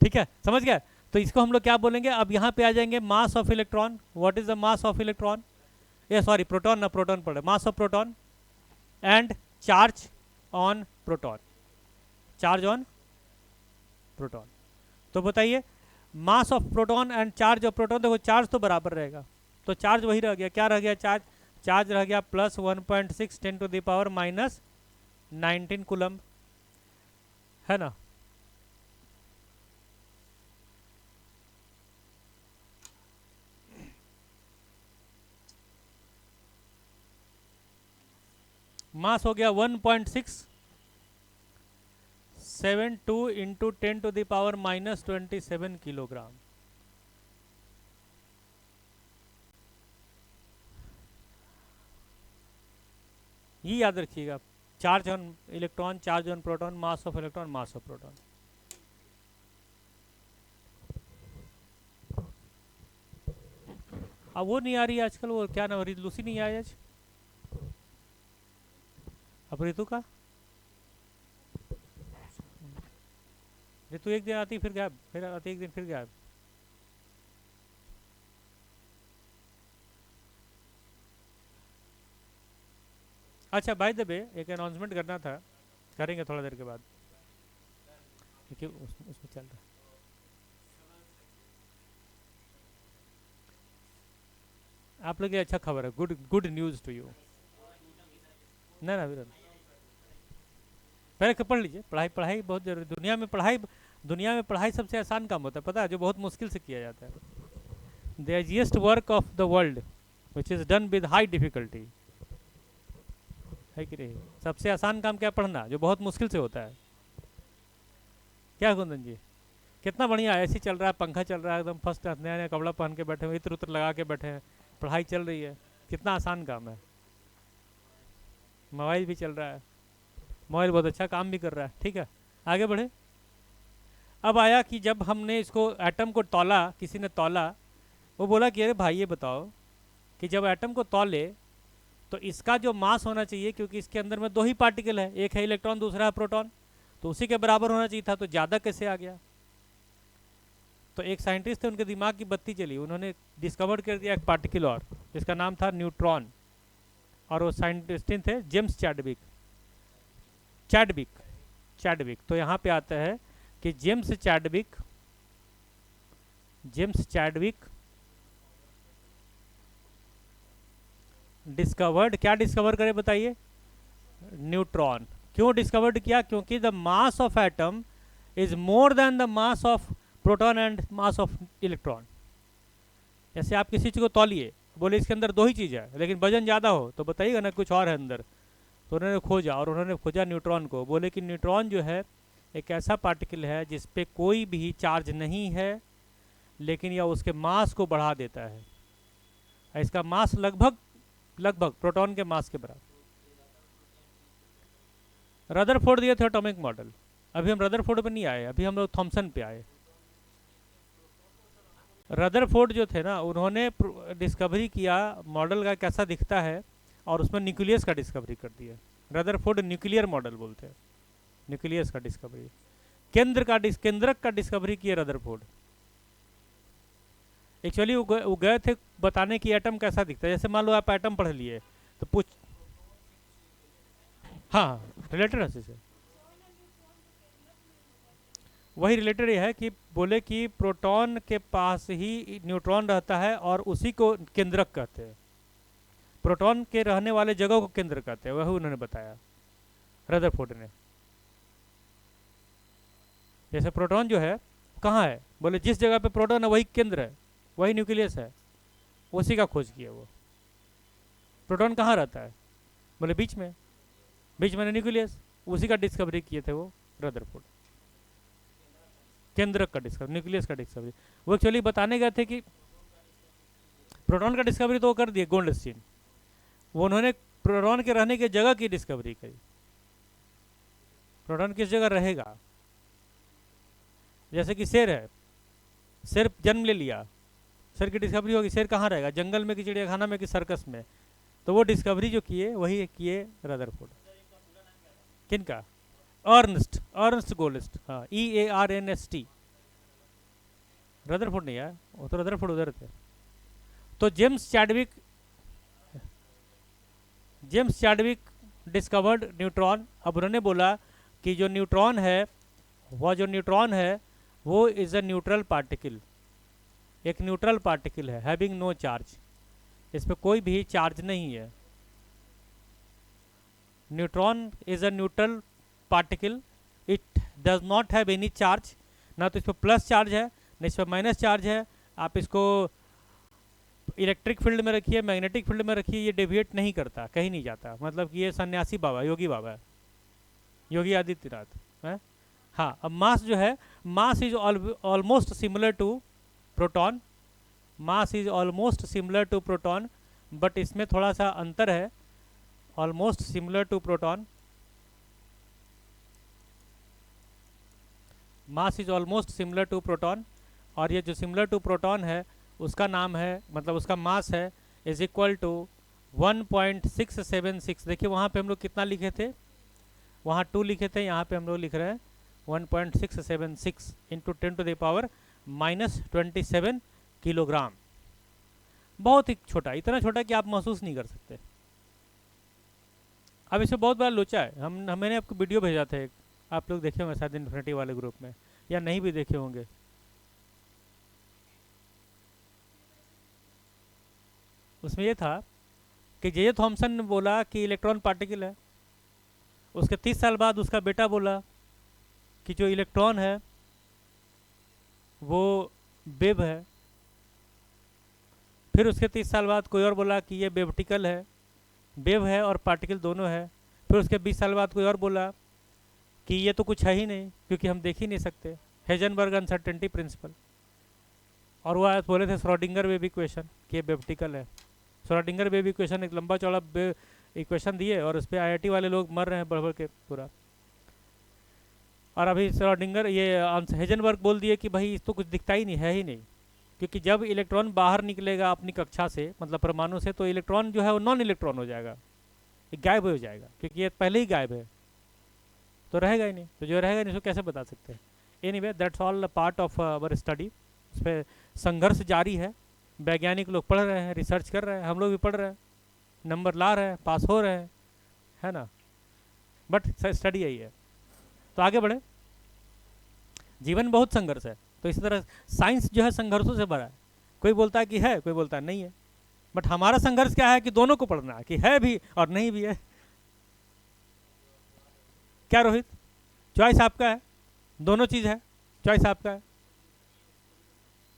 ठीक है, समझ गया? तो इसको हम लोग क्या बोलेंगे? अब यहाँ पे आ जाएंगे मास of electron. What is the mass of electron? ये सॉरी, प्रोटॉन ना, प्रोटॉन पड़े, मास of proton and charge on proton, charge on proton. तो बताइए, मास of proton and charge of proton, देखो चार्ज तो बराबर रहेगा, तो चार्ज वही रह गया। क्या रह गया? चार्ज रह गया plus 1.6 10 to the power minus 19 coulomb, है ना। मास हो गया 1.672 into 10 to the power minus 27 kilogram. ये याद रखिएगा, charge on electron, charge on proton, mass of electron, mass of proton. अब वो नहीं आ रही आजकल, वो क्या नाम, लूसी नहीं आई आज। अब ऋतु का, ऋतु एक दिन आती फिर गायब, फिर आती एक दिन फिर गायब। अच्छा, बाय द वे एक अनाउंसमेंट करना था, करेंगे थोड़ा देर के बाद, क्योंकि उसमें चल रहा है। आप लोग ये अच्छा खबर है, good good news to you. ना ना वीरन, पहले पढ़ लीजिए। पढ़ाई बहुत जरूरी। दुनिया में पढ़ाई सबसे आसान काम होता है, पता है, जो बहुत मुश्किल से किया जाता है। The easiest work of the world which is done with high difficulty, है कि नहीं? सबसे आसान काम क्या? पढ़ना, जो बहुत मुश्किल से होता है। क्या कुंदन जी, कितना बढ़िया ऐसे चल रहा है, पंखा चल रहा है एकदम फर्स्ट क्लास, नया नया कपड़ा पहन के बैठे हैं, इत्र उत्र लगा के बैठे हैं, पढ़ाई चल रही है, कितना आसान काम है। मोबाइल भी चल रहा है, मोबाइल बहुत अच्छा काम भी कर रहा है। ठीक है, आगे बढ़े। अब आया कि जब हमने इसको एटम को तौला, किसी ने तौला, वो बोला कि अरे भाई ये बताओ कि जब एटम को तौले तो इसका जो मास होना चाहिए, क्योंकि इसके अंदर में दो ही पार्टिकल है, एक है इलेक्ट्रॉन, दूसरा है प्रोटॉन, तो उसी के बराबर होना चाहिए था, तो ज़्यादा कैसे आ गया? तो एक साइंटिस्ट थे, उनके दिमाग की बत्ती चली, उन्होंने डिस्कवर कर दिया एक पार्टिकल और, जिसका नाम था न्यूट्रॉन, और वो साइंटिस्ट थे जेम्स चैडविक। तो यहाँ पे आता है कि जेम्स चैडविक डिस्कवर्ड, क्या डिस्कवर करे बताइए? न्यूट्रॉन। क्यों डिस्कवर्ड किया? क्योंकि the mass of atom is more than the mass of proton and mass of electron. जैसे आप किसी चीज़ को तौलिए, बोले इसके अंदर 2 ही चीज़ है लेकिन वजन ज़्यादा हो तो बताइएगा ना कुछ और है अंदर। तो उन्होंने खोजा, और उन्होंने खोजा न्यूट्रॉन को। बोले कि न्यूट्रॉन जो है एक ऐसा पार्टिकल है जिस पे कोई भी चार्ज नहीं है, लेकिन यह उसके मास को बढ़ा देता है। इसका मास लगभग लगभग प्रोटॉन के मास के बराबर। रदरफोर्ड दिए थे एटॉमिक मॉडल। अभी हम रदरफोर्ड पे नहीं आए, अभी हम लोग थॉमसन पे आए। रदरफोर्ड जो थे ना, उन्होंने डिस्कवरी किया मॉडल का कैसा दिखता है, और उसमें न्यूक्लियस का डिस्कवरी कर दिया। रदरफोर्ड न्यूक्लियर मॉडल बोलते हैं, न्यूक्लियस का डिस्कवरी, केंद्रक का डिस्कवरी किया रदरफोर्ड। एक्चुअली वो गए थे बताने की एटम कैसा दिखता है। जैसे मान लो आप एटम पढ़ लिए तो पूछ, हाँ रिलेटेड है से वही रिलेटेड ये है कि बोले कि प्रोटॉन के पास ही न्यूट्रॉन रहता है और उसी को केंद्रक कहते हैं। प्रोटॉन के रहने वाले जगह को केंद्र कहते हैं, वही उन्होंने बताया रदरफोर्ड ने। जैसे प्रोटॉन जो है कहाँ है, बोले जिस जगह पे प्रोटॉन है वही केंद्र है, वही न्यूक्लियस है, उसी का खोज किया वो। प्रोटॉन कहाँ रहता है, बोले बीच में न्यूक्लियस, उसी का डिस्कवरी किए थे वो रदरफोर्ड। केंद्रक का डिस्कवरी, न्यूक्लियस का डिस्कवरी। वो एक्चुअली बताने गए थे कि प्रोटॉन का डिस्कवरी तो वो कर दिए गोल्डस्टीन, वो उन्होंने प्रोटॉन के रहने की जगह की डिस्कवरी करी। प्रोटॉन किस जगह रहेगा, जैसे कि शेर है, शेर जन्म ले लिया, शेर की डिस्कवरी होगी, शेर कहाँ रहेगा, जंगल में कि चिड़ियाखाना में कि सर्कस में। तो वो डिस्कवरी जो किए वही किए रदरफोर्ड। किनका, अर्नस्ट गोल्डस्ट, हाँ EARNST। रदरफोर्ड नहीं है वो, तो रदरफोर्ड उधर थे। तो जेम्स चैडविक डिस्कवर्ड न्यूट्रॉन। अब उन्होंने बोला कि जो न्यूट्रॉन है वो इज़ अ न्यूट्रल पार्टिकल, एक न्यूट्रल पार्टिकल है, हैविंग नो चार्ज, इस पर कोई भी चार्ज नहीं है। Neutron is a neutral particle, it does not have any charge, ना तो इस पर प्लस चार्ज है ना इस पर माइनस चार्ज है। आप इसको इलेक्ट्रिक फील्ड में रखिए, मैग्नेटिक फील्ड में रखिए, ये डेविएट नहीं करता, कहीं नहीं जाता। मतलब कि ये सन्यासी बाबा, योगी बाबा है, योगी आदित्यनाथ है। हाँ, अब मास जो है, mass is almost similar to proton, mass is almost similar to proton, but इसमें थोड़ा सा अंतर है। Almost similar to proton, mass is almost similar to proton, और ये जो सिमिलर टू प्रोटॉन है उसका नाम है, मतलब उसका मास है इज इक्वल टू 1.676। देखिए वहाँ पे हम लोग कितना लिखे थे, वहाँ 2 लिखे थे, यहाँ पे हम लोग लिख रहे हैं 1.676 इंटू 10⁻⁻27 किलोग्राम। बहुत ही छोटा, इतना छोटा कि आप महसूस नहीं कर सकते। अब इसे बहुत बड़ा लोचा है। मैंने आपको वीडियो भेजा था एक, आप लोग देखे होंगे शायद इन्फिनिटी वाले ग्रुप में, या नहीं भी देखे होंगे। उसमें ये था कि जे थॉमसन ने बोला कि इलेक्ट्रॉन पार्टिकल है, उसके 30 साल बाद उसका बेटा बोला कि जो इलेक्ट्रॉन है वो वेव है। फिर उसके 30 साल बाद कोई और बोला कि ये वेवटिकल है, वेव है और पार्टिकल दोनों है। फिर उसके 20 साल बाद कोई और बोला कि ये तो कुछ है ही नहीं क्योंकि हम देख ही नहीं सकते, हेजनबर्ग अनसर्टेनिटी प्रिंसिपल। और वो बोले थे श्रोडिंगर वेव इक्वेशन कि ये वेवटिकल है। श्रोडिंगर वेव इक्वेशन एक लंबा चौड़ा इक्वेशन दिए और उस पर IIT वाले लोग मर रहे हैं बढ़ बढ़ के पूरा। और अभी श्रोडिंगर ये हेजनबर्ग बोल दिए कि भाई इसको कुछ दिखता ही नहीं, है ही नहीं, क्योंकि जब इलेक्ट्रॉन बाहर निकलेगा अपनी कक्षा से, मतलब परमाणु से, तो इलेक्ट्रॉन जो है वो नॉन इलेक्ट्रॉन हो जाएगा, गायब हो जाएगा, क्योंकि ये पहले ही गायब है, तो रहेगा ही नहीं। तो जो रहेगा नहीं उसको कैसे बता सकते हैं। Anyway that's all part of our study. उस पर संघर्ष जारी है, वैज्ञानिक लोग पढ़ रहे हैं, रिसर्च कर रहे हैं, हम लोग भी पढ़ रहे हैं, नंबर ला रहे हैं, पास हो रहे हैं, है ना। बट स्टडी यही है, तो आगे बढ़े। जीवन बहुत संघर्ष है, तो इसी तरह साइंस जो है संघर्षों से भरा है। कोई बोलता है कि है, कोई बोलता है नहीं है, बट हमारा संघर्ष क्या है कि दोनों को पढ़ना है, कि है भी और नहीं भी है। क्या रोहित, चॉइस आपका है, दोनों चीज़ है, चॉइस आपका है।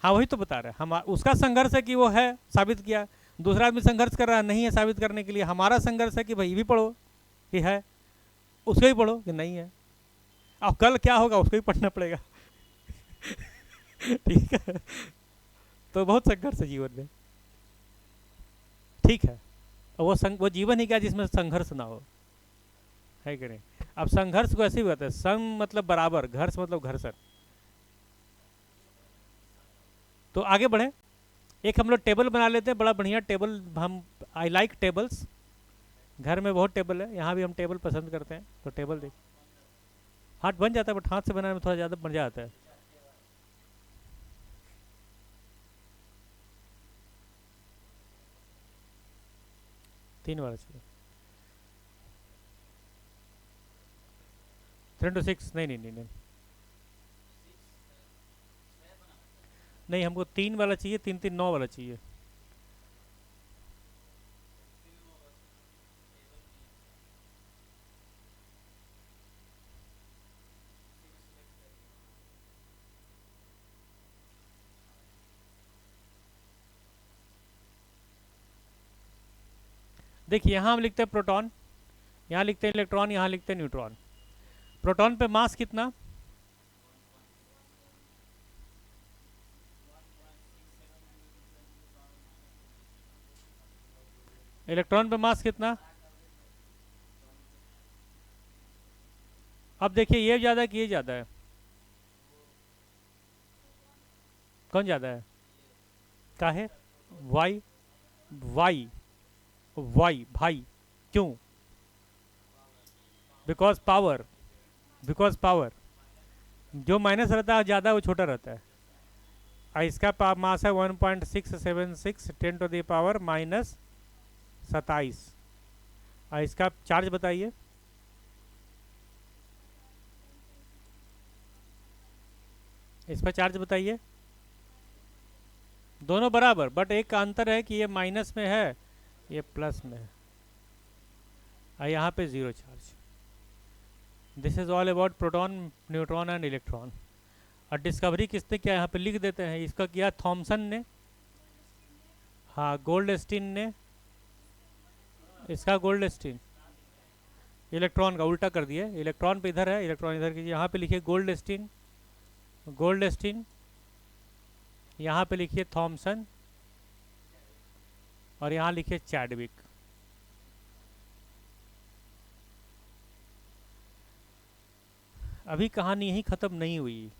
हाँ वही तो बता रहे हैं हम, उसका संघर्ष है कि वो है, साबित किया। दूसरा आदमी संघर्ष कर रहा है नहीं है साबित करने के लिए, हमारा संघर्ष है कि भाई भी पढ़ो कि है, उसको ही पढ़ो कि नहीं है। अब कल क्या होगा उसको ही पढ़ना पड़ेगा। ठीक है, तो बहुत संघर्ष है जीवन में। ठीक है, वो जीवन ही क्या जिसमें संघर्ष ना हो, है कि नहीं। अब संघर्ष को ऐसे भी होता है, सम मतलब बराबर, घर्ष मतलब घर्षण। तो आगे बढ़े, एक हम लोग टेबल बना लेते हैं, बड़ा बढ़िया टेबल। हम आई लाइक टेबल्स, घर में बहुत टेबल है, यहाँ भी हम टेबल पसंद करते हैं। तो टेबल देख, हाथ बन जाता है बट हाथ से बनाने में थोड़ा ज़्यादा मजा आता है। तीन वाला चाहिए, 3 to 6 नहीं नहीं नहीं नहीं नहीं, हमको 3 वाला चाहिए, 3 3 9 वाला चाहिए। देखिए यहाँ हम लिखते हैं प्रोटॉन, यहाँ लिखते हैं इलेक्ट्रॉन, यहाँ लिखते हैं न्यूट्रॉन। प्रोटॉन पे मास कितना, इलेक्ट्रॉन पे मास कितना। अब देखिए ये ज़्यादा है कि ये ज़्यादा है, कौन ज़्यादा है, का है, वाई, वाई, वाई भाई, क्यों, बिकॉज पावर, बिकॉज पावर, जो माइनस रहता है ज़्यादा वो छोटा रहता है। इसका मास है 1.676 10⁻⁻27। इसका चार्ज बताइए, इस पर चार्ज बताइए। दोनों बराबर, बट एक का अंतर है कि ये माइनस में है, ये प्लस में है, और यहाँ पे zero charge. This is all about proton, neutron and electron. और डिस्कवरी किसने किया, यहाँ पे लिख देते हैं, इसका किया थॉमसन ने, हाँ गोल्डस्टीन ने, इसका गोल्डस्टीन। इलेक्ट्रॉन का उल्टा कर दिए, इलेक्ट्रॉन पे इधर है, इलेक्ट्रॉन इधर कीजिए, यहाँ पे लिखिए गोल्डस्टीन, गोल्डस्टीन, यहाँ पे लिखिए थॉमसन, और यहाँ लिखिए चैडविक। अभी कहानी यही खत्म नहीं हुई,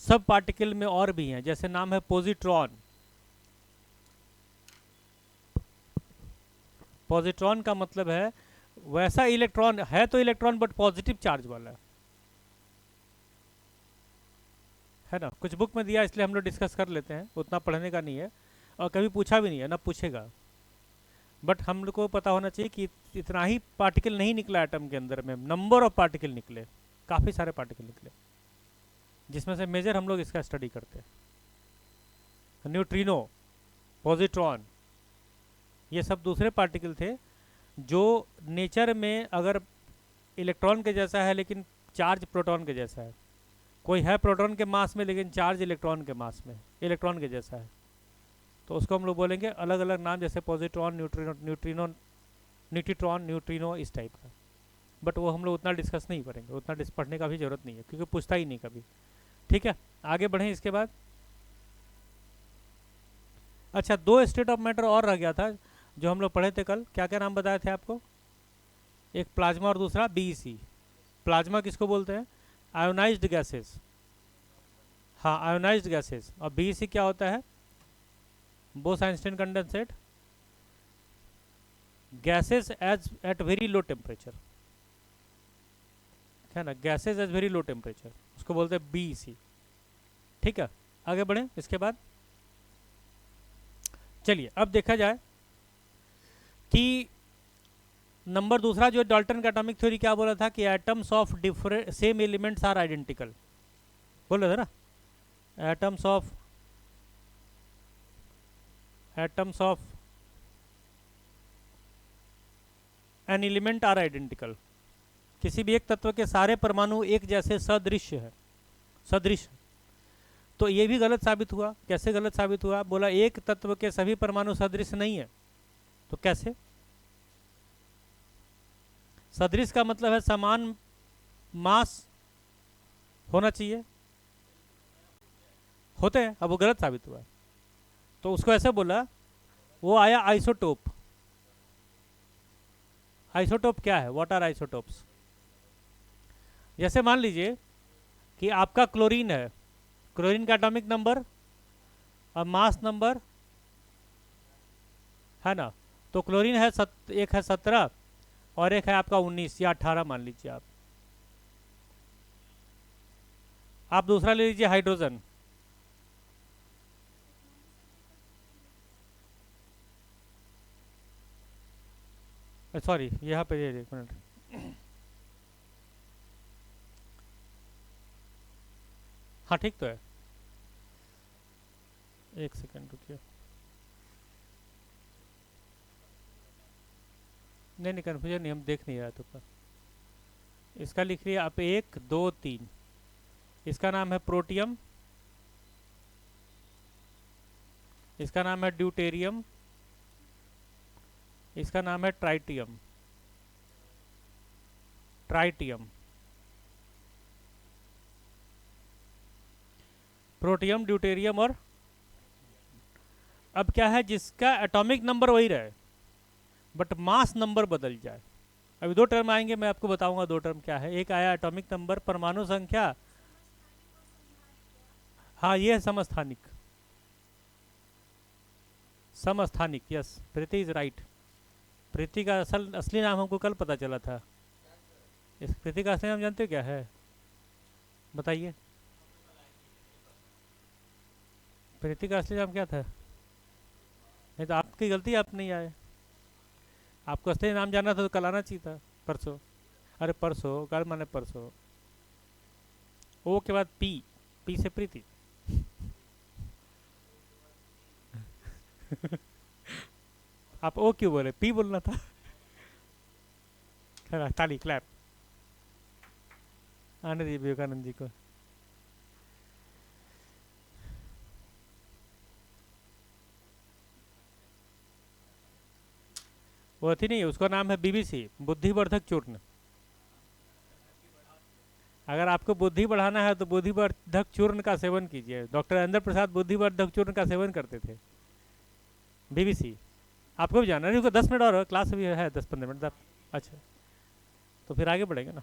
सब पार्टिकल में और भी हैं, जैसे नाम है पॉजिट्रॉन। पॉजिट्रॉन का मतलब है वैसा इलेक्ट्रॉन है, तो इलेक्ट्रॉन बट पॉजिटिव चार्ज वाला है ना। कुछ बुक में दिया इसलिए हम लोग डिस्कस कर लेते हैं, उतना पढ़ने का नहीं है, और कभी पूछा भी नहीं है ना पूछेगा। बट हम लोग को पता होना चाहिए कि इतना ही पार्टिकल नहीं निकला एटम के अंदर में, नंबर ऑफ पार्टिकल निकले, काफ़ी सारे पार्टिकल निकले, जिसमें से मेजर हम लोग इसका स्टडी करते हैं। न्यूट्रिनो, पॉजिट्रॉन, ये सब दूसरे पार्टिकल थे जो नेचर में अगर इलेक्ट्रॉन के जैसा है लेकिन चार्ज प्रोटॉन के जैसा है। कोई है प्रोटॉन के मास में लेकिन चार्ज इलेक्ट्रॉन के मास में, इलेक्ट्रॉन के जैसा है, तो उसको हम लोग बोलेंगे अलग अलग नाम, जैसे पॉजिट्रॉन, न्यूट्रिनो, न्यूट्रिनो, न्यूट्रिट्रॉन, न्यूट्रिनो, इस टाइप का। बट वो हम लोग उतना डिस्कस नहीं करेंगे, उतना पढ़ने का भी जरूरत नहीं है, क्योंकि पूछता ही नहीं कभी। ठीक है, आगे बढ़ें इसके बाद। अच्छा, 2 स्टेट ऑफ मैटर और रह गया था जो हम लोग पढ़े थे कल, क्या क्या नाम बताए थे आपको, एक प्लाज्मा और दूसरा बीईसी। प्लाज्मा किसको बोलते हैं, आयोनाइज्ड गैसेस, हाँ आयोनाइज्ड गैसेस। और बीईसी क्या होता है, Bose Einstein condensate gases as at very low temperature, है ना, gases as very low temperature, उसको बोलते हैं बीईसी। ठीक है, आगे बढ़ें इसके बाद। चलिए अब देखा जाए कि नंबर दूसरा जो डाल्टन का एटॉमिक थ्योरी क्या बोला था कि atoms of different same elements are identical, बोल रहे थे ना, atoms of an element are identical. किसी भी एक तत्व के सारे परमाणु एक जैसे सदृश है, सदृश। तो ये भी गलत साबित हुआ। कैसे गलत साबित हुआ? बोला एक तत्व के सभी परमाणु सदृश नहीं है। तो कैसे? सदृश का मतलब है समान मास होना चाहिए, होते हैं। अब वो गलत साबित हुआ, तो उसको ऐसे बोला, वो आया आइसोटोप। आइसोटोप क्या है? What are isotopes? जैसे मान लीजिए कि आपका क्लोरीन है, क्लोरीन का एटॉमिक नंबर और मास नंबर है ना, तो क्लोरीन है एक है 17 और एक है आपका 19 या 18 मान लीजिए आप दूसरा ले लीजिए हाइड्रोजन। सॉरी यहाँ पे एक मिनट, हाँ ठीक तो है, एक सेकंड रुकिए। नहीं कन्फ्यूजन नहीं, हम देख नहीं रहा तो पर इसका लिख लिया आप 1 2 3। इसका नाम है प्रोटियम, इसका नाम है ड्यूटेरियम, इसका नाम है ट्राइटियम। ट्राइटियम, प्रोटियम, ड्यूटेरियम और अब क्या है, जिसका एटॉमिक नंबर वही रहे बट मास नंबर बदल जाए। अभी दो टर्म आएंगे, मैं आपको बताऊंगा दो टर्म क्या है। एक आया एटॉमिक नंबर, परमाणु संख्या, हाँ ये है समस्थानिक। समस्थानिक, यस, प्रीति इज राइट। प्रीति का असली नाम हमको कल पता चला था। इस प्रीति का असली नाम जानते हो क्या है? बताइए, प्रीति का असली नाम क्या था? नहीं तो आपकी गलती, आप नहीं आए। आपको असली नाम जानना था तो कल आना चाहिए था, परसों। अरे परसों, कल माने परसों। ओ के बाद पी, पी से प्रीति। आप ओ क्यों बोले? पी बोलना था। ताली, क्लैप। आने दीजिए विवेकानंद जी को। वो थी नहीं, उसका नाम है बीबीसी, बुद्धिवर्धक चूर्ण। अगर आपको बुद्धि बढ़ाना है तो बुद्धिवर्धक चूर्ण का सेवन कीजिए। डॉक्टर अंदर प्रसाद बुद्धिवर्धक चूर्ण का सेवन करते थे। बीबीसी आपको भी जाना है। 10 मिनट और क्लास भी है, 10-15 मिनट। अच्छा तो फिर आगे बढ़ेंगे ना,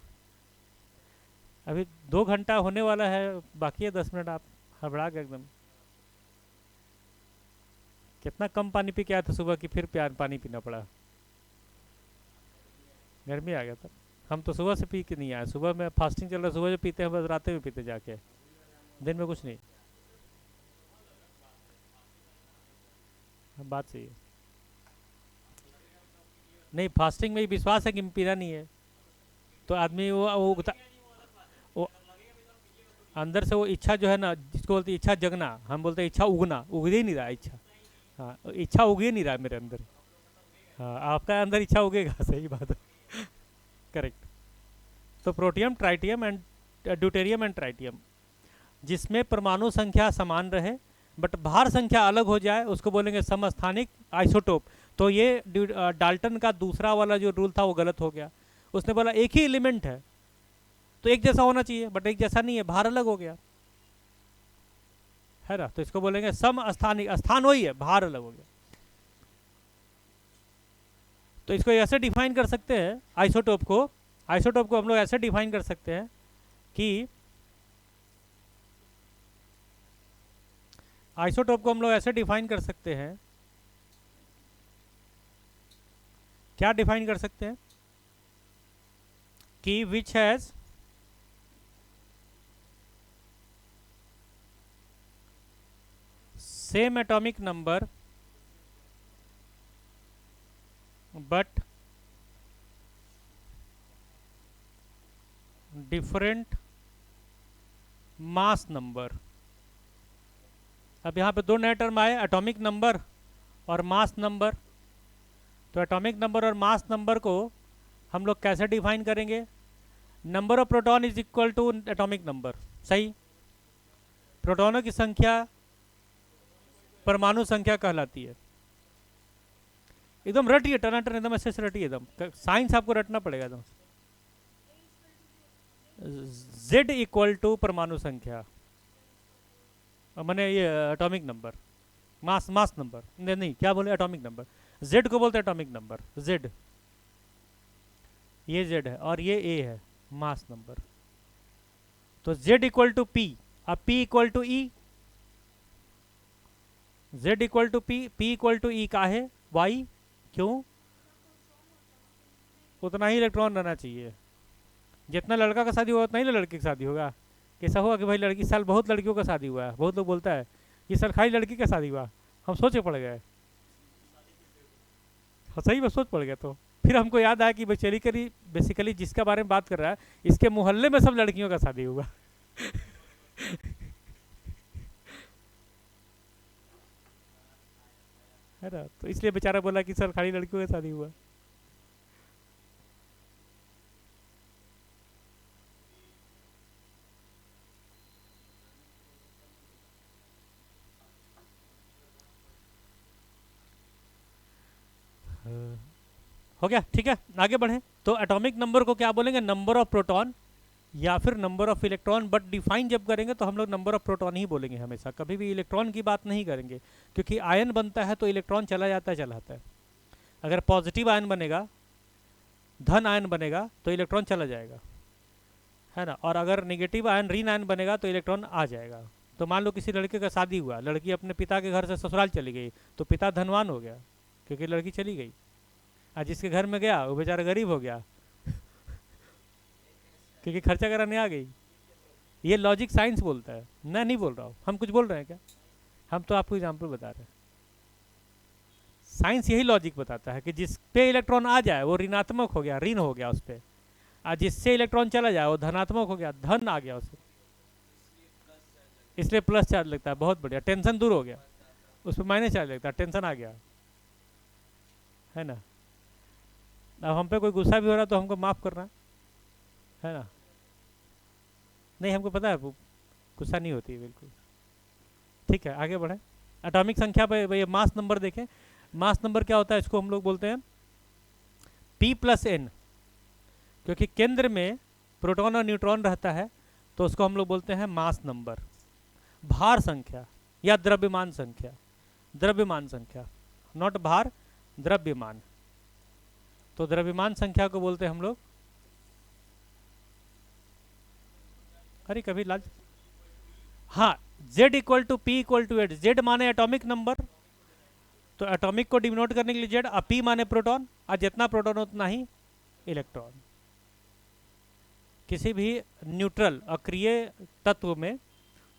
अभी 2 घंटा होने वाला है, बाकी है 10 मिनट। आप हड़बड़ा गए एकदम। कितना कम पानी पी के आया था सुबह की, फिर पानी पीना पड़ा। गर्मी आ गया था। हम तो सुबह से पी के नहीं आए, सुबह में फास्टिंग चल रहा है, सुबह जो पीते हैं बस रात में पीते जाके, दिन में कुछ नहीं। बात सही है। नहीं, फास्टिंग में ही विश्वास है कि पीना नहीं है, तो आदमी वो अंदर से वो इच्छा जो है ना, जिसको बोलते हैं इच्छा जगना, हम बोलते हैं इच्छा उगना, उग ही नहीं रहा इच्छा। हाँ, इच्छा उग ही नहीं रहा मेरे अंदर। हाँ, आपका अंदर इच्छा उगेगा, सही बात है। करेक्ट। तो protium, tritium and deuterium and tritium, जिसमें परमाणु संख्या समान रहे बट भार संख्या अलग हो जाए, उसको बोलेंगे समस्थानिक आइसोटोप। तो ये डाल्टन का दूसरा वाला जो रूल था वो गलत हो गया। उसने बोला एक ही एलिमेंट है तो एक जैसा होना चाहिए, बट एक जैसा नहीं है, भार अलग हो गया है ना, तो इसको बोलेंगे समस्थानिक। स्थान वही है, भार अलग हो गया। तो इसको ऐसे डिफाइन कर सकते हैं आइसोटोप को। आइसोटोप को हम लोग ऐसे डिफाइन कर सकते हैं कि आइसोटोप को हम लोग ऐसे डिफाइन कर सकते हैं, क्या डिफाइन कर सकते हैं कि which has same atomic number but different mass number. अब यहाँ पे दो नए टर्म आए, एटॉमिक नंबर और मास नंबर। तो एटॉमिक नंबर और मास नंबर को हम लोग कैसे डिफाइन करेंगे? Number of proton is equal to atomic number, सही। प्रोटॉनों की संख्या परमाणु संख्या कहलाती है। एकदम रटिए, टनाटन एकदम अच्छे से रटिए, एकदम साइंस आपको रटना पड़ेगा एकदम। Z इक्वल टू परमाणु संख्या, मैंने ये एटॉमिक नंबर, मास मास नंबर, नहीं नहीं क्या बोले, एटॉमिक नंबर। Z को बोलते हैं एटॉमिक नंबर, Z, ये Z है और ये A है, मास नंबर। तो Z इक्वल टू P, अब P equal to E, Z equal to P, P equal to E का है Y, क्यों? उतना ही इलेक्ट्रॉन रहना चाहिए, जितना लड़का का शादी होगा उतना ही लड़की की शादी होगा। कैसा हुआ कि भाई लड़की, साल बहुत लड़कियों का शादी हुआ है, बहुत लोग बोलता है ये साल खाली लड़की का शादी हुआ, हम सोचे पड़ गए, सही में सोच पड़ गया। तो फिर हमको याद आया कि बेसिकली जिसके बारे में बात कर रहा है, इसके मोहल्ले में सब लड़कियों का शादी हुआ। है ना, तो इसलिए बेचारा बोला कि सर खाली लड़कियों का शादी हुआ। हो गया, ठीक है, आगे बढ़े। तो एटॉमिक नंबर को क्या बोलेंगे? नंबर ऑफ प्रोटॉन या फिर number of electron, but define जब करेंगे तो हम लोग नंबर ऑफ प्रोटॉन ही बोलेंगे हमेशा, कभी भी इलेक्ट्रॉन की बात नहीं करेंगे, क्योंकि आयन बनता है तो इलेक्ट्रॉन चला जाता है, चला आता है। अगर पॉजिटिव आयन बनेगा, धन आयन बनेगा तो इलेक्ट्रॉन चला जाएगा, है ना, और अगर निगेटिव आयन, ऋण आयन बनेगा तो इलेक्ट्रॉन आ जाएगा। तो मान लो किसी लड़के का शादी हुआ, लड़की अपने पिता के घर से ससुराल चली गई, तो पिता धनवान हो गया क्योंकि लड़की चली गई, और जिसके घर में गया वो बेचारा गरीब हो गया क्योंकि खर्चा कराने आ गई। ये लॉजिक साइंस बोलता है, मैं नहीं बोल रहा हूँ। हम कुछ बोल रहे हैं क्या? हम तो आपको एग्जाम्पल बता रहे हैं। साइंस यही लॉजिक बताता है कि जिस पे इलेक्ट्रॉन आ जाए वो ऋणात्मक हो गया, ऋण हो गया उस पर, और जिससे इलेक्ट्रॉन चला जाए वो धनात्मक हो गया, धन आ गया उससे, इसलिए प्लस चार्ज लगता है। बहुत बढ़िया, टेंशन दूर हो गया, उस पर माइनस चार्ज लगता है, टेंशन आ गया, है ना। अब हम पे कोई गुस्सा भी हो रहा तो हमको माफ़ करना, है ना। नहीं, हमको पता है गुस्सा नहीं होती बिल्कुल। ठीक है, आगे बढ़े। एटॉमिक संख्या पे ये मास नंबर देखें। मास नंबर क्या होता है? इसको हम लोग बोलते हैं P+N, क्योंकि केंद्र में प्रोटॉन और न्यूट्रॉन रहता है तो उसको हम लोग बोलते हैं मास नंबर। भार संख्या या द्रव्यमान संख्या, द्रव्यमान संख्या, नॉट भार, द्रव्यमान। तो द्रव्यमान संख्या को बोलते हैं हम लोग, अरे कभी लाल, हाँ, Z equal to P equal to 8। Z माने एटॉमिक नंबर, तो एटॉमिक को डिनोट करने के लिए Z, और P माने प्रोटॉन, और जितना प्रोटॉन उतना ही इलेक्ट्रॉन। किसी भी न्यूट्रल अक्रिय तत्व में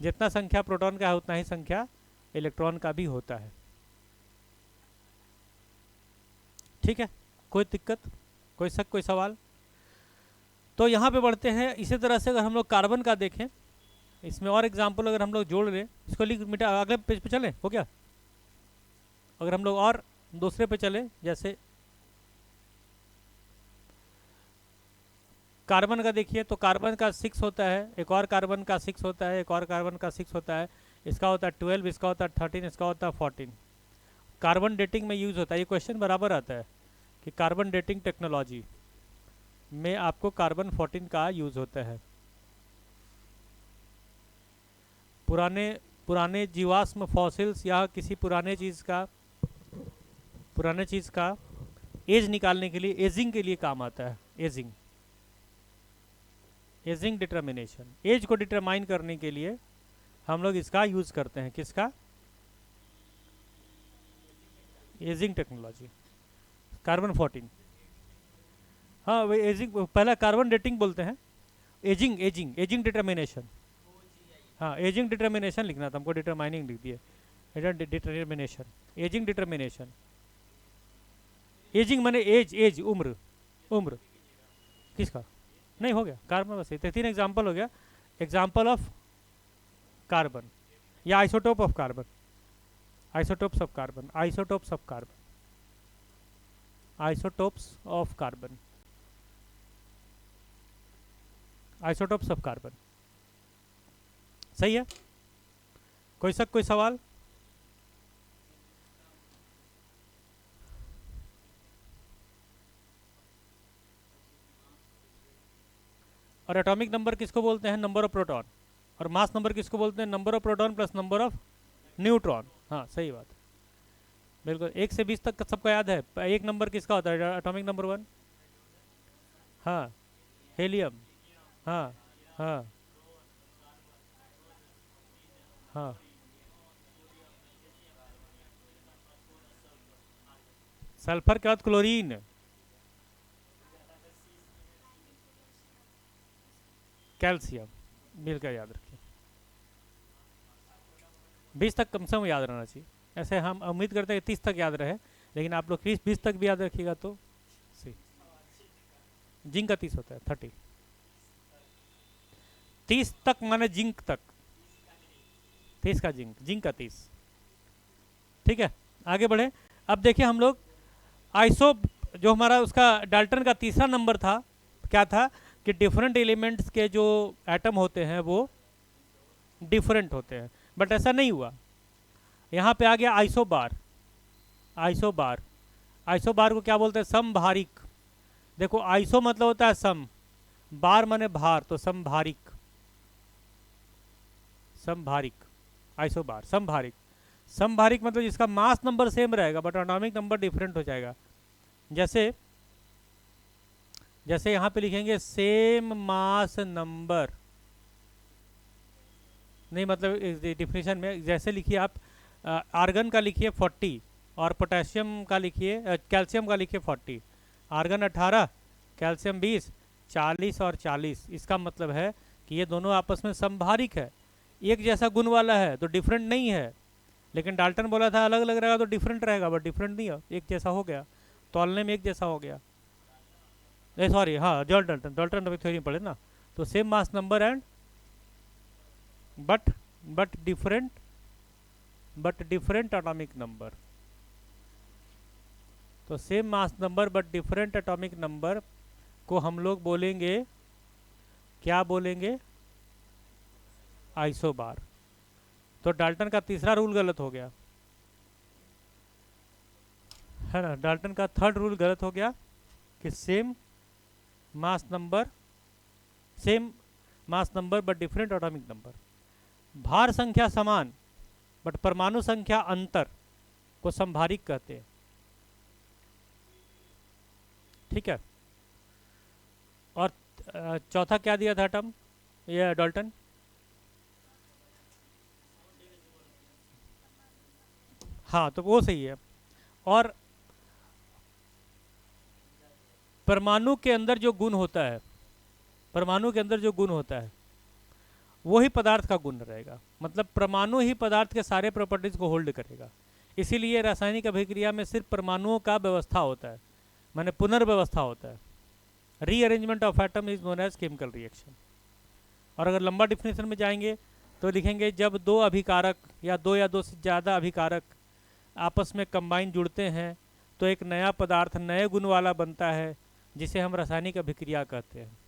जितना संख्या प्रोटॉन का है उतना ही संख्या इलेक्ट्रॉन का भी होता है। ठीक है, कोई दिक्कत, कोई शक, कोई सवाल? तो यहाँ पे बढ़ते हैं। इसी तरह से अगर हम लोग कार्बन का देखें, इसमें और एग्जाम्पल अगर हम लोग जोड़ लें, इसको लिख मिटा, अगले पेज पे चलें, हो गया। अगर हम लोग और दूसरे पे चले, जैसे कार्बन का देखिए, तो कार्बन का 6 होता है, एक और कार्बन का 6 होता है, एक और कार्बन का 6 होता है, इसका होता है 12, इसका होता है 13, इसका होता है 14। कार्बन डेटिंग में यूज़ होता है। ये क्वेश्चन बराबर आता है कि कार्बन डेटिंग टेक्नोलॉजी में आपको कार्बन 14 का यूज़ होता है। पुराने जीवाश्म फॉसिल्स या किसी पुराने चीज़ का एज निकालने के लिए, एजिंग के लिए काम आता है। एजिंग डिटर्मिनेशन, एज को डिटरमाइन करने के लिए हम लोग इसका यूज़ करते हैं। किसका? Ageing technology, carbon 14। हाँ, वही एजिंग, पहला कार्बन डेटिंग बोलते हैं, एजिंग डिटर्मिनेशन। हाँ, एजिंग डिटर्मिनेशन लिखना था हमको, डिटरमाइनिंग लिख दिए, डिटर्मिनेशन, एजिंग डिटर्मिनेशन। एजिंग माने एज, उम्र किसका? नहीं, हो गया कार्बन, बस 3 एग्जाम्पल हो गया। एग्जाम्पल ऑफ कार्बन या isotope of carbon, isotopes of carbon, isotopes of carbon, isotopes of carbon, isotopes of carbon. सही है। कोई शक, कोई सवाल? और एटॉमिक नंबर किसको बोलते हैं? Number of proton. और मास नंबर किसको बोलते हैं? Number of proton plus number of neutron. हाँ सही बात, बिल्कुल। 1 से 20 तक सबको याद है। एक नंबर किसका होता है? Atomic number 1। हाँ, हेलियम। हाँ हाँ हाँ। सल्फर के बाद क्लोरीन। कैल्शियम। मिलकर याद रखिए। 20 तक कम से कम याद रहना चाहिए। ऐसे हम उम्मीद करते हैं कि 30 तक याद रहे, लेकिन आप लोग 20 तक भी याद रखिएगा तो सही। जिंक का 30 होता है, 30। 30 तक माने जिंक तक। 30 का जिंक, जिंक का 30। ठीक है, आगे बढ़े। अब देखिए हम लोग आइसो, जो हमारा उसका डाल्टन का तीसरा नंबर था, क्या था कि डिफरेंट एलिमेंट्स के जो एटम होते हैं वो डिफरेंट होते हैं, बट ऐसा नहीं हुआ। यहाँ पे आ गया आइसोबार। आइसोबार, आइसोबार को क्या बोलते हैं? समभारिक। देखो आइसो मतलब होता है सम, बार माने भार, तो समभारिक। समभारिक, आइसोबार समभारिक। समभारिक मतलब जिसका मास नंबर सेम रहेगा बट एटॉमिक नंबर डिफरेंट हो जाएगा। जैसे जैसे यहाँ पे लिखेंगे सेम मास नंबर, नहीं मतलब डिफिनेशन में जैसे लिखिए आप, आर्गन का लिखिए 40 और पोटेशियम का लिखिए, कैल्शियम का लिखिए 40। आर्गन 18, कैल्शियम 20, 40 और 40। इसका मतलब है कि ये दोनों आपस में समभारिक है, एक जैसा गुण वाला है, तो डिफरेंट नहीं है। लेकिन डाल्टन बोला था अलग अलग रहेगा तो डिफरेंट रहेगा, बट डिफरेंट नहीं है, एक जैसा हो गया, तौलने में एक जैसा हो गया। सॉरी, हाँ जॉर्ज डाल्टन, डाल्टन अभी थ्योरी में पढ़े ना। तो same mass number and but but different atomic number. तो same mass number but different atomic number को हम लोग बोलेंगे, क्या बोलेंगे? आइसोबार। तो डाल्टन का तीसरा रूल गलत हो गया, है ना। डाल्टन का थर्ड रूल गलत हो गया कि same mass number but different atomic number. भार संख्या समान बट परमाणु संख्या अंतर को समभारिक कहते हैं। ठीक है। और चौथा क्या दिया था टर्म ये डाल्टन? हाँ तो वो सही है। और परमाणु के अंदर जो गुण होता है, परमाणु के अंदर जो गुण होता है वो ही पदार्थ का गुण रहेगा। मतलब परमाणु ही पदार्थ के सारे प्रॉपर्टीज को होल्ड करेगा। इसीलिए रासायनिक अभिक्रिया में सिर्फ परमाणुओं का व्यवस्था होता है, माने पुनर्व्यवस्था होता है। Rearrangement of atom is known as chemical reaction. और अगर लंबा डिफिनेशन में जाएंगे तो लिखेंगे जब दो अभिकारक या दो से ज़्यादा अभिकारक आपस में कंबाइन जुड़ते हैं तो एक नया पदार्थ नए गुण वाला बनता है, जिसे हम रासायनिक अभिक्रिया कहते हैं।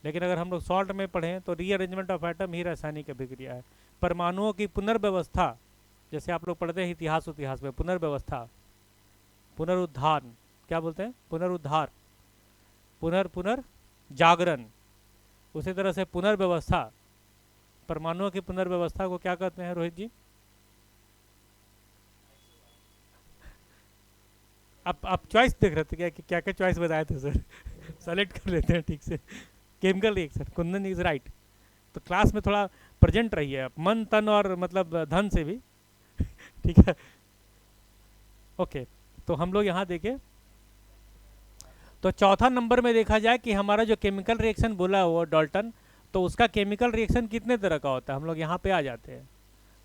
लेकिन अगर हम लोग शॉर्ट में पढ़ें तो रीअरेंजमेंट ऑफ एटम ही रासायनिक अभिक्रिया है। परमाणुओं की पुनर्व्यवस्था, जैसे आप लोग पढ़ते हैं इतिहास में, पुनर्व्यवस्था, पुनरुद्धार, क्या बोलते हैं? पुनरुद्धार, पुनर्जागरण। उसी तरह से पुनर्व्यवस्था, परमाणुओं की पुनर्व्यवस्था को क्या कहते हैं रोहित जी? आप चॉइस देख रहे थे क्या कि क्या क्या चॉइस बताए थे सर? सेलेक्ट कर लेते हैं ठीक से। Chemical reaction, Kundan is right. तो क्लास में थोड़ा प्रेजेंट रहिए आप, मन तन और मतलब धन से भी। ठीक है, ओके। तो हम लोग यहाँ देखें तो चौथा नंबर में देखा जाए कि हमारा जो केमिकल रिएक्शन बोला वो डाल्टन, तो उसका केमिकल रिएक्शन कितने तरह का होता है हम लोग यहाँ पे आ जाते हैं।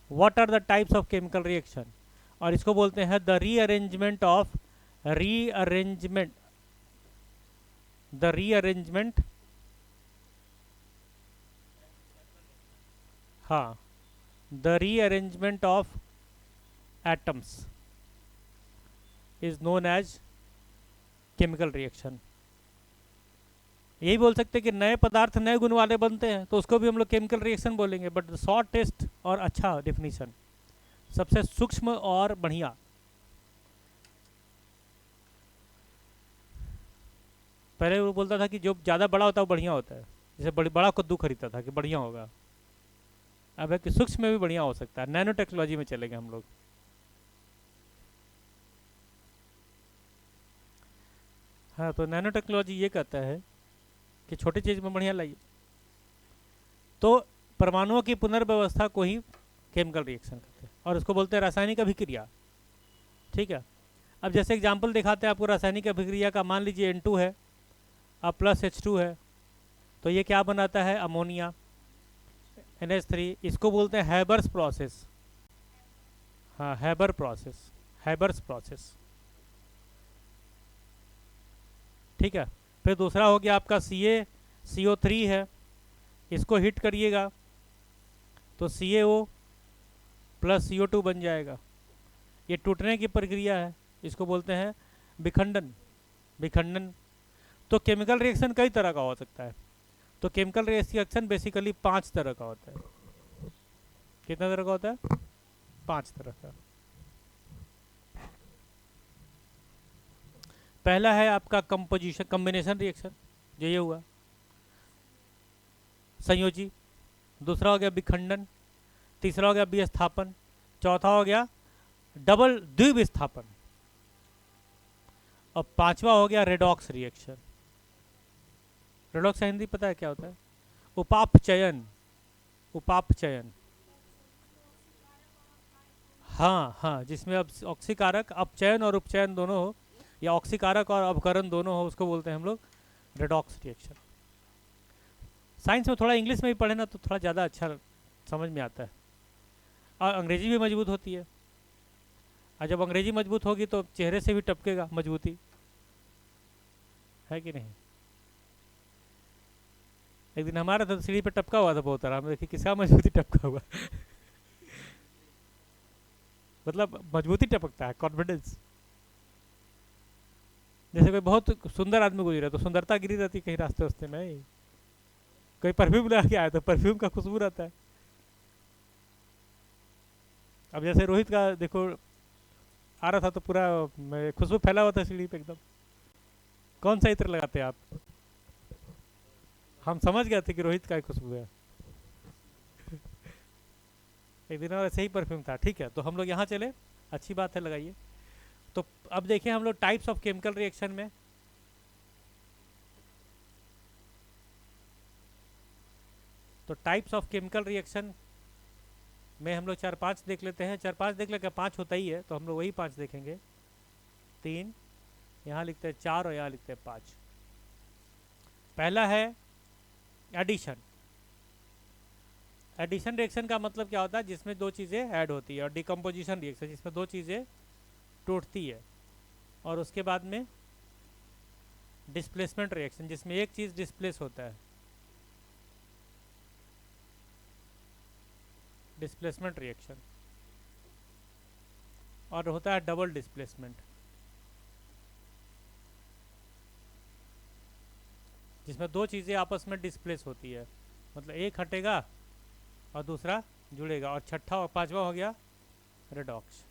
What are the types of chemical reaction? और इसको बोलते हैं द रीअरेंजमेंट हाँ, the rearrangement of atoms is known as chemical reaction. यही बोल सकते हैं कि नए पदार्थ नए गुण वाले बनते हैं तो उसको भी हम लोग केमिकल रिएक्शन बोलेंगे। बट द शॉर्टेस्ट और अच्छा डेफिनीशन, सबसे सूक्ष्म और बढ़िया। पहले वो बोलता था कि जो ज़्यादा बड़ा होता है वो बढ़िया होता है, जैसे बड़ा कद्दू खरीदता था कि बढ़िया होगा। अब है कि सूक्ष्म में भी बढ़िया हो सकता है, नैनो टेक्नोलॉजी में चलेंगे हम लोग। हाँ, तो नैनो टेक्नोलॉजी ये कहता है कि छोटी चीज़ में बढ़िया लाइए। तो परमाणुओं की पुनर्व्यवस्था को ही केमिकल रिएक्शन कहते हैं, और उसको बोलते हैं रासायनिक अभिक्रिया। ठीक है, अब जैसे एग्जाम्पल दिखाते हैं आपको रासायनिक अभिक्रिया का। मान लीजिए N2 है, अब प्लस H2 है, तो ये क्या बनाता है? Ammonia, NH3। इसको बोलते हैं हैबर्स प्रोसेस। हाँ, हैबर प्रोसेस, हैबर्स प्रोसेस। ठीक है, फिर दूसरा हो गया आपका CaCO3 है, इसको हिट करिएगा तो CaO प्लस CO2 बन जाएगा। ये टूटने की प्रक्रिया है, इसको बोलते हैं विखंडन। विखंडन। तो केमिकल रिएक्शन कई तरह का हो सकता है। तो केमिकल रिएक्शन बेसिकली 5 तरह का होता है। कितना तरह का होता है? 5 तरह का। पहला है आपका कंपोजिशन, कॉम्बिनेशन रिएक्शन, जो ये हुआ संयोजी। दूसरा हो गया विखंडन। तीसरा हो गया विस्थापन। चौथा हो गया डबल द्विविस्थापन। और पांचवा हो गया रेडॉक्स रिएक्शन। रेडॉक्स का हिंदी पता है क्या होता है? उपापचयन। उपापचयन। हाँ हाँ, जिसमें अब ऑक्सीकारक अपचयन और उपचयन दोनों हो, या ऑक्सीकारक और अपकरण दोनों हो, उसको बोलते हैं हम लोग रेडॉक्स रिएक्शन। साइंस में थोड़ा इंग्लिश में भी पढ़े ना तो थोड़ा ज़्यादा अच्छा समझ में आता है, और अंग्रेजी भी मजबूत होती है। और जब अंग्रेजी मजबूत होगी तो चेहरे से भी टपकेगा मजबूती, है कि नहीं? एक दिन हमारा तो सीढ़ी पे टपका हुआ था बहुत आराम, देखिए किसका मजबूती टपका हुआ मतलब मजबूती टपकता है, कॉन्फिडेंस। जैसे कोई बहुत सुंदर आदमी गुजर रहा है तो सुंदरता गिरी रहती कहीं रास्ते वास्ते में। कोई परफ्यूम लगा के आया तो परफ्यूम का खुशबू रहता है। अब जैसे रोहित का देखो, आ रहा था तो पूरा खुशबू फैला हुआ था सीढ़ी पे एकदम। कौन सा इत्र लगाते हैं आप? हम समझ गए थे कि रोहित का ही खुशबू है। एक दिन और ऐसे ही परफ्यूम था। ठीक है, तो हम लोग यहाँ चले, अच्छी बात है, लगाइए। तो अब देखिए हम लोग टाइप्स ऑफ केमिकल रिएक्शन में, तो टाइप्स ऑफ केमिकल रिएक्शन में हम लोग 4-5 देख लेते हैं। 4-5 देख लेकर 5 होता ही है तो हम लोग वही 5 देखेंगे। 3 यहाँ लिखते हैं, 4 और यहाँ लिखते हैं 5। पहला है एडिशन। एडिशन रिएक्शन का मतलब क्या होता है? जिसमें दो चीज़ें ऐड होती है। और डिकम्पोजिशन रिएक्शन, जिसमें दो चीज़ें टूटती है। और उसके बाद में डिस्प्लेसमेंट रिएक्शन, जिसमें एक चीज़ डिस्प्लेस होता है, डिस्प्लेसमेंट रिएक्शन। और होता है डबल डिस्प्लेसमेंट, जिसमें दो चीज़ें आपस में डिस्प्लेस होती है, मतलब एक हटेगा और दूसरा जुड़ेगा। और छठा और पांचवा हो गया रेडॉक्स।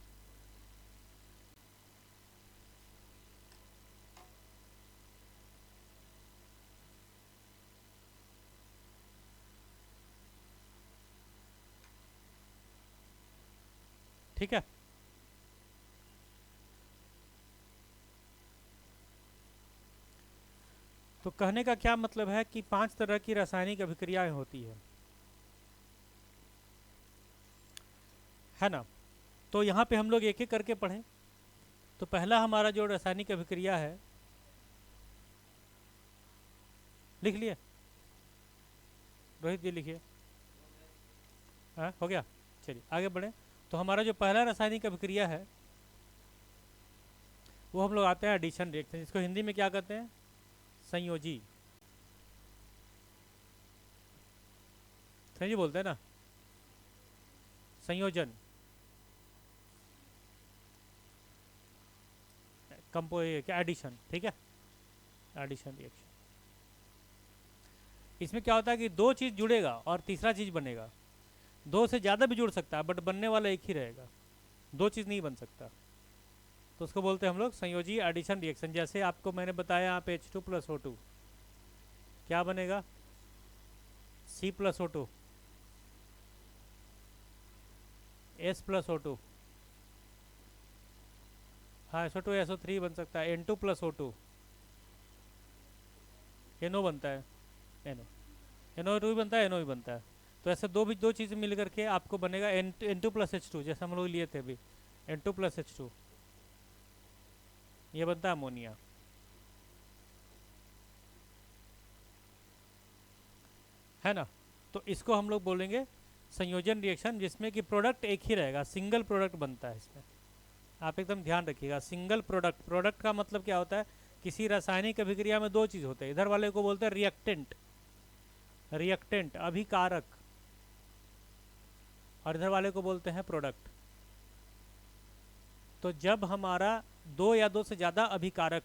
ठीक है, तो कहने का क्या मतलब है कि 5 तरह की रासायनिक अभिक्रियाएं होती है ना? तो यहाँ पे हम लोग एक एक करके पढ़ें। तो पहला हमारा जो रासायनिक अभिक्रिया है, लिख लिए? रोहित जी लिखिए। हाँ, हो गया। चलिए आगे बढ़े। तो हमारा जो पहला रासायनिक अभिक्रिया है वो हम लोग आते हैं एडिशन रिएक्शन, जिसको हिंदी में क्या कहते हैं? संयोजी। संयोजी बोलते हैं ना, संयोजन। कंपो क्या, एडिशन। ठीक है, एडिशन रिएक्शन। इसमें क्या होता है कि दो चीज़ जुड़ेगा और तीसरा चीज़ बनेगा। दो से ज़्यादा भी जुड़ सकता है बट बनने वाला एक ही रहेगा, दो चीज़ नहीं बन सकता। तो उसको बोलते हैं हम लोग संयोजी एडिशन रिएक्शन। जैसे आपको मैंने बताया यहाँ पे H2 प्लस O2 क्या बनेगा, C+O2, S+O2, हाँ SO2 SO3 बन सकता है, N2 प्लस O2, NO बनता है, NO, NO2 भी बनता है, NO भी बनता है। तो ऐसे दो चीज़ें मिल करके आपको बनेगा N2 प्लस H2, जैसे हम लोग लिए थे अभी N2 प्लस H2, ये बनता है अमोनिया। है ना। तो इसको हम लोग बोलेंगे संयोजन रिएक्शन, जिसमें कि प्रोडक्ट एक ही रहेगा, सिंगल प्रोडक्ट बनता है इसमें। आप एकदम ध्यान रखिएगा, सिंगल प्रोडक्ट। प्रोडक्ट का मतलब क्या होता है, किसी रासायनिक अभिक्रिया में दो चीज़ होते हैं, इधर वाले को बोलते हैं रिएक्टेंट, रिएक्टेंट अभिकारक, और इधर वाले को बोलते हैं प्रोडक्ट। तो जब हमारा दो या दो से ज़्यादा अभिकारक,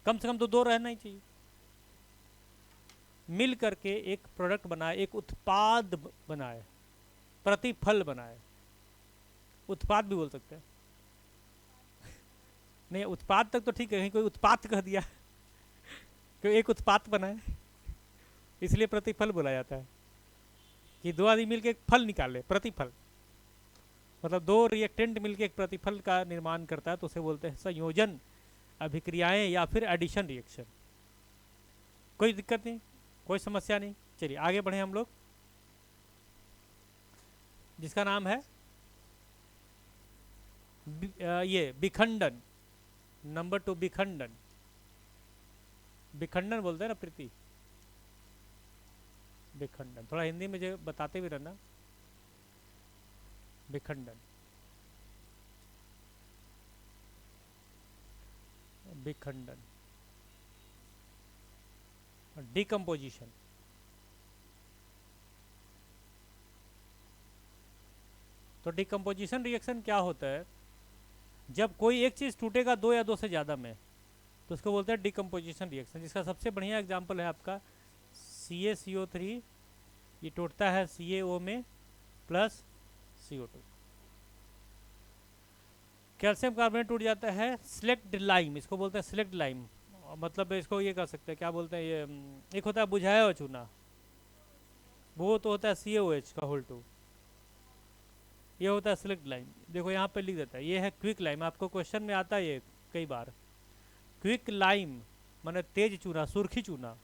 कम से कम तो दो रहना ही चाहिए, मिल करके एक प्रोडक्ट बनाए, एक उत्पाद बनाए, प्रतिफल बनाए, उत्पाद भी बोल सकते हैं। नहीं उत्पाद तक तो ठीक है, कहीं कोई उत्पाद कह दिया क्यों, एक उत्पाद बनाए इसलिए प्रतिफल बोला जाता है कि दो आदमी मिलकर एक फल निकाले, प्रतिफल मतलब दो रिएक्टेंट मिलकर एक प्रतिफल का निर्माण करता है, तो उसे बोलते हैं संयोजन अभिक्रियाएं या फिर एडिशन रिएक्शन। कोई दिक्कत नहीं, कोई समस्या नहीं। चलिए आगे बढ़े हम लोग, जिसका नाम है ये विखंडन। नंबर 2 विखंडन, विखंडन बोलते हैं ना प्रीति, विखंडन। थोड़ा हिंदी में जो बताते भी रहना, विखंडन, विखंडन, डिकम्पोजिशन। तो डिकम्पोजिशन रिएक्शन क्या होता है, जब कोई एक चीज़ टूटेगा दो या दो से ज़्यादा में, तो उसको बोलते हैं डिकम्पोजिशन रिएक्शन। जिसका सबसे बढ़िया एग्जांपल है आपका CaCO3, ये टूटता है CaO में प्लस CO2। कैल्शियम कार्बोनेट टूट जाता है सिलेक्ट लाइम, इसको बोलते हैं सिलेक्ट लाइम। मतलब इसको ये कह सकते हैं, क्या बोलते हैं ये, एक होता है बुझाया हुआ चूना, वो तो होता है CaOH का होल 2, ये होता है सिलेक्ट लाइम। देखो यहाँ पे लिख देता है, ये है क्विक लाइम, आपको क्वेश्चन में आता है ये कई बार। क्विक लाइम माने तेज चूना, सुर्खी चूना,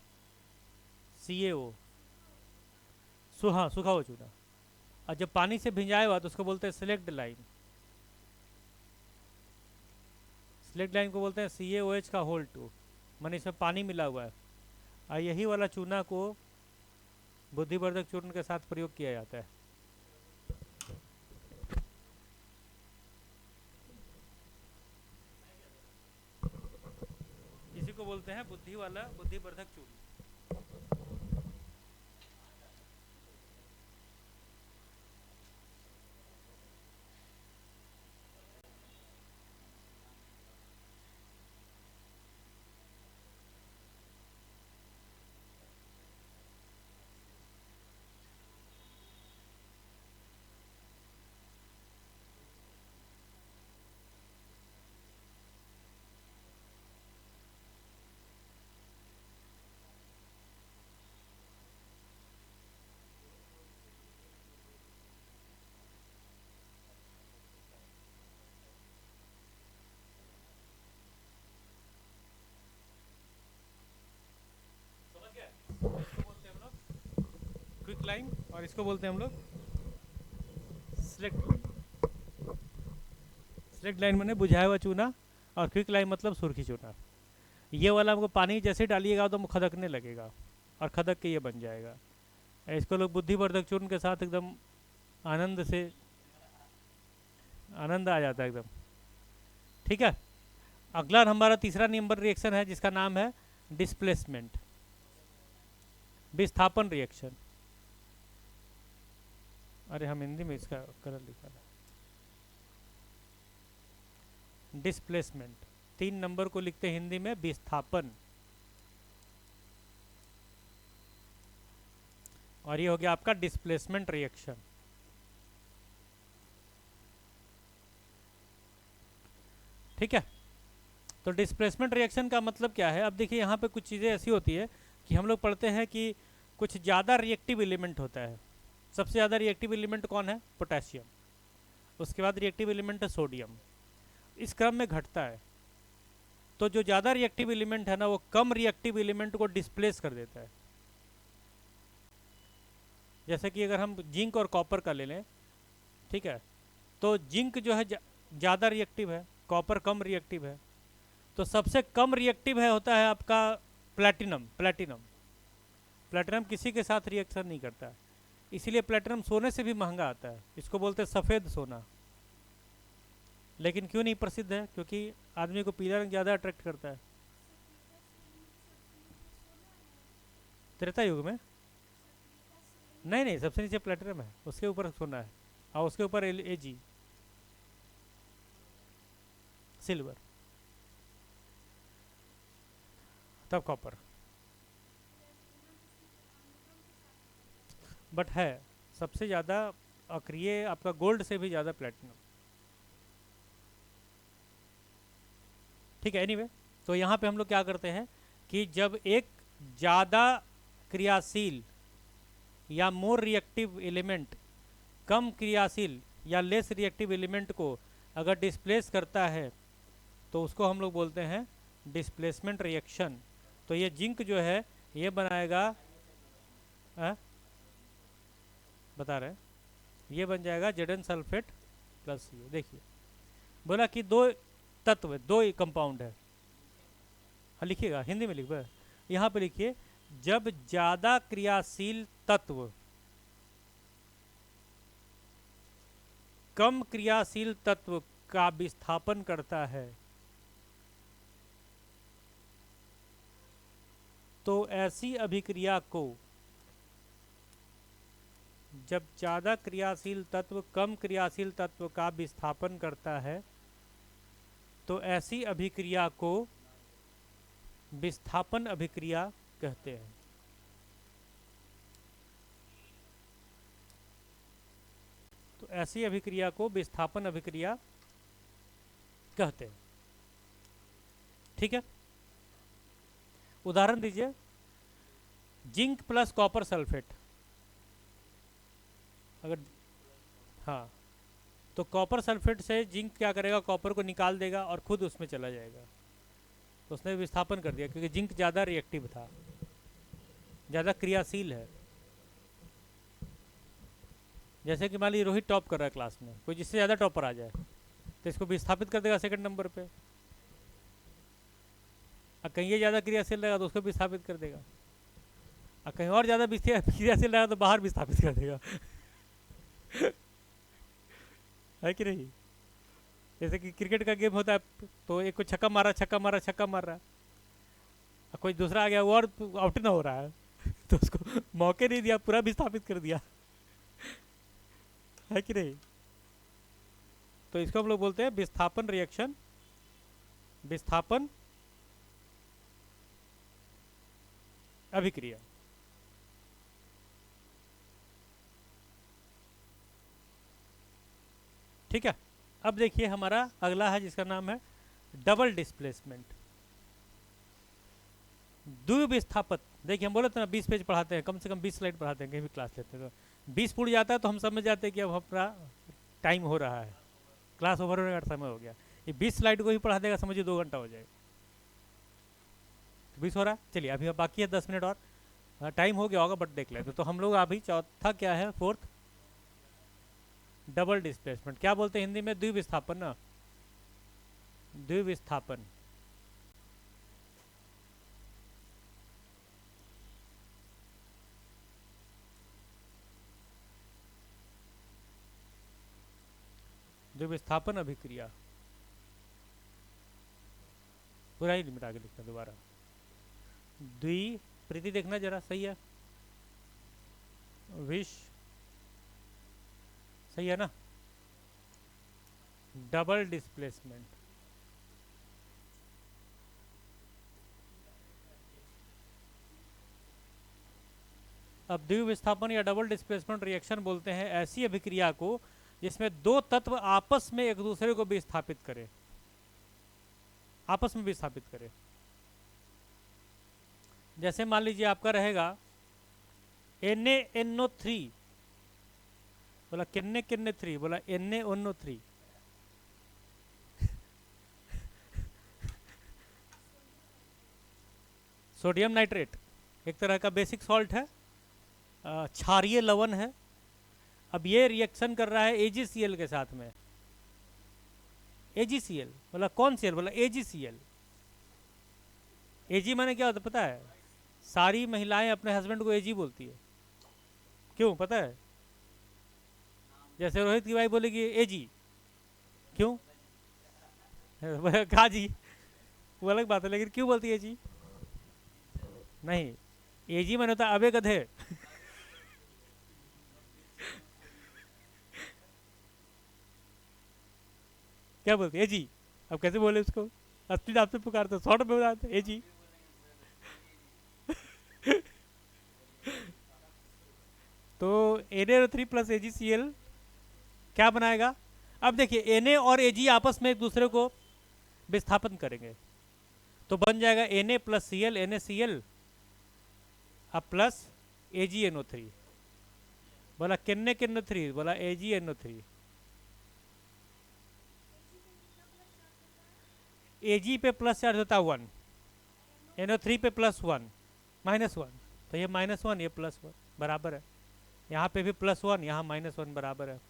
CaO, हाँ सूखा हुआ चूना। और जब पानी से भिंजाया हुआ तो उसको बोलते हैं सिलेक्ट लाइम। सिलेक्ट लाइम को बोलते हैं CaOH का होल 2, माने इसमें पानी मिला हुआ है। और यही वाला चूना को बुद्धिवर्धक चूर्ण के साथ प्रयोग किया जाता है। इसी को बोलते हैं बुद्धिवर्धक चूर्ण। क्विक लाइम, और इसको बोलते हैं हम लोग सिलेक्ट लाइम। सिलेक्ट लाइम मैंने बुझाया हुआ चूना, और क्विक लाइम मतलब सुर्खी चूना। ये वाला हमको पानी जैसे डालिएगा तो खदकने लगेगा, और खदक के ये बन जाएगा। इसको लोग बुद्धिवर्धक चूर्ण के साथ एकदम आनंद से, आनंद आ जाता है एकदम। ठीक है, अगला हमारा तीसरा नंबर रिएक्शन है, जिसका नाम है डिस्प्लेसमेंट, विस्थापन रिएक्शन। अरे हम हिंदी में इसका कलर लिखा था, डिस्प्लेसमेंट। 3 नंबर को लिखते हैं हिंदी में विस्थापन। और ये हो गया आपका डिस्प्लेसमेंट रिएक्शन। ठीक है। तो डिस्प्लेसमेंट रिएक्शन का मतलब क्या है? अब देखिए यहाँ पे कुछ चीज़ें ऐसी होती है कि हम लोग पढ़ते हैं कि कुछ ज़्यादा रिएक्टिव एलिमेंट होता है। सबसे ज़्यादा रिएक्टिव एलिमेंट कौन है? पोटेशियम। उसके बाद रिएक्टिव एलिमेंट है सोडियम। इस क्रम में घटता है। तो जो ज़्यादा रिएक्टिव एलिमेंट है ना, वो कम रिएक्टिव एलिमेंट को डिस्प्लेस कर देता है। जैसे कि अगर हम जिंक और कॉपर का ले लें, ठीक है, तो जिंक जो है ज़्यादा रिएक्टिव है, कॉपर कम रिएक्टिव है। तो सबसे कम रिएक्टिव है होता है आपका प्लैटिनम। प्लैटिनम किसी के साथ रिएक्शन नहीं करता है, इसीलिए प्लैटिनम सोने से भी महंगा आता है। इसको बोलते हैं सफ़ेद सोना। लेकिन क्यों नहीं प्रसिद्ध है? क्योंकि आदमी को पीला रंग ज़्यादा अट्रैक्ट करता है। त्रेता युग में नहीं नहीं, सबसे नीचे प्लैटिनम है, उसके ऊपर सोना है, और उसके ऊपर एजी सिल्वर, तब कॉपर। बट है सबसे ज़्यादा अक्रिय आपका गोल्ड से भी ज़्यादा प्लैटिनम। ठीक है, एनीवे, तो यहाँ पे हम लोग क्या करते हैं कि जब एक ज़्यादा क्रियाशील या मोर रिएक्टिव एलिमेंट कम क्रियाशील या लेस रिएक्टिव एलिमेंट को अगर डिस्प्लेस करता है तो उसको हम लोग बोलते हैं डिस्प्लेसमेंट रिएक्शन। तो ये जिंक जो है ये बनाएगा बता रहे हैं, ये बन जाएगा Zn सल्फेट प्लस CO। देखिए बोला कि दो तत्व, दो कंपाउंड है। हाँ लिखिएगा, हिंदी में लिखिए, यहाँ पे लिखिए, जब ज़्यादा क्रियाशील तत्व कम क्रियाशील तत्व का विस्थापन करता है तो ऐसी अभिक्रिया को, जब ज़्यादा क्रियाशील तत्व कम क्रियाशील तत्व का विस्थापन करता है तो ऐसी अभिक्रिया को विस्थापन अभिक्रिया कहते हैं। तो ऐसी अभिक्रिया को विस्थापन अभिक्रिया कहते हैं। ठीक है, उदाहरण दीजिए, जिंक प्लस कॉपर सल्फेट। अगर हाँ, तो कॉपर सल्फेट से जिंक क्या करेगा, कॉपर को निकाल देगा और खुद उसमें चला जाएगा। तो उसने विस्थापन कर दिया क्योंकि जिंक ज़्यादा रिएक्टिव था, ज़्यादा क्रियाशील है। जैसे कि मान लीजिए रोहित टॉप कर रहा है क्लास में, कोई जिससे ज़्यादा टॉपर आ जाए तो इसको विस्थापित कर देगा सेकंड नंबर पे। और कहीं ये ज़्यादा क्रियाशील रहेगा तो उसको विस्थापित कर देगा, और कहीं और ज़्यादा क्रियाशील रहेगा तो बाहर विस्थापित कर देगा। है कि नहीं? जैसे कि क्रिकेट का गेम होता है, तो एक को छक्का मारा छक्का मारा छक्का मार रहा है, और कोई दूसरा आ गया वो और आउट ना हो रहा है, तो उसको मौके नहीं दिया, पूरा विस्थापित कर दिया। है कि नहीं? तो इसको हम लोग बोलते हैं विस्थापन रिएक्शन, विस्थापन अभिक्रिया। ठीक है, अब देखिए हमारा अगला है जिसका नाम है डबल डिस्प्लेसमेंट, द्विविस्थापन। देखिए हम बोले थे ना 20 पेज पढ़ाते हैं, कम से कम 20 स्लाइड पढ़ाते हैं, कहीं भी क्लास लेते हैं तो 20 पूर्ण जाता है तो हम समझ जाते हैं कि अब हमारा टाइम हो रहा है, क्लास ओवर होने का समय हो गया। ये 20 स्लाइड को ही पढ़ा देगा, समझिए 2 घंटा हो जाएगा। 20 हो रहा है, चलिए अभी अब बाकी है 10 मिनट और टाइम हो गया होगा, बट देख लेते। तो हम लोग अभी चौथा क्या है, फोर्थ डबल डिस्प्लेसमेंट। क्या बोलते हैं हिंदी में? द्विविस्थापन ना, द्विविस्थापन। द्विविस्थापन अभिक्रिया, पूरा ही मिटा के लिखना दोबारा। द्वि, प्रीति देखना जरा, सही है? विष, सही है ना? डबल डिस्प्लेसमेंट, अब द्विविस्थापन या डबल डिस्प्लेसमेंट रिएक्शन बोलते हैं ऐसी अभिक्रिया को जिसमें दो तत्व आपस में एक दूसरे को विस्थापित करें। आपस में विस्थापित करे। जैसे मान लीजिए आपका रहेगा NaNO3, बोला किन्ने किन्ने 3, बोला NaNO3, सोडियम नाइट्रेट एक तरह का बेसिक सॉल्ट है, क्षारीय लवण है। अब ये रिएक्शन कर रहा है AgCl के साथ में। AgCl बोला कौन Cl, बोला AgCl। Ag माने क्या होता है पता है? सारी महिलाएं अपने हस्बैंड को Ag बोलती है। क्यों पता है? जैसे रोहित की भाई बोलेगी Ag, क्यों? कहा जी, वो अलग बात है, लेकिन क्यों बोलती है Ag? नहीं, Ag माने होता अबे गधे। क्या बोलते हैं Ag? अब कैसे बोले उसको? असली नाम से पुकारते, शॉर्ट में बताते Ag। तो Na3 प्लस AgCl क्या बनाएगा? अब देखिए Na और Ag आपस में एक दूसरे को विस्थापन करेंगे, तो बन जाएगा Na प्लस Cl, NaCl अब प्लस AgNO3। बोला किन्ने किन्ने 3, बोला AgNO3। Ag पे प्लस चार्ज होता है 1, NO3 पे प्लस 1, -1, तो ये -1 ये +1 बराबर है। यहाँ पे भी +1 यहाँ -1 बराबर है,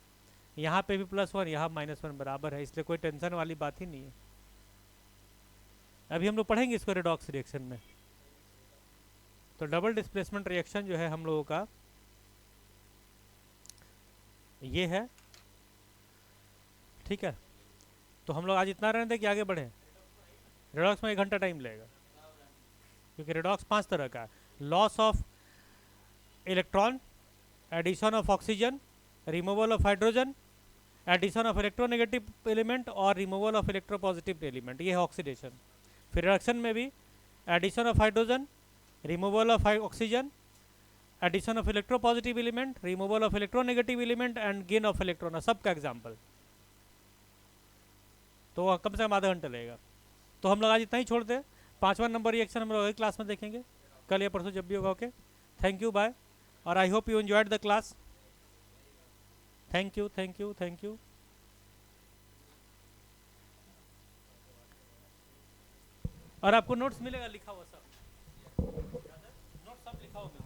यहाँ पे भी +1 यहाँ -1 बराबर है, इसलिए कोई टेंशन वाली बात ही नहीं है। अभी हम लोग पढ़ेंगे इसको रेडॉक्स रिएक्शन में। तो डबल डिस्प्लेसमेंट रिएक्शन जो है हम लोगों का ये है, ठीक है। तो हम लोग आज इतना रहने दें कि आगे बढ़े। रेडॉक्स में 1 घंटा टाइम लगेगा, क्योंकि रेडॉक्स 5 तरह का है। Loss of electron, addition of oxygen, removal of hydrogen, addition of electronegative element और रिमूवल ऑफ इलेक्ट्रोपॉजिटिव एलिमेंट, ये है ऑक्सीडेशन। फिर रिडक्शन में भी addition of hydrogen, removal of oxygen, addition of electropositive element, removal of electronegative element and gain of electron, सबका example. तो कम से कम आधा घंटा लगेगा। तो हम लोग आज इतना ही छोड़ते हैं। 5वां नंबर रिएक्शन हम लोग अगली क्लास में देखेंगे, कल या परसों जब भी होगा। ओके, थैंक यू, बाय, और I hope you enjoyed the class. Thank you thank you thank you. और आपको नोट्स मिलेगा लिखा हुआ सब, नोट्स सब लिखा हुआ मिलेगा।